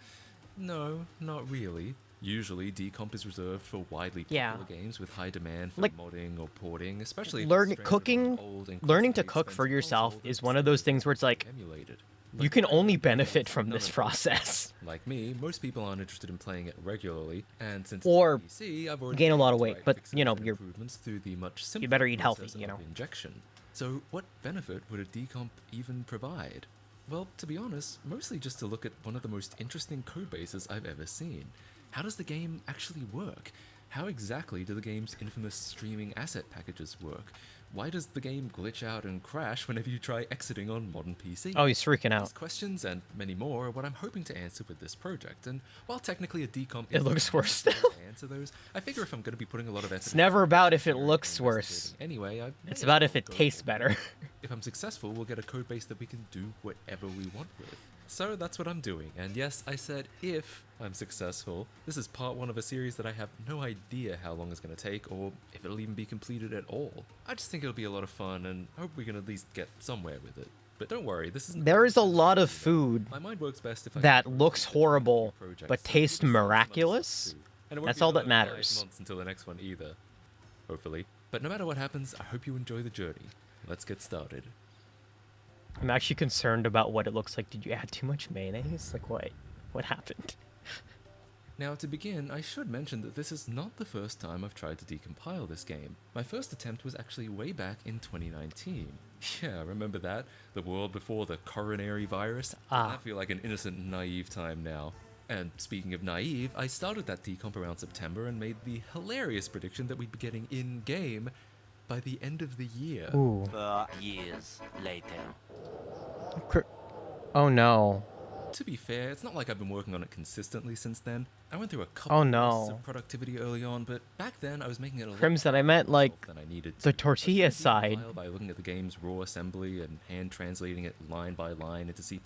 No, not really. Usually, decomp is reserved for widely popular games with high demand for Like, modding or porting, especially if Learn it's stranded on cooking, old and learning to costly cook for expensive yourself console is that's one of those things where it's like emulated. you can only benefit from this process. Like me, most people aren't interested in playing it regularly, and since Or it's on PC, I've already gain a lot been of able to weight, write but fixes you know and you're improvements through the much simpler you better eat healthy, process you know. of injection. So, what benefit would a decomp even provide? Well, to be honest, mostly just to look at one of the most interesting code bases I've ever seen. How does the game actually work? How exactly do the game's infamous streaming asset packages work? Why does the game glitch out and crash whenever you try exiting on modern PC? Oh, he's freaking out. These questions and many more are what I'm hoping to answer with this project, and while technically a decomp It is looks worse to answer those, I figure if I'm going to be putting a lot of effort It's never about if it looks worse. anyway, I may It's as about well if it go tastes for it. better. If I'm successful, we'll get a code base that we can do whatever we want with. So that's what I'm doing, and yes, I said if I'm successful. This is part one of a series that I have no idea how long it's going to take, or if it'll even be completed at all. I just think it'll be a lot of fun, and hope we can at least get somewhere with it. But don't worry, this isn't... There is a lot of food My mind works best if I that can looks horrible projects but that tastes miraculous. and it won't That's be all that another 5 matters. months until the next one either. Hopefully. But no matter what happens, I hope you enjoy the journey. Let's get started. I'm actually concerned about what it looks like. Did you add too much mayonnaise? Like what? What happened? Now, to begin, I should mention that this is not the first time I've tried to decompile this game. My first attempt was actually way back in 2019. Yeah, remember that? The world before the coronary virus? I feel like an innocent, naive time now. And speaking of naive, I started that decomp around September and made the hilarious prediction that we'd be getting in-game by the end of the year. Ooh. Years later. Oh no. To be fair, it's not like I've been working on it consistently since then. I went through a couple Oh of no. bursts of productivity early on, but back then I was making it a lot Crimson, I meant like than I needed the to. tortilla side. By looking at the game's raw assembly and hand translating it line by line into C++,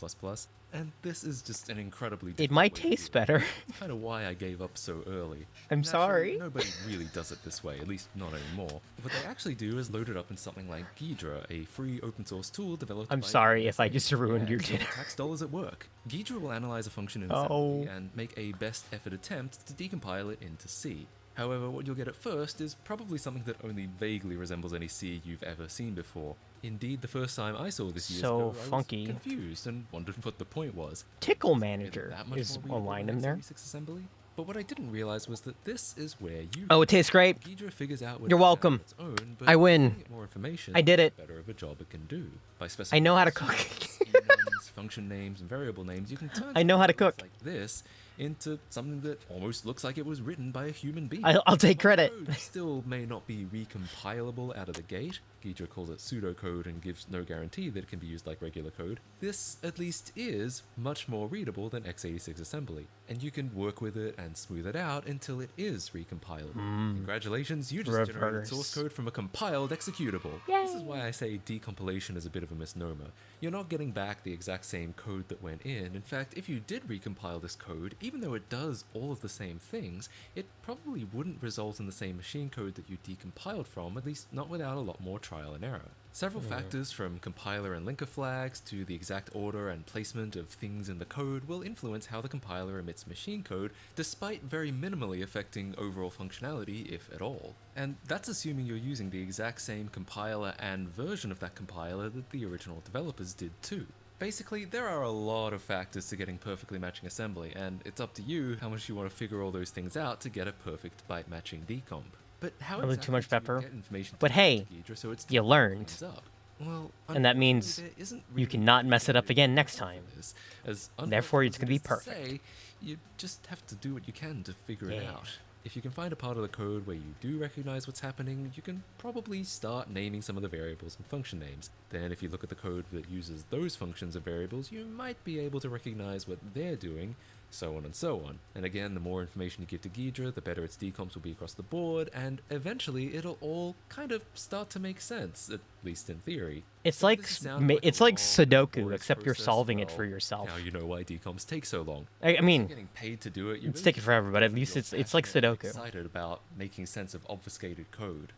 and this is just an incredibly It might taste better. kind of why I gave up so early. I'm Naturally, sorry. Nobody really does it this way, at least not anymore. What they actually do is load it up in something like Ghidra, a free open source tool developed I'm by sorry if I just ruined your dinner. tax dollars at work. Ghidra will analyze a function in Oh. assembly and make a best effort attempt to decompile it into C. However, what you'll get at first is probably something that only vaguely resembles any C you've ever seen before. Indeed, the first time I saw this years So ago, I funky. was confused and wondered what the point was. Tickle Manager That much is more a line readable in there. than x86 assembly? But what I didn't realize was that this is where you. Oh, it tastes great. Ghidra figures out what You're it can welcome. on its own, but I by win. giving it more information, I did it. the better of a job it can do. By I specifying know how to names, cook. enums, function names, and variable names, you can turn I know how to something cook. like this into something that almost looks like it was written by a human being. I'll take credit. Code still may not be recompilable out of the gate. Ghidra calls it pseudocode and gives no guarantee that it can be used like regular code. This, at least, is much more readable than x86 assembly, and you can work with it and smooth it out until it is recompilable. Congratulations, you just generated Reverse. source code from a compiled executable. This is why I say decompilation is a bit of a misnomer. You're not getting back the exact same code that went in. In fact, if you did recompile this code, even though it does all of the same things, it probably wouldn't result in the same machine code that you decompiled from, at least not without a lot more trial and error. Several factors, from compiler and linker flags to the exact order and placement of things in the code, will influence how the compiler emits machine code, despite very minimally affecting overall functionality, if at all. And that's assuming you're using the exact same compiler and version of that compiler that the original developers did too. Basically, there are a lot of factors to getting perfectly matching assembly, and it's up to you how much you want to figure all those things out to get a perfect byte matching decomp. But how A little too much exactly do you pepper. get information But to hey, Ghidra so it's you learned. things up? Well, And that means unfortunately, there isn't you really cannot mess it up again next time. this, as Therefore, unhelpful it's as gonna it be is to perfect. say, you just have to do what you can to figure it Yeah. out. If you can find a part of the code where you do recognize what's happening, you can probably start naming some of the variables and function names. Then if you look at the code that uses those functions and variables, you might be able to recognize what they're doing, so on and so on. And again, the more information you give to Ghidra, the better its decomps will be across the board, and eventually it'll all kind of start to make sense, at least in theory. It's So like this sounds it's a like long, Sudoku, laborious except you're process. solving it Well, for yourself. Now you know why decomps take so long. I If mean, you're getting paid to do it, you're it's really taking just forever, but at because least you're it's like passionate and Sudoku. Excited about making sense of obfuscated code.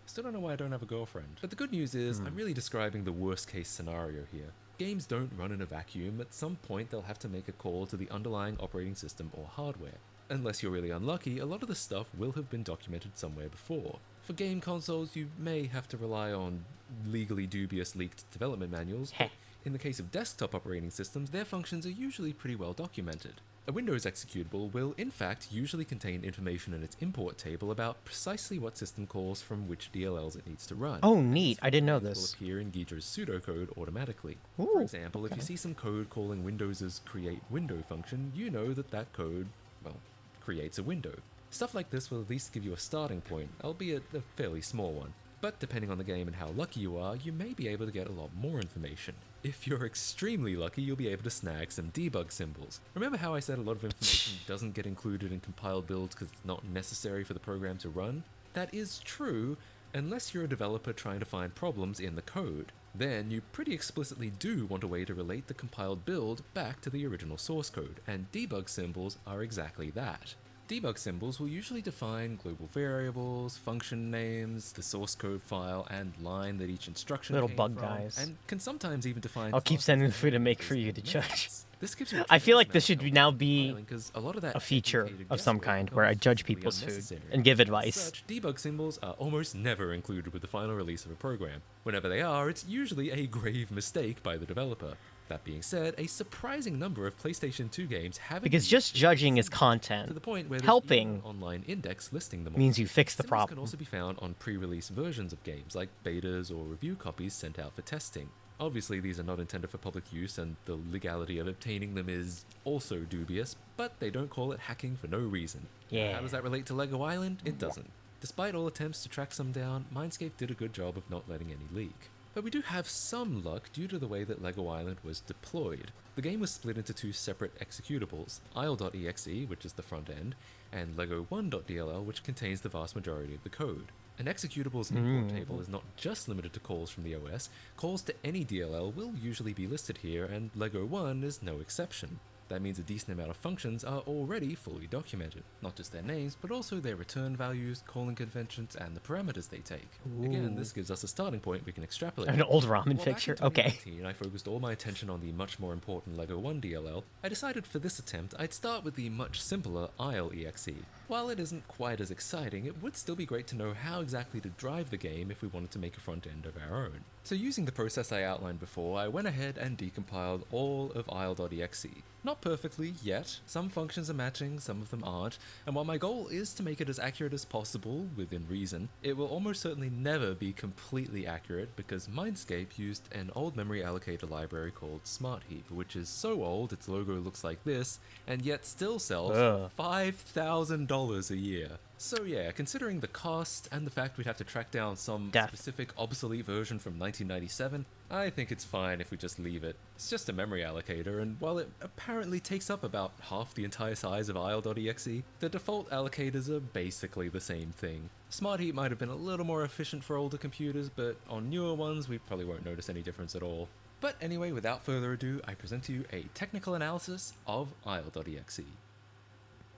Still don't know why I don't have a girlfriend. But the good news is, I'm really describing the worst case scenario here. Games don't run in a vacuum. At some point, they'll have to make a call to the underlying operating system or hardware. Unless you're really unlucky, a lot of the stuff will have been documented somewhere before. For game consoles, you may have to rely on legally dubious leaked development manuals. But in the case of desktop operating systems, their functions are usually pretty well documented. A Windows executable will, in fact, usually contain information in its import table about precisely what system calls from which DLLs it needs to run. Oh, neat. I didn't know Will this. appear in Ghidra's pseudocode automatically. Ooh, For example, if you okay. see some code calling Windows's create window function, you know that that code, well, creates a window. Stuff like this will at least give you a starting point, albeit a fairly small one. But depending on the game and how lucky you are, you may be able to get a lot more information. If you're extremely lucky, you'll be able to snag some debug symbols. Remember how I said a lot of information doesn't get included in compiled builds because it's not necessary for the program to run? That is true, unless you're a developer trying to find problems in the code. Then you pretty explicitly do want a way to relate the compiled build back to the original source code, and debug symbols are exactly that. Debug symbols will usually define global variables, function names, the source code file, and line that each instruction Little came bug from, guys. and can sometimes even define I'll keep classes sending the and food to make variables for you and to judge. methods. This gives you I feel like this should now be because a lot of that a feature educated of some guesswork kind where I becomes judge completely people's food unnecessary. and give As advice. such, debug symbols are almost never included with the final release of a program. Whenever they are, it's usually a grave mistake by the developer. That being said, a surprising number of PlayStation 2 games have Because just judging is content. to the point where there's even Helping an online index listing them all. means you fix the Symbols problem. can also be found on pre-release versions of games, like betas or review copies sent out for testing. Obviously, these are not intended for public use, and the legality of obtaining them is also dubious, but they don't call it hacking for no reason. Yeah. How does that relate to LEGO Island? It doesn't. Despite all attempts to track some down, Mindscape did a good job of not letting any leak. But we do have some luck due to the way that LEGO Island was deployed. The game was split into two separate executables, isle.exe, which is the front end, and lego1.dll, which contains the vast majority of the code. An executable's import table is not just limited to calls from the OS, calls to any DLL will usually be listed here, and LEGO 1 is no exception. That means a decent amount of functions are already fully documented. Not just their names, but also their return values, calling conventions, and the parameters they take. Again, this gives us a starting point we can extrapolate. An old ramen While back in picture, okay. 2019, I focused all my attention on the much more important LEGO 1 DLL. I decided for this attempt I'd start with the much simpler isle.exe. While it isn't quite as exciting, it would still be great to know how exactly to drive the game if we wanted to make a front end of our own. So using the process I outlined before, I went ahead and decompiled all of isle.exe. Not perfectly yet, some functions are matching, some of them aren't, and while my goal is to make it as accurate as possible, within reason, it will almost certainly never be completely accurate because Mindscape used an old memory allocator library called SmartHeap, which is so old its logo looks like this, and yet still sells for $5,000 a year. So yeah, considering the cost and the fact we'd have to track down some specific obsolete version from 1997, I think it's fine if we just leave it. It's just a memory allocator, and while it apparently takes up about half the entire size of isle.exe, the default allocators are basically the same thing. SmartHeap might have been a little more efficient for older computers, but on newer ones we probably won't notice any difference at all. But anyway, without further ado, I present to you a technical analysis of isle.exe.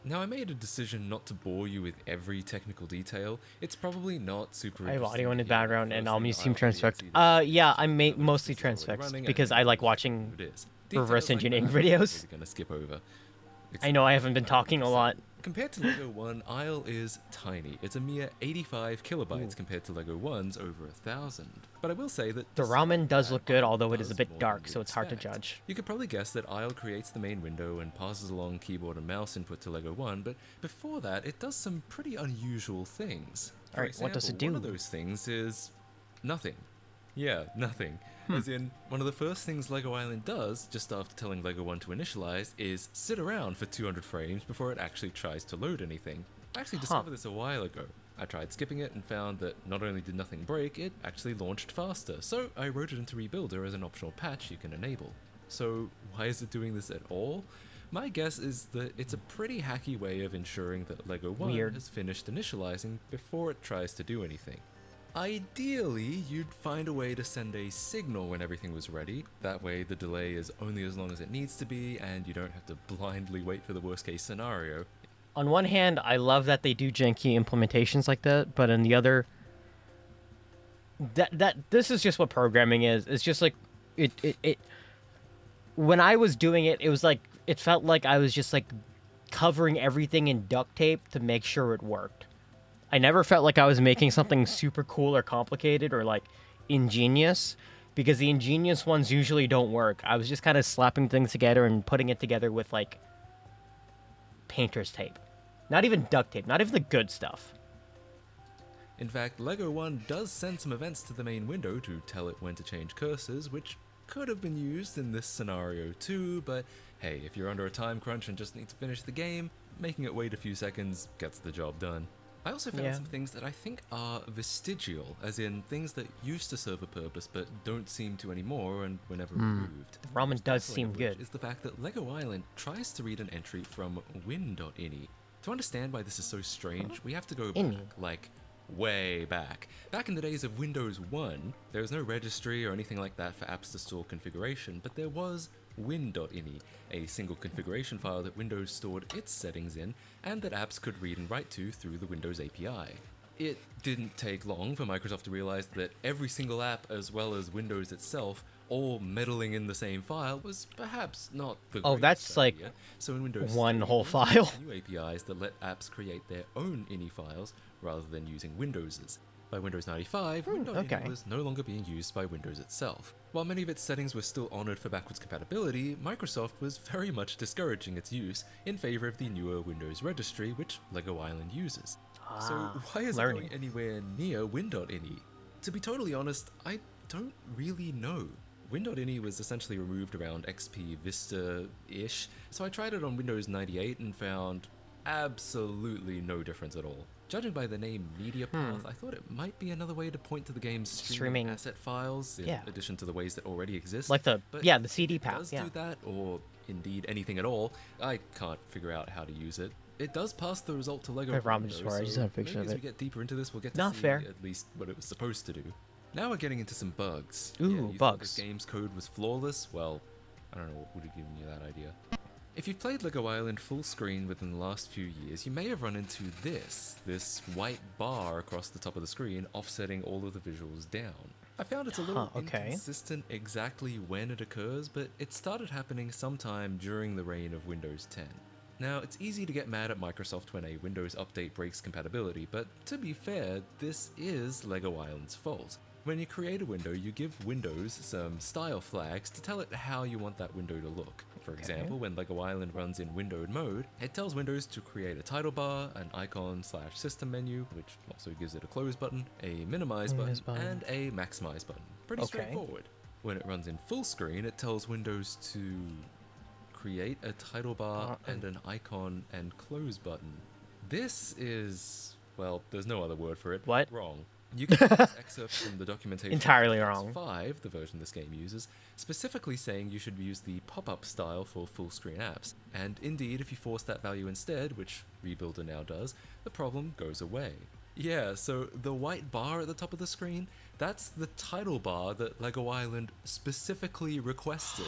Now, I made a decision not to bore you with every technical detail. It's probably not super I have interesting audio in the to hear background and I'll use Team isle.exe Transfix. Yeah, I mostly Transfix because I like watching reverse engineering videos. Gonna skip over. I know I haven't been talking a lot. Compared to LEGO 1, Isle is tiny. It's a mere 85 kilobytes compared to LEGO 1's over 1,000. But I will say that The ramen does look good, although it is a bit dark, so it's hard to judge. you could probably guess that Isle creates the main window and passes along keyboard and mouse input to LEGO 1, but before that, it does some pretty unusual things. For Alright, what does it example, do? One of those things is nothing. Yeah, nothing. As in, one of the first things LEGO Island does, just after telling LEGO 1 to initialize, is sit around for 200 frames before it actually tries to load anything. I actually discovered this a while ago. I tried skipping it and found that not only did nothing break, it actually launched faster, so I wrote it into Rebuilder as an optional patch you can enable. So why is it doing this at all? My guess is that it's a pretty hacky way of ensuring that LEGO 1 has finished initializing before it tries to do anything. Ideally, you'd find a way to send a signal when everything was ready. That way the delay is only as long as it needs to be and you don't have to blindly wait for the worst case scenario. On one hand, I love that they do janky implementations like that, but on the other, this is just what programming is. It's just like it when I was doing it, it was like it felt like I was just like covering everything in duct tape to make sure it worked. I never felt like I was making something super cool or complicated or like ingenious, because the ingenious ones usually don't work. I was just kind of slapping things together and putting it together with like painter's tape. Not even duct tape, not even the good stuff. In fact, LEGO 1 does send some events to the main window to tell it when to change cursors, which could have been used in this scenario too, but hey, if you're under a time crunch and just need to finish the game, making it wait a few seconds gets the job done. I also found some things that I think are vestigial, as in things that used to serve a purpose but don't seem to anymore and were never removed. Ramen does seem good. Is the fact that LEGO Island tries to read an entry from win.ini. To understand why this is so strange, we have to go back, like, way back. Back in the days of Windows 1, there was no registry or anything like that for apps to store configuration, but there was win.ini, a single configuration file that Windows stored its settings in and that apps could read and write to through the Windows API. It didn't take long for Microsoft to realize that every single app, as well as Windows itself, all meddling in the same file was perhaps not the Oh, greatest that's like idea. So in Windows one 3, whole Windows file. New APIs that let apps create their own INI files rather than using Windows's. By Windows 95, Windows okay. was no longer being used by Windows itself. While many of its settings were still honored for backwards compatibility, Microsoft was very much discouraging its use in favor of the newer Windows registry, which LEGO Island uses. So why is it going anywhere near Win.ini? To be totally honest, I don't really know. Win.ini was essentially removed around XP Vista-ish, so I tried it on Windows 98 and found absolutely no difference at all. Judging by the name MediaPath, I thought it might be another way to point to the game's streaming asset files in addition to the ways that already exist. Like the But the CD if it path. does Yeah. do that, or indeed anything at all, I can't figure out how to use it. It does pass the result to LEGO. Hey, Robin, Windows, just worry, I just so had a picture maybe of as it. we get deeper into this, we'll get to Not see fair. at least what it was supposed to do. Now we're getting into some bugs. Ooh, you thought bugs. this game's code was flawless? Well, I don't know what would have given you that idea. If you've played LEGO Island full screen within the last few years, you may have run into this white bar across the top of the screen offsetting all of the visuals down. I found it's a little inconsistent exactly when it occurs, but it started happening sometime during the reign of Windows 10. Now, it's easy to get mad at Microsoft when a Windows update breaks compatibility, but to be fair, this is LEGO Island's fault. When you create a window, you give Windows some style flags to tell it how you want that window to look. For example, when LEGO Island runs in windowed mode, it tells Windows to create a title bar, an icon/system menu, which also gives it a close button, a minimize button, and a maximize button. Pretty straightforward. When it runs in full screen, it tells Windows to create a title bar and an icon and close button. This is, well, there's no other word for it. What? Wrong. You can find this excerpt from the documentation Entirely of wrong. 5, the version this game uses, specifically saying you should use the pop-up style for full-screen apps. And indeed, if you force that value instead, which Rebuilder now does, the problem goes away. Yeah, so the white bar at the top of the screen, that's the title bar that LEGO Island specifically requested.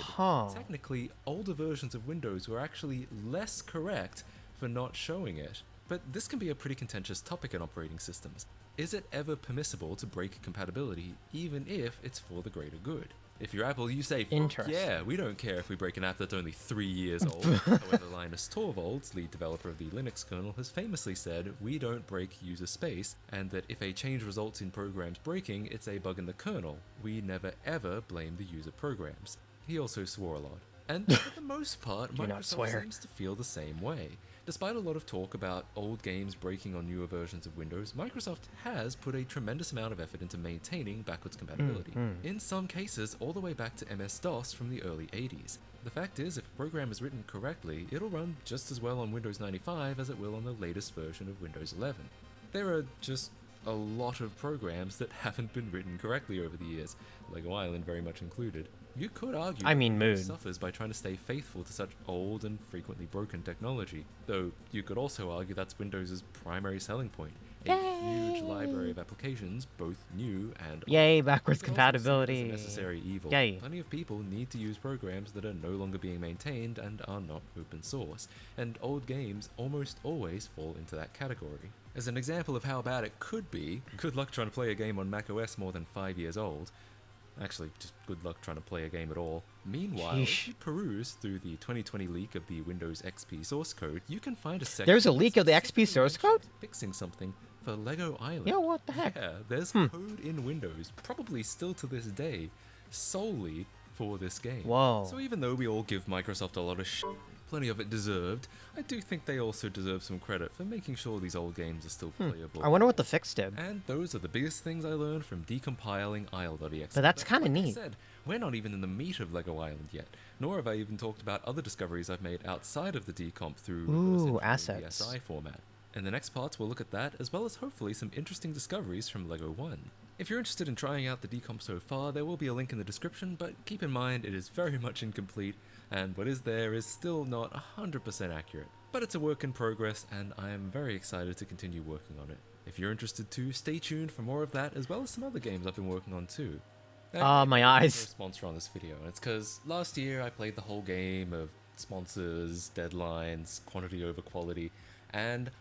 Technically, older versions of Windows were actually less correct for not showing it. But this can be a pretty contentious topic in operating systems. Is it ever permissible to break compatibility, even if it's for the greater good? If you're Apple, you say, yeah, we don't care if we break an app that's only 3 years old. However, Linus Torvalds, lead developer of the Linux kernel, has famously said, we don't break user space, and that if a change results in programs breaking, it's a bug in the kernel. We never ever blame the user programs. He also swore a lot. And for the most part, Do not Microsoft swear. seems to feel the same way. Despite a lot of talk about old games breaking on newer versions of Windows, Microsoft has put a tremendous amount of effort into maintaining backwards compatibility. In some cases, all the way back to MS-DOS from the early 80s. The fact is, if a program is written correctly, it'll run just as well on Windows 95 as it will on the latest version of Windows 11. There are just a lot of programs that haven't been written correctly over the years, LEGO Island very much included. You could argue I mean, that Windows Mood. suffers by trying to stay faithful to such old and frequently broken technology, though you could also argue that's Windows' primary selling point. A huge library of applications, both new and old. Yay, backwards You could also see it as compatibility. a necessary evil. Yay. Plenty of people need to use programs that are no longer being maintained and are not open source, and old games almost always fall into that category. As an example of how bad it could be, good luck trying to play a game on macOS more than 5 years old. Actually, just good luck trying to play a game at all. Meanwhile, if you peruse through the 2020 leak of the Windows XP source code, you can find a section There's a leak of the XP source code? fixing something for LEGO Island. Yo, what the heck? Yeah, there's code in Windows, probably still to this day, solely for this game. Whoa. So even though we all give Microsoft a lot of shit, plenty of it deserved, I do think they also deserve some credit for making sure these old games are still playable. I wonder what the fix did. And those are the biggest things I learned from decompiling isle.exe. But that's kinda like I neat. said, we're not even in the meat of LEGO Island yet, nor have I even talked about other discoveries I've made outside of the decomp through Ooh, reverse engineering assets. the SI format. In the next parts, we'll look at that, as well as hopefully some interesting discoveries from LEGO 1. If you're interested in trying out the decomp so far, there will be a link in the description, but keep in mind it is very much incomplete, and what is there is still not 100% accurate. But it's a work in progress, and I am very excited to continue working on it. If you're interested too, stay tuned for more of that, as well as some other games I've been working on too. My eyes. There's no sponsor on this video, and it's because last year I played the whole game of sponsors, deadlines, quantity over quality, and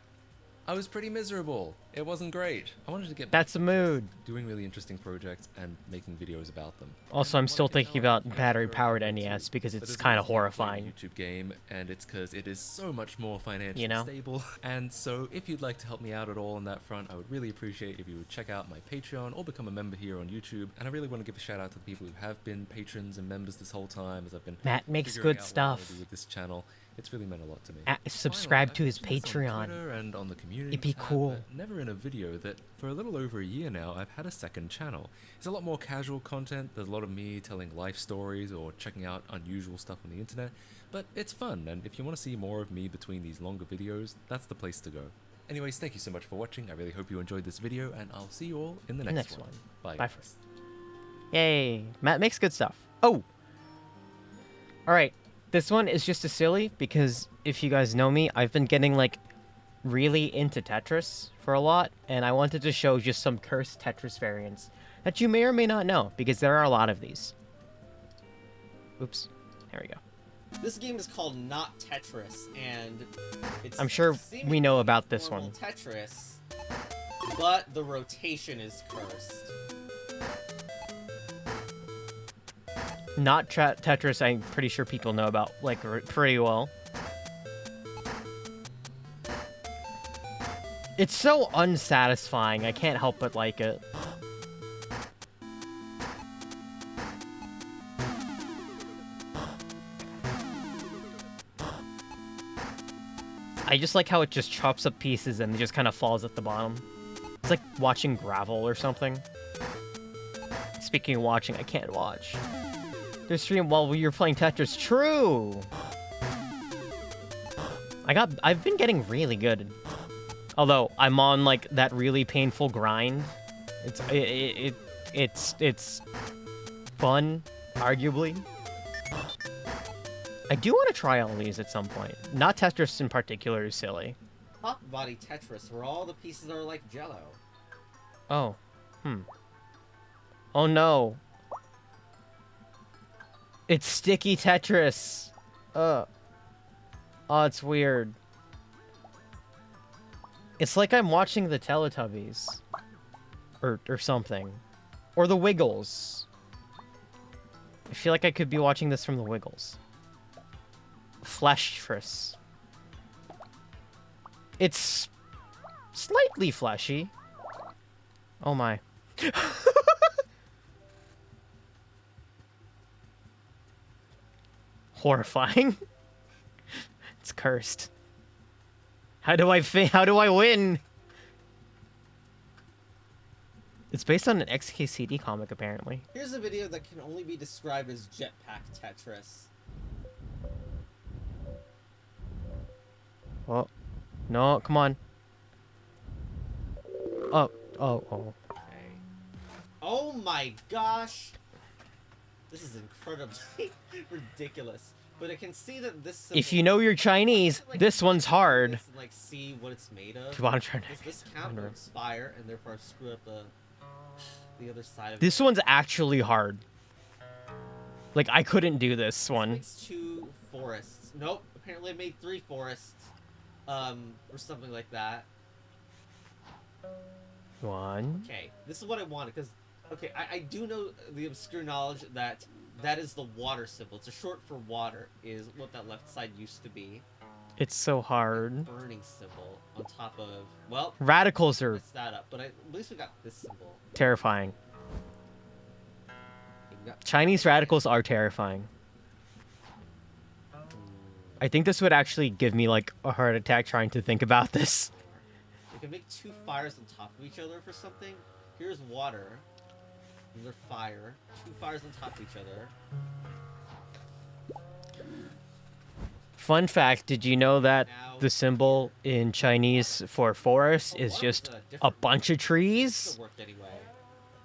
I was pretty miserable. It wasn't great. I wanted to get That's the mood. doing really interesting projects and making videos about them. Also, I'm still thinking about battery-powered NES because it's kind of horrifying. YouTube game, and it's because it is so much more financially You know? stable. And so, if you'd like to help me out at all on that front, I would really appreciate if you would check out my Patreon or become a member here on YouTube. And I really want to give a shout out to the people who have been patrons and members this whole time, as I've been Matt makes figuring good out what I wanna stuff. do with this channel. It's really meant a lot to me. Subscribe Finally, to his I've mentioned this on Patreon. Twitter and on the community It'd be tab, cool. but never in a video that for a little over a year now I've had a second channel. It's a lot more casual content. There's a lot of me telling life stories or checking out unusual stuff on the internet, but it's fun, and if you want to see more of me between these longer videos, that's the place to go. Anyways, thank you so much for watching. I really hope you enjoyed this video, and I'll see you all in the next one. Bye. Bye. Yay. Matt makes good stuff. Oh! Alright. This one is just a silly because if you guys know me, I've been getting like really into Tetris for a lot, and I wanted to show just some cursed Tetris variants that you may or may not know because there are a lot of these. Oops. There we go. This game is called Not Tetris, and it's I'm sure we know about this normal one. Tetris, but the rotation is cursed. Not Tetris, I'm pretty sure people know about like pretty well. It's so unsatisfying, I can't help but like it. I just like how it just chops up pieces and it just kind of falls at the bottom. It's like watching gravel or something. Speaking of watching, I can't watch. Their stream while you're playing Tetris. True! I've been getting really good. Although, I'm on, like, that really painful grind. It's fun, arguably. I do want to try all these at some point. Not Tetris in particular is silly. Top body Tetris, where all the pieces are like Jello. Oh. Oh no. It's sticky Tetris. Oh, it's weird. It's like I'm watching the Teletubbies. Or something. Or the Wiggles. I feel like I could be watching this from the Wiggles. Fleshtris. It's slightly fleshy. Oh my. Horrifying. It's cursed. How do I win? It's based on an XKCD comic, apparently. Here's a video that can only be described as Jetpack Tetris. Oh. No, come on. Oh. Oh my gosh! This is incredibly ridiculous. But I can see that this. If you know your Chinese, this one's hard. And, like, see what it's made of. Come on, I'm trying to. Does this count as fire, and therefore screw up the other side of This one's actually hard. Like, I couldn't do this one. Makes 2 forests. Nope. Apparently, I made 3 forests. Or something like that. 1. Okay, this is what I wanted, because, okay, I do know the obscure knowledge that that is the water symbol. It's a short for water, is what that left side used to be. It's so hard. Burning symbol on top of, well... Radicals are messed that up, but at least we got this symbol. terrifying. We got Chinese radicals are terrifying. I think this would actually give me, like, a heart attack trying to think about this. We can make 2 fires on top of each other for something. Here's water. Another fire. 2 fires on top of each other. Fun fact, did you know that the symbol in Chinese for forest is just a bunch of trees? It worked anyway.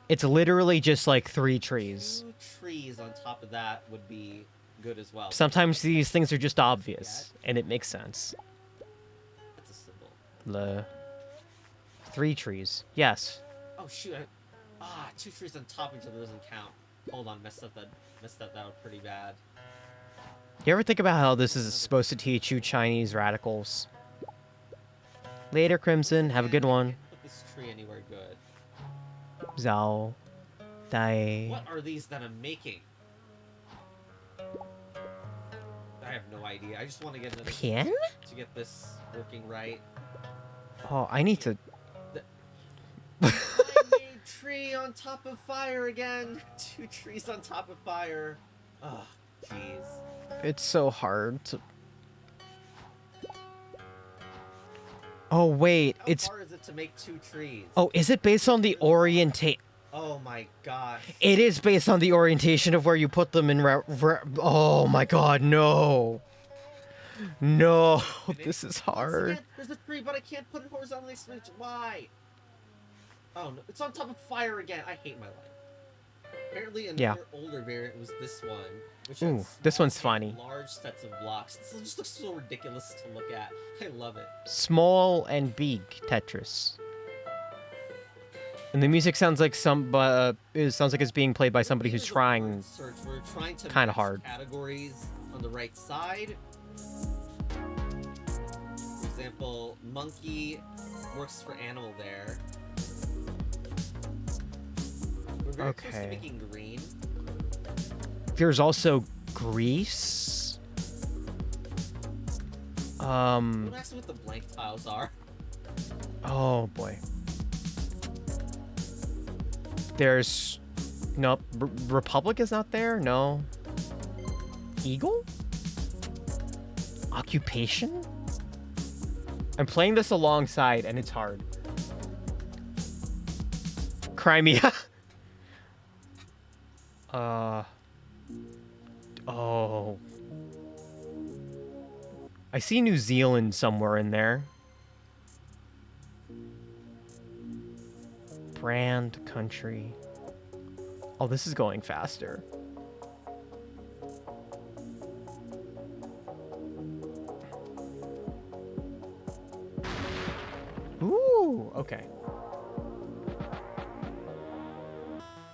It's literally just like 3 trees. 2 trees on top of that would be good as well. Sometimes these things are just obvious, and it makes sense. That's a symbol. 3 trees. Yes. Oh shoot! 2 trees on top of each other doesn't count. Hold on, messed that out pretty bad. You ever think about how this is supposed to teach you Chinese radicals? Later, Crimson. Have a good one. Put this tree anywhere good. Zhao Dai. What are these that I'm making? I have no idea. I just want to get another Pin? to get this working right. Oh, I need to. I made tree on top of fire again. 2 trees on top of fire. Oh, jeez. It's so hard to. Oh wait, How it's. hard is it to make 2 trees? Oh, is it based on the orientate? Oh my gosh. It is based on the orientation of where you put them in. Oh my god, no. No, this is hard. Again, there's a tree, but I can't put it horizontally. Why? Oh no, it's on top of fire again. I hate my life. Apparently, another older variant was this one, which Ooh, has this one's funny. large sets of blocks. This just looks so ridiculous to look at. I love it. Small and big Tetris. And the music sounds like it sounds like it's being played by somebody who's trying Search. We're trying to kind of match hard. categories on the right side. For example, monkey works for animal there. We're very close to Okay. making green. There's also Greece. What actually what the blank tiles are? Oh boy. There's nope. Republic is not there. No. Eagle. Occupation. I'm playing this alongside, and it's hard. Crimea. Oh. I see New Zealand somewhere in there. Brand, country. Oh, this is going faster. Ooh, okay.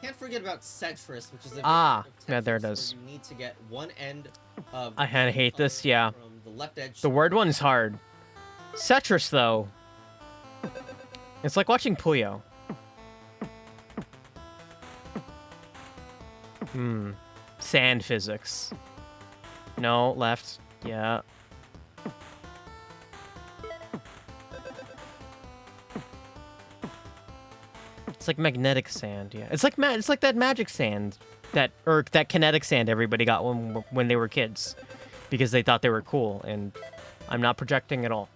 Can't forget about Centris, which is a yeah, there it is. you need to get one end of I kind of hate this, yeah. from the left edge. The word one is hard. Tetris, though. It's like watching Puyo. Sand physics. No, left. Yeah. It's like magnetic sand, yeah. It's like that magic sand that kinetic sand everybody got when they were kids because they thought they were cool, and I'm not projecting at all.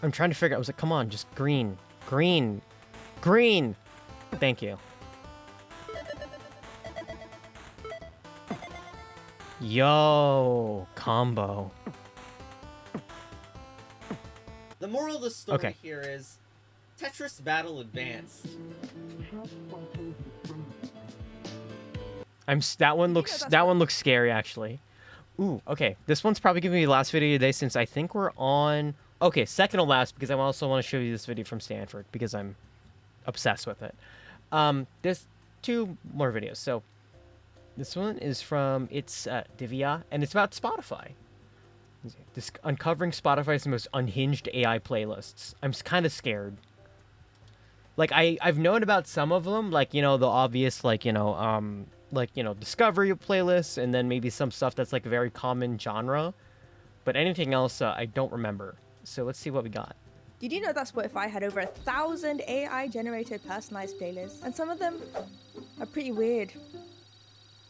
I'm trying to figure out. I was like, come on, just green. Green. Green. Thank you. Yo, combo. The moral of the story Okay. here is Tetris Battle Advance. That one looks scary actually. Ooh, okay. This one's probably gonna be the last video today since I think we're on. Okay, second to last because I also want to show you this video from Stanford because I'm obsessed with it. There's 2 more videos. So this one is from Divya, and it's about Spotify. Uncovering Spotify's most unhinged AI playlists. I'm kind of scared. Like I've known about some of them, like the obvious, discovery playlists, and then maybe some stuff that's like a very common genre. But anything else, I don't remember. So let's see what we got. Did you know that Spotify had over 1,000 AI-generated personalized playlists, and some of them are pretty weird.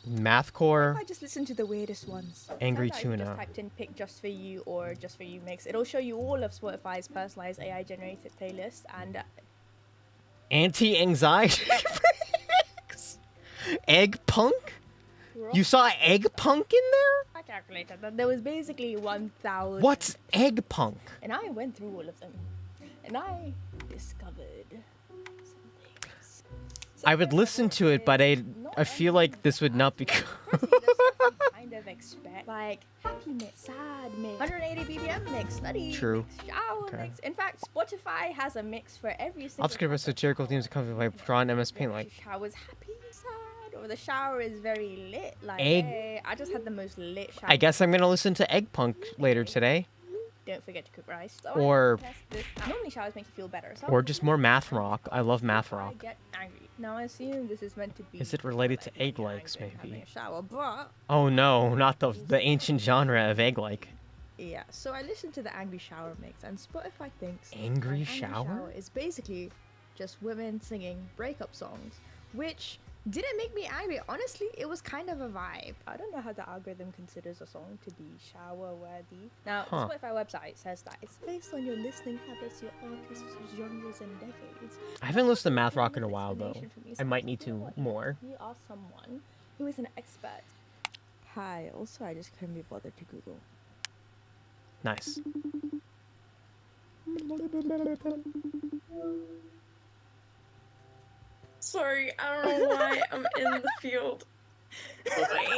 Mathcore. I just listen to the weirdest ones. Angry If you Tuna. just typed in "pick just for you" or "just for you" mix, it'll show you all of Spotify's personalized AI-generated playlists, and Anti-anxiety mix. Egg Punk? You saw Egg Punk in there? I calculated that there was basically 1,000. What's Egg Punk? And I went through all of them, and I discovered. I would listen to it, but I feel like this would not be Kind of expect like happy mix, sad mix, 180 BPM mix, study True. mix, shower Okay. mix. In fact, Spotify has a mix for every single. Obscure satirical themes accompanied by drawn MS Paint like Shower's happy, sad, or the shower is very lit. Like Egg- hey, I just had the most lit shower. I guess I'm gonna listen to Egg Punk later today. don't forget to cook rice. So Or- I test this. Normally showers make you feel better. So Or just more math rock. I love math I rock. get angry. Now I assume this is meant to be. Is it related to egg likes, having maybe? a shower, but Oh no, not the ancient genre of egg like. yeah. So I listened to the angry shower mix, and Spotify thinks Angry an shower? is basically just women singing breakup songs, which didn't make me angry. Honestly, it was kind of a vibe. I don't know how the algorithm considers a song to be shower worthy. Now, Huh. the Spotify website says that it's based on your listening habits, your artists, genres, and decades. I haven't listened to math rock in a while though. I might need to more. You are someone who is an expert. Hi. Also, I just couldn't be bothered to Google. Nice. Sorry, I don't know why I'm in the field. Wait.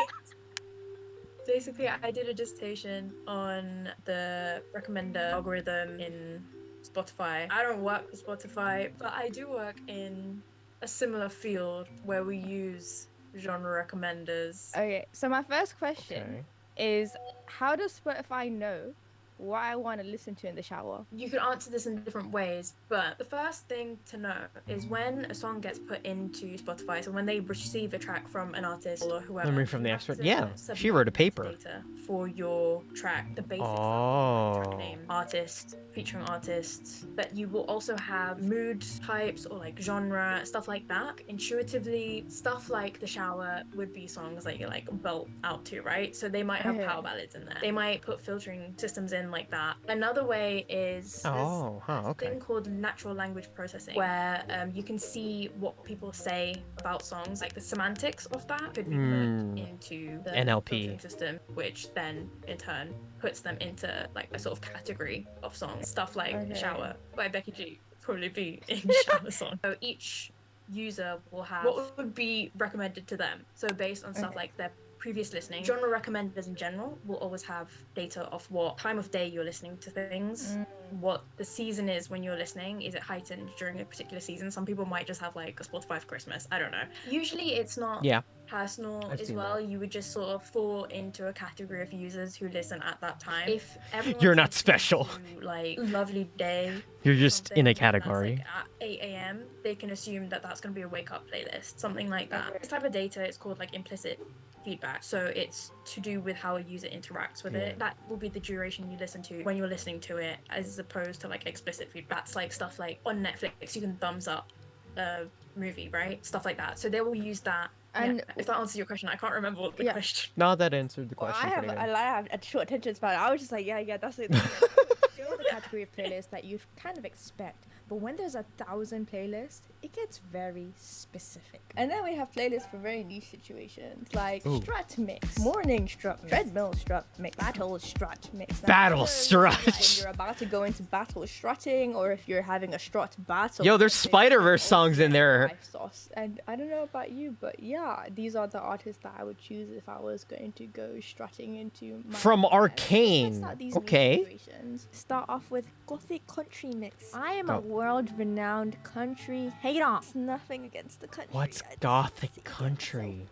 Basically, I did a dissertation on the recommender algorithm in Spotify. I don't work for Spotify, but I do work in a similar field where we use genre recommenders. Okay, so my first question is, how does Spotify know what I want to listen to in the shower? You could answer this in different ways, but the first thing to know is when a song gets put into Spotify, so when they receive a track from an artist or whoever. Let me from the you expert. have to Yeah, she wrote a paper. data for your track, the basics Oh. track name, artist, featuring artists, but you will also have mood types or like genre, stuff like that. Intuitively, stuff like The Shower would be songs that you like belt out to, right? So they might have Okay. power ballads in there. They might put filtering systems in like that. Another way is Oh, huh, a okay. thing called natural language processing, where you can see what people say about songs, like the semantics of that could be Hmm. put into the NLP. filtering system, which then in turn puts them into like a sort of category of songs. Stuff like Okay. Shower by Becky G would probably be in Shower song. So each user will have what would be recommended to them. So based on stuff Okay. like their previous listening, genre recommenders in general will always have data of what time of day you're listening to things, what the season is when you're listening. Is it heightened during a particular season? Some people might just have like a Spotify for Christmas. I don't know. Usually it's not Yeah. personal I've as seen well. You would just sort of fall into a category of users who listen at that time. If everyone You're not special. like lovely day, You're just in a something that's, category. like, at 8 a.m., they can assume that that's going to be a wake up playlist, something like that. This type of data is called like implicit feedback. So it's to do with how a user interacts with it. That will be the duration you listen to when you're listening to it, as opposed to like explicit feedback. That's like stuff like on Netflix, you can thumbs up a movie, right? Stuff like that. So they will use that. And- Yeah, if that answers your question, I can't remember what the Yeah. question. No, that answered the Well, question. I have pretty a good. lot of a short attention span. I was just like, yeah, that's it. Still the category of playlist that you kind of expect, but when there's 1,000 playlists, it gets very specific. And then we have playlists for very niche situations, like Ooh. strut mix, morning strut mix, treadmill strut mix, battle strut mix. Now, Battle whether it's strut. like when you're about to go into battle strutting, or if you're having a strut battle. Yo, there's mix, Spider-Verse songs in there. life sauce. And I don't know about you, but yeah, these are the artists that I would choose if I was going to go strutting into my From Let's Arcane. start these new Okay. situations. Start off with gothic country mix. I am Oh. a world-renowned country hater. It's nothing against the country. What's gothic country?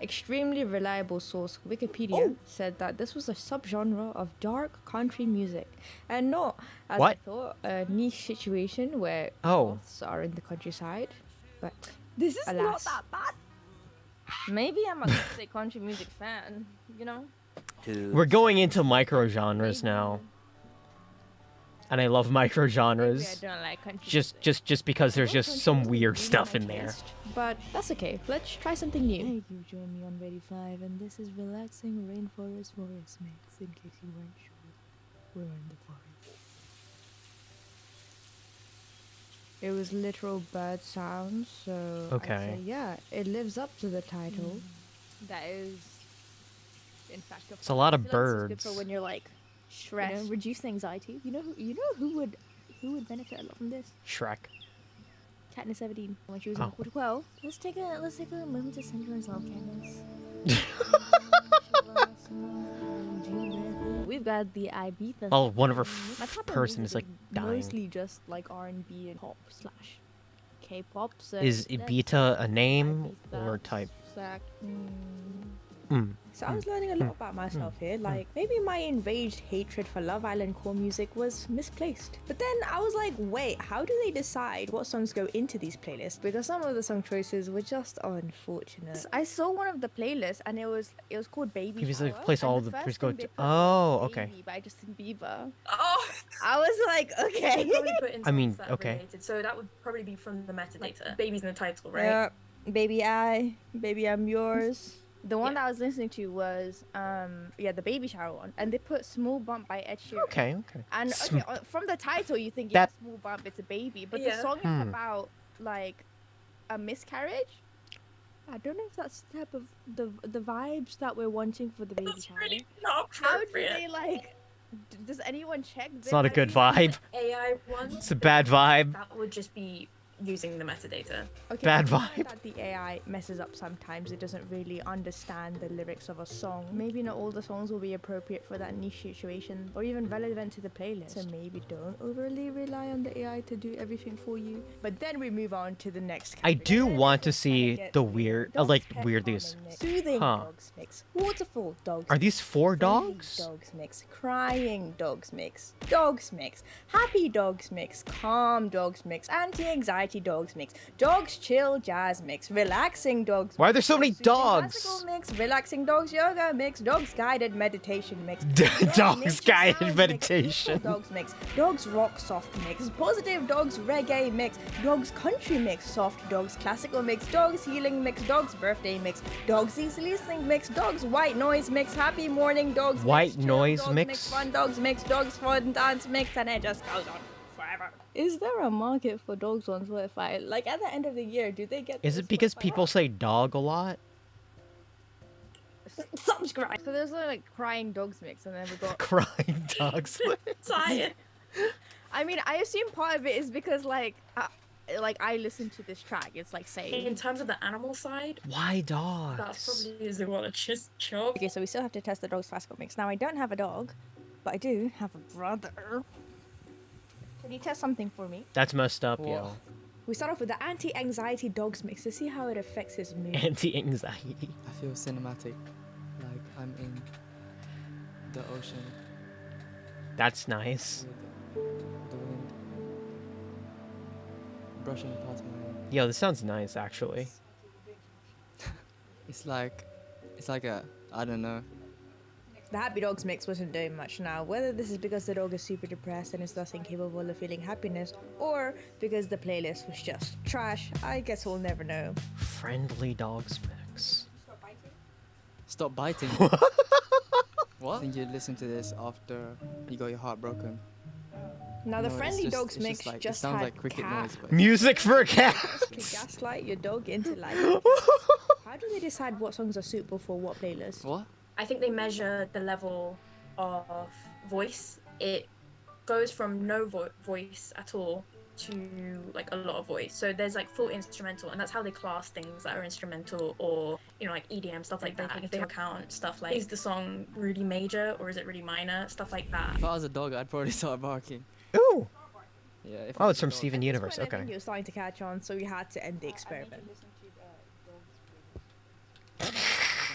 Extremely reliable source Wikipedia said that this was a subgenre of dark country music, and not, as What? I thought, a niche situation where Oh. goths are in the countryside. But this is Alas. not that bad. Maybe I'm a gothic country music fan, you know? We're going into micro genres now. And I love micro genres. Maybe I don't like country Just because there's just some weird stuff in there. But that's okay. Let's try something new. Hey, you join me on Ready 5, and this is relaxing rainforest forest mix. In case you weren't sure, we're in the forest. It was literal bird sounds, so I'd Okay. say, yeah, it lives up to the title. That is, in fact, It's a lot of I feel like this is good birds. for when you're like stressed, reduce anxiety. You know who would benefit a lot from this? Shrek. Katniss 17 when she was Oh. in quarter 12. Let's take a moment to center ourselves, Katniss. We've got the Ibiza. Oh, one of her My top person music is like dying. Mostly just like R&B and pop slash K-pop. So Is let's Ibita a name Ibiza or type? slash, So I was learning a lot about myself here. Like, maybe my enraged hatred for Love Island core music was misplaced. But then I was like, wait, how do they decide what songs go into these playlists? Because some of the song choices were just unfortunate. I saw one of the playlists and it was called Baby Maybe it's the Shower, place and all the the first priests go thing they to. put Oh, was okay. Baby by Justin Bieber. Oh, I was like, okay. Probably put in I mean, songs that are okay. related, so that would probably be from the metadata. Baby's in the title, right? Yeah, Baby I'm yours. The one that I was listening to was the Baby Shower one, and they put Small Bump by Ed Sheeran. Okay. And Sm- from the title you think That- Small Bump, it's a baby, but Yeah. the song is Hmm. about like a miscarriage. I don't know if that's the type of the vibes that we're wanting for the Baby Shower. How do they like? Does anyone check? It's not a good vibe. AI one. It's a bad vibe. That would just be using the metadata. Okay, Bad so I find vibe. that the AI messes up sometimes. It doesn't really understand the lyrics of a song. Maybe not all the songs will be appropriate for that niche situation or even relevant to the playlist. So maybe don't overly rely on the AI to do everything for you. But then we move on to the next I category. do want to see the weird, weird these. Soothing Huh. dogs mix, waterfall dogs Are these 4 friendly dogs? dogs mix, crying dogs mix, happy dogs mix, calm dogs mix, anti-anxiety dogs mix, dogs chill jazz mix, relaxing dogs Why are there so many soothing dogs? classical mix, relaxing dogs yoga mix, dogs guided meditation mix, Dogs nature guided sounds meditation. Mix, dogs mix, dogs rock soft mix, positive dogs reggae mix, dogs country mix, soft dogs classical mix, dogs healing mix, dogs birthday mix, dogs easy listening mix, dogs white noise mix, happy morning dogs White mix, chill noise dogs mix? fun dogs fun dance mix, and it just goes on forever. Is there a market for dogs on Spotify? Like at the end of the year, do they get Is it because people say dog a lot? subscribe? So there's like crying dogs mix, and then we got Crying dogs. Tired. I mean, I assume part of it is because like I listen to this track. It's like saying In terms of the animal side, Why dogs? that's probably is what a chop. Okay, so we still have to test the dog's classical mix. Now I don't have a dog, but I do have a brother. Can you test something for me? That's messed up, yo. We start off with the anti-anxiety dogs mix to see how it affects his mood. Anti-anxiety. I feel cinematic, like I'm in the ocean, That's nice. the wind brushing past my hair. Yo, this sounds nice, actually. It's like a, I don't know. The happy dogs mix wasn't doing much now. Whether this is because the dog is super depressed and is thus incapable of feeling happiness, or because the playlist was just trash, I guess we'll never know. Friendly dogs mix. Stop biting. What? I think you listen to this after you got your heart broken. Now the No, it's friendly just- dogs it's mix like, just it sounds had like cricket cat. noise, but Music for cats. To gaslight your dog into like. How do they decide what songs are suitable for what playlist? What? I think they measure the level of voice. It goes from no voice at all to like a lot of voice. So there's like full instrumental, and that's how they class things that are instrumental or like EDM stuff like that. If they account stuff like, is the song really major or is it really minor? Stuff like that. If I was a dog, I'd probably start barking. Ooh. Yeah. If Oh, I it's was a from dog. Steven Universe. I think Okay. it was starting to catch on, so we had to end the experiment.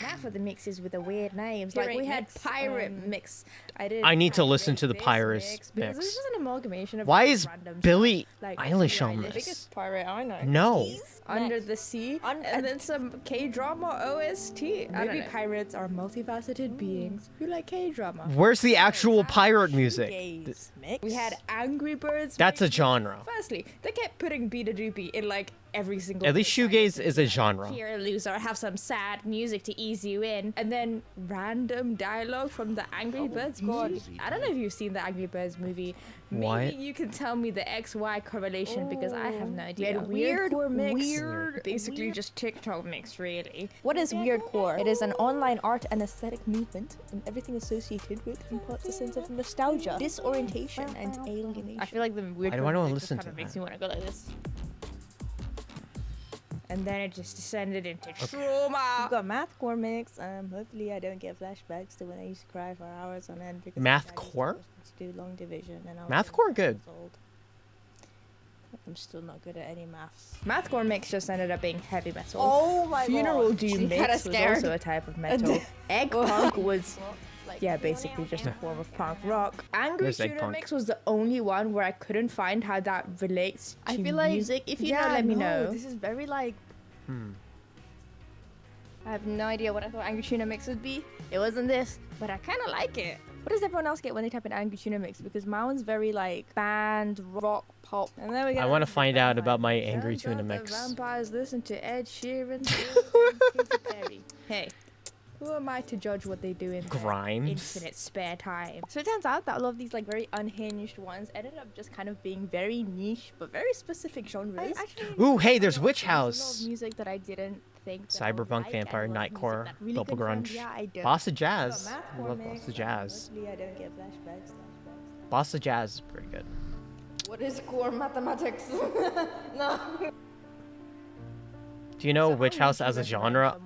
Now for the mixes with the weird names, like we Pirate had mix, pirate mix. I need to listen to the this Pirates because mix. this is an amalgamation of Why different is random Billie stuff, like Eilish Billie on Eilish, this? biggest pirate I know. No. Keys, Under the Sea, and then some K-drama OST. Maybe pirates are multifaceted beings who like K-drama. Where's the actual pirate music? Shoegaze mix. We had Angry Birds. That's a mix. genre. Firstly, they kept putting Beat a Doopy in like every single. At least shoegaze is a genre. Here, loser, have some sad music to ease you in, and then random dialogue from the Angry Birds movie. I don't know if you've seen the Angry Birds movie. Maybe What? you can tell me the XY correlation because I have no idea. Weird Weirdcore mix. weird- Basically just TikTok mix, really. What is weirdcore? It is an online art and aesthetic movement, and everything associated with imparts a sense of nostalgia, disorientation, and alienation. I feel like the weirdcore I don't wanna music just listen kinda to makes that. me want to go like this. And then it just descended into trauma. We've got mathcore mix. Hopefully I don't get flashbacks to when I used to cry for hours on end because Mathcore? to do long division and I was Mathcore good. old. I'm still not good at any maths. Mathcore mix just ended up being heavy metal. Oh my Funeral god. Doom She mix kinda was scared. also a type of metal. Egg punk was, yeah, basically just a form of punk rock. Angry There's egg Tuna punk. mix was the only one where I couldn't find how that relates to I feel like music. If you yeah, know, let me no, know. This is very like. I have no idea what I thought Angry Tuna Mix would be. It wasn't this, but I kind of like it. What does everyone else get when they type in Angry Tuna Mix? Because my one's very like band, rock, pop. And then we I got want to find out about my Angry Turns out Tuna the mix. vampires listen to Ed Sheeran. and Katy Perry. Hey, who am I to judge what they do in their Grimes. infinite spare time? So it turns out that a lot of these like very unhinged ones ended up just kind of being very niche but very specific genres. Ooh, hey, there's Witch There's a lot House. of music that I didn't think that I would Cyberpunk, like, Vampire, and a lot of music Nightcore, that really Double confirmed, Grunge, yeah, I do. Boss of Jazz. Got I Mathcore love mix, Boss of Jazz. mostly I don't get flashbacks. Boss of Jazz is pretty good. What is core mathematics? No. Do you know Witch House as a genre?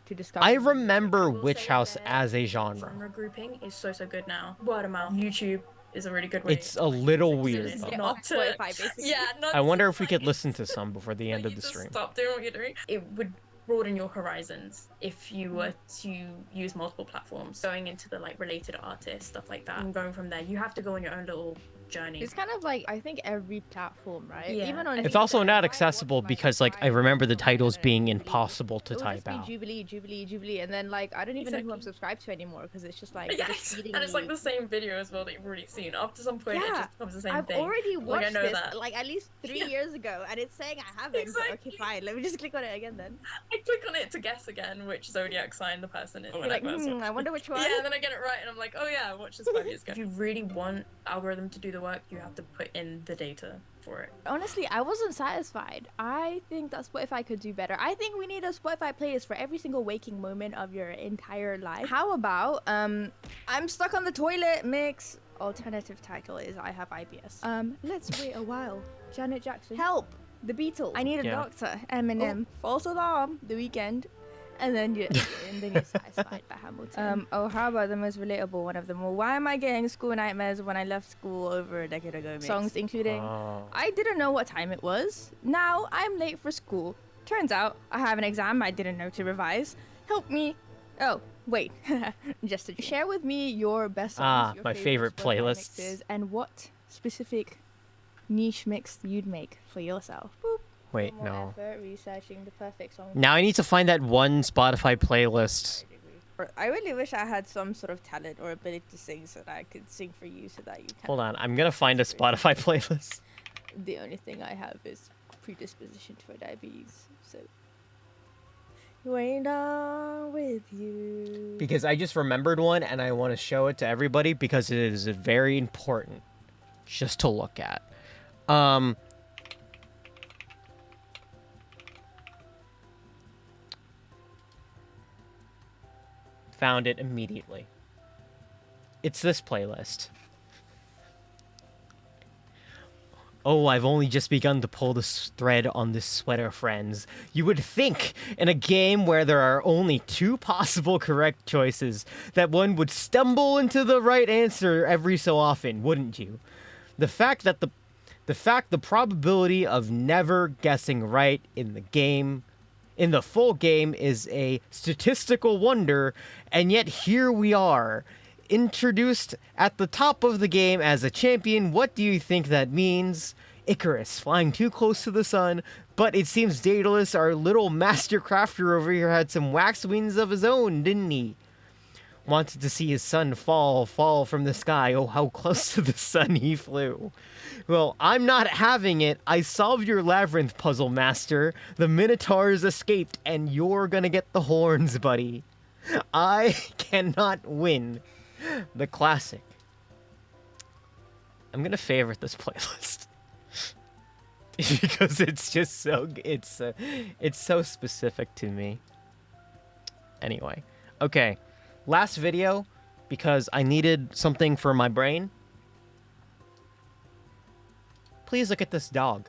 To discover I remember Witch House as a genre. Genre grouping is so good now. Word of mouth. YouTube is a really good way. It's a little weird It's though. not to, Spotify, basically. yeah, not I wonder if we could listen to some before the end of the just stream. stop doing what you're doing. It would broaden your horizons if you were to use multiple platforms, going into the like related artists, stuff like that, and going from there. You have to go on your own little journey. It's kind of like I think every platform, right? Yeah. Even on It's also not accessible because like I remember the titles being impossible to it would type just be out. Jubilee, and then like I don't even know who I'm subscribed to anymore because it's just like they're just Yes, feeding and it's me. like the same video as well that you've already seen. Up to some point, it Yeah, just becomes the same I've thing. already Like, watched I know this that. like at least 3 years ago, and it's saying I haven't. But okay, fine. Let me just click on it again then. I click on it to guess again which zodiac sign the person is. You're like, I wonder which one. Yeah, and then I get it right, and I'm like, oh yeah, I watched this 5 years ago. If you really want algorithm to do the work, you have to put in the data for it. Honestly, I wasn't satisfied. I think that Spotify could do better. I think we need a Spotify playlist for every single waking moment of your entire life. How about I'm stuck on the toilet mix? Alternative title is I have IBS. Let's wait a while. Janet Jackson. Help! The Beatles. I need a Yeah. doctor. Eminem. False Alarm. The Weeknd. And then you're satisfied by Hamilton. Oh, how about the most relatable one of them all? Why am I getting school nightmares when I left school over a decade ago? Songs including Oh. I didn't know what time it was. Now I'm late for school. Turns out I have an exam I didn't know to revise. Help me. Oh, wait. Just to share with me your best songs, your my favorite Spotify playlists. mixes, and what specific niche mix you'd make for yourself. Boop. Wait, More no. effort researching the perfect song. Now I need to find that one Spotify playlist. I really wish I had some sort of talent or ability to sing so that I could sing for you so that you can. Hold on, I'm gonna find a Spotify playlist. The only thing I have is predisposition for diabetes, so. Wait on with you. Because I just remembered one and I want to show it to everybody because it is very important just to look at. Found it immediately. It's this playlist. Oh, I've only just begun to pull the thread on this sweater, friends. You would think, in a game where there are only 2 possible correct choices, that one would stumble into the right answer every so often, wouldn't you? The fact the probability of never guessing right in the full game is a statistical wonder, and yet here we are. Introduced at the top of the game as a champion, what do you think that means? Icarus, flying too close to the sun, but it seems Daedalus, our little master crafter over here, had some wax wings of his own, didn't he? Wanted to see his son fall from the sky. Oh, how close to the sun he flew. Well, I'm not having it. I solved your labyrinth puzzle, master. The Minotaurs escaped, and you're gonna get the horns, buddy. I cannot win. The classic. I'm gonna favorite this playlist because it's just so it's so specific to me. Anyway, okay, last video because I needed something for my brain. Please look at this dog.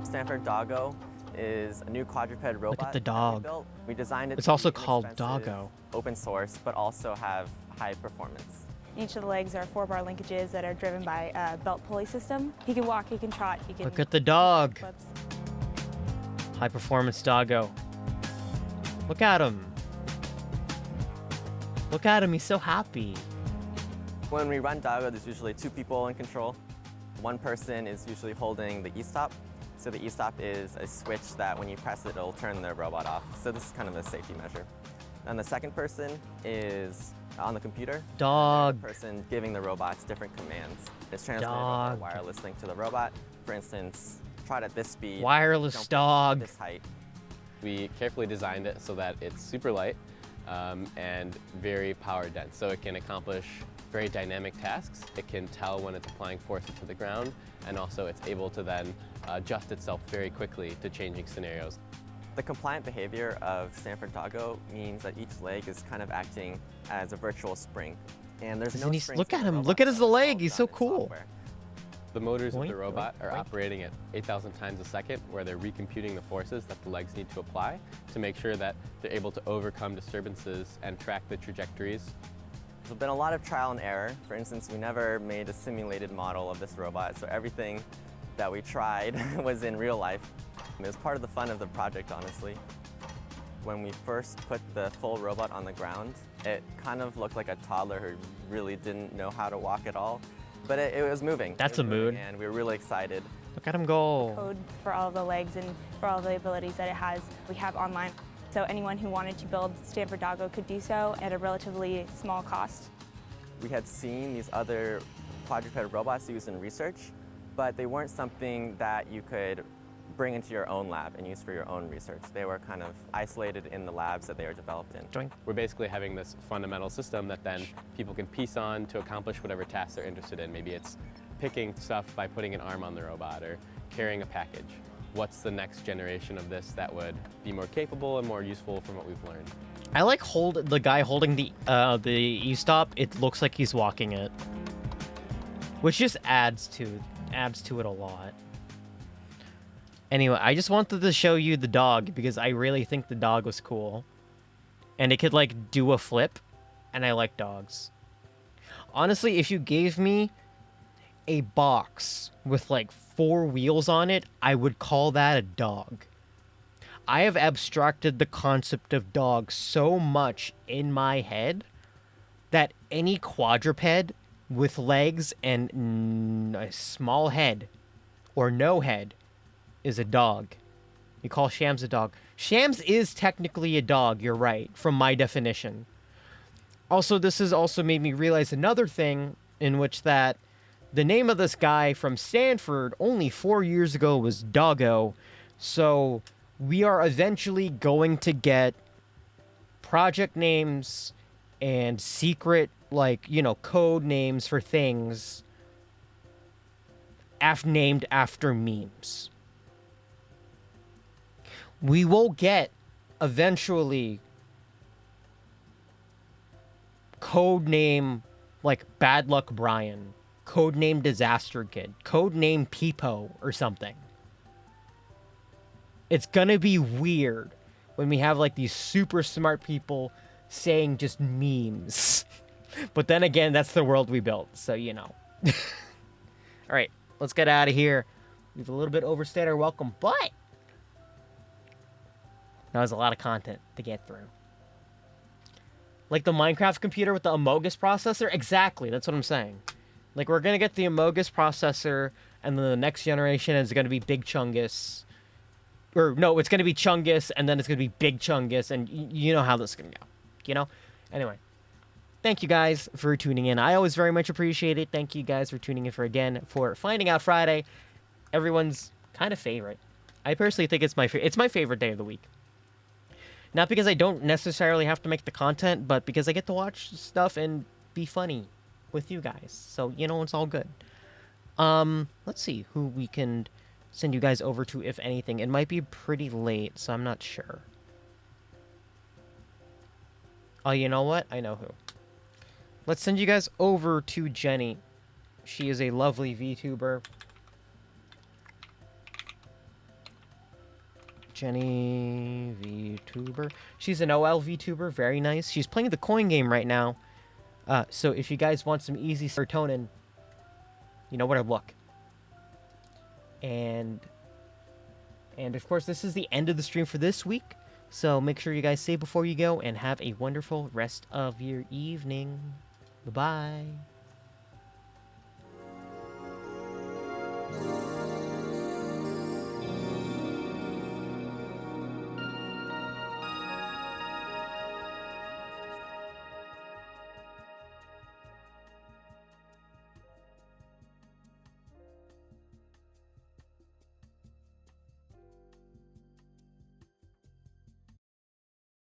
Stanford Doggo is a new quadruped robot. Look at the that dog. we built. We designed it It's to also be called inexpensive, Doggo. open source, but also have high performance. Each of the legs are 4-bar linkages that are driven by a belt pulley system. He can walk, he can trot, he can... Look at the dog. flips. High performance doggo. Look at him. Look at him, he's so happy. When we run Doggo, there's usually 2 people in control. One person is usually holding the e-stop. So the e-stop is a switch that when you press it, it'll turn the robot off. So this is kind of a safety measure. And the second person is on the computer. Dog. The person giving the robots different commands. It's transmitted Dog. over a wireless link to the robot. For instance, trot at this speed. Wireless jump at dog. this height. We carefully designed it so that it's super light and very power dense, so it can accomplish very dynamic tasks. It can tell when it's applying forces to the ground, and also it's able to then adjust itself very quickly to changing scenarios. The compliant behavior of Stanford Doggo means that each leg is kind of acting as a virtual spring. And there's no springs Look in at the him. robot, Look at his so it's all leg. He's so done in cool. software. The motors of Boink, the robot boink, are boink. operating at 8,000 times a second, where they're recomputing the forces that the legs need to apply to make sure that they're able to overcome disturbances and track the trajectories. There's been a lot of trial and error. For instance, we never made a simulated model of this robot, so everything that we tried was in real life. It was part of the fun of the project, honestly. When we first put the full robot on the ground, it kind of looked like a toddler who really didn't know how to walk at all. But it was moving. That's It was a mood. moving, and we were really excited. Look at him go. Code for all the legs and for all the abilities that it has, we have online. So anyone who wanted to build Stanford Doggo could do so at a relatively small cost. We had seen these other quadruped robots used in research, but they weren't something that you could bring into your own lab and use for your own research. They were kind of isolated in the labs that they were developed in. We're basically having this fundamental system that then people can piece on to accomplish whatever task they're interested in. Maybe it's picking stuff by putting an arm on the robot or carrying a package. What's the next generation of this that would be more capable and more useful from what we've learned? I like the guy holding the e-stop. It looks like he's walking it, which just adds to it a lot. Anyway, I just wanted to show you the dog because I really think the dog was cool, and it could like do a flip, and I like dogs. Honestly, if you gave me a box with like 4 wheels on it, I would call that a dog. I have abstracted the concept of dog so much in my head that any quadruped with legs and a small head or no head is a dog. You call Shams a dog. Shams is technically a dog, you're right, from my definition. Also, this has also made me realize another thing in which that the name of this guy from Stanford only 4 years ago was Doggo. So we are eventually going to get project names and secret, code names for things named after memes. We will get, eventually, code name, like Bad Luck Brian, code name Disaster Kid, code name Peepo, or something. It's gonna be weird when we have, like, these super smart people saying just memes. But then again, that's the world we built, so, you know. Alright, let's get out of here. We've a little bit overstayed our welcome, but that was a lot of content to get through. Like the Minecraft computer with the Amogus processor? Exactly, that's what I'm saying. Like, we're gonna get the Amogus processor, and then the next generation is gonna be Big Chungus. Or, no, it's gonna be Chungus, and then it's gonna be Big Chungus, and you know how this is gonna go. You know? Anyway. Thank you guys for tuning in. I always very much appreciate it. Thank you guys for tuning in for Finding Out Friday. Everyone's kind of favorite. I personally think it's my favorite day of the week. Not because I don't necessarily have to make the content, but because I get to watch stuff and be funny with you guys. So, you know, it's all good. Let's see who we can send you guys over to, if anything. It might be pretty late, so I'm not sure. Oh, you know what? I know who. Let's send you guys over to Jenny. She is a lovely VTuber. Jenny VTuber. She's an OL VTuber. Very nice. She's playing the coin game right now. So if you guys want some easy serotonin, you know where to look. And of course, this is the end of the stream for this week. So make sure you guys save before you go and have a wonderful rest of your evening. Bye-bye.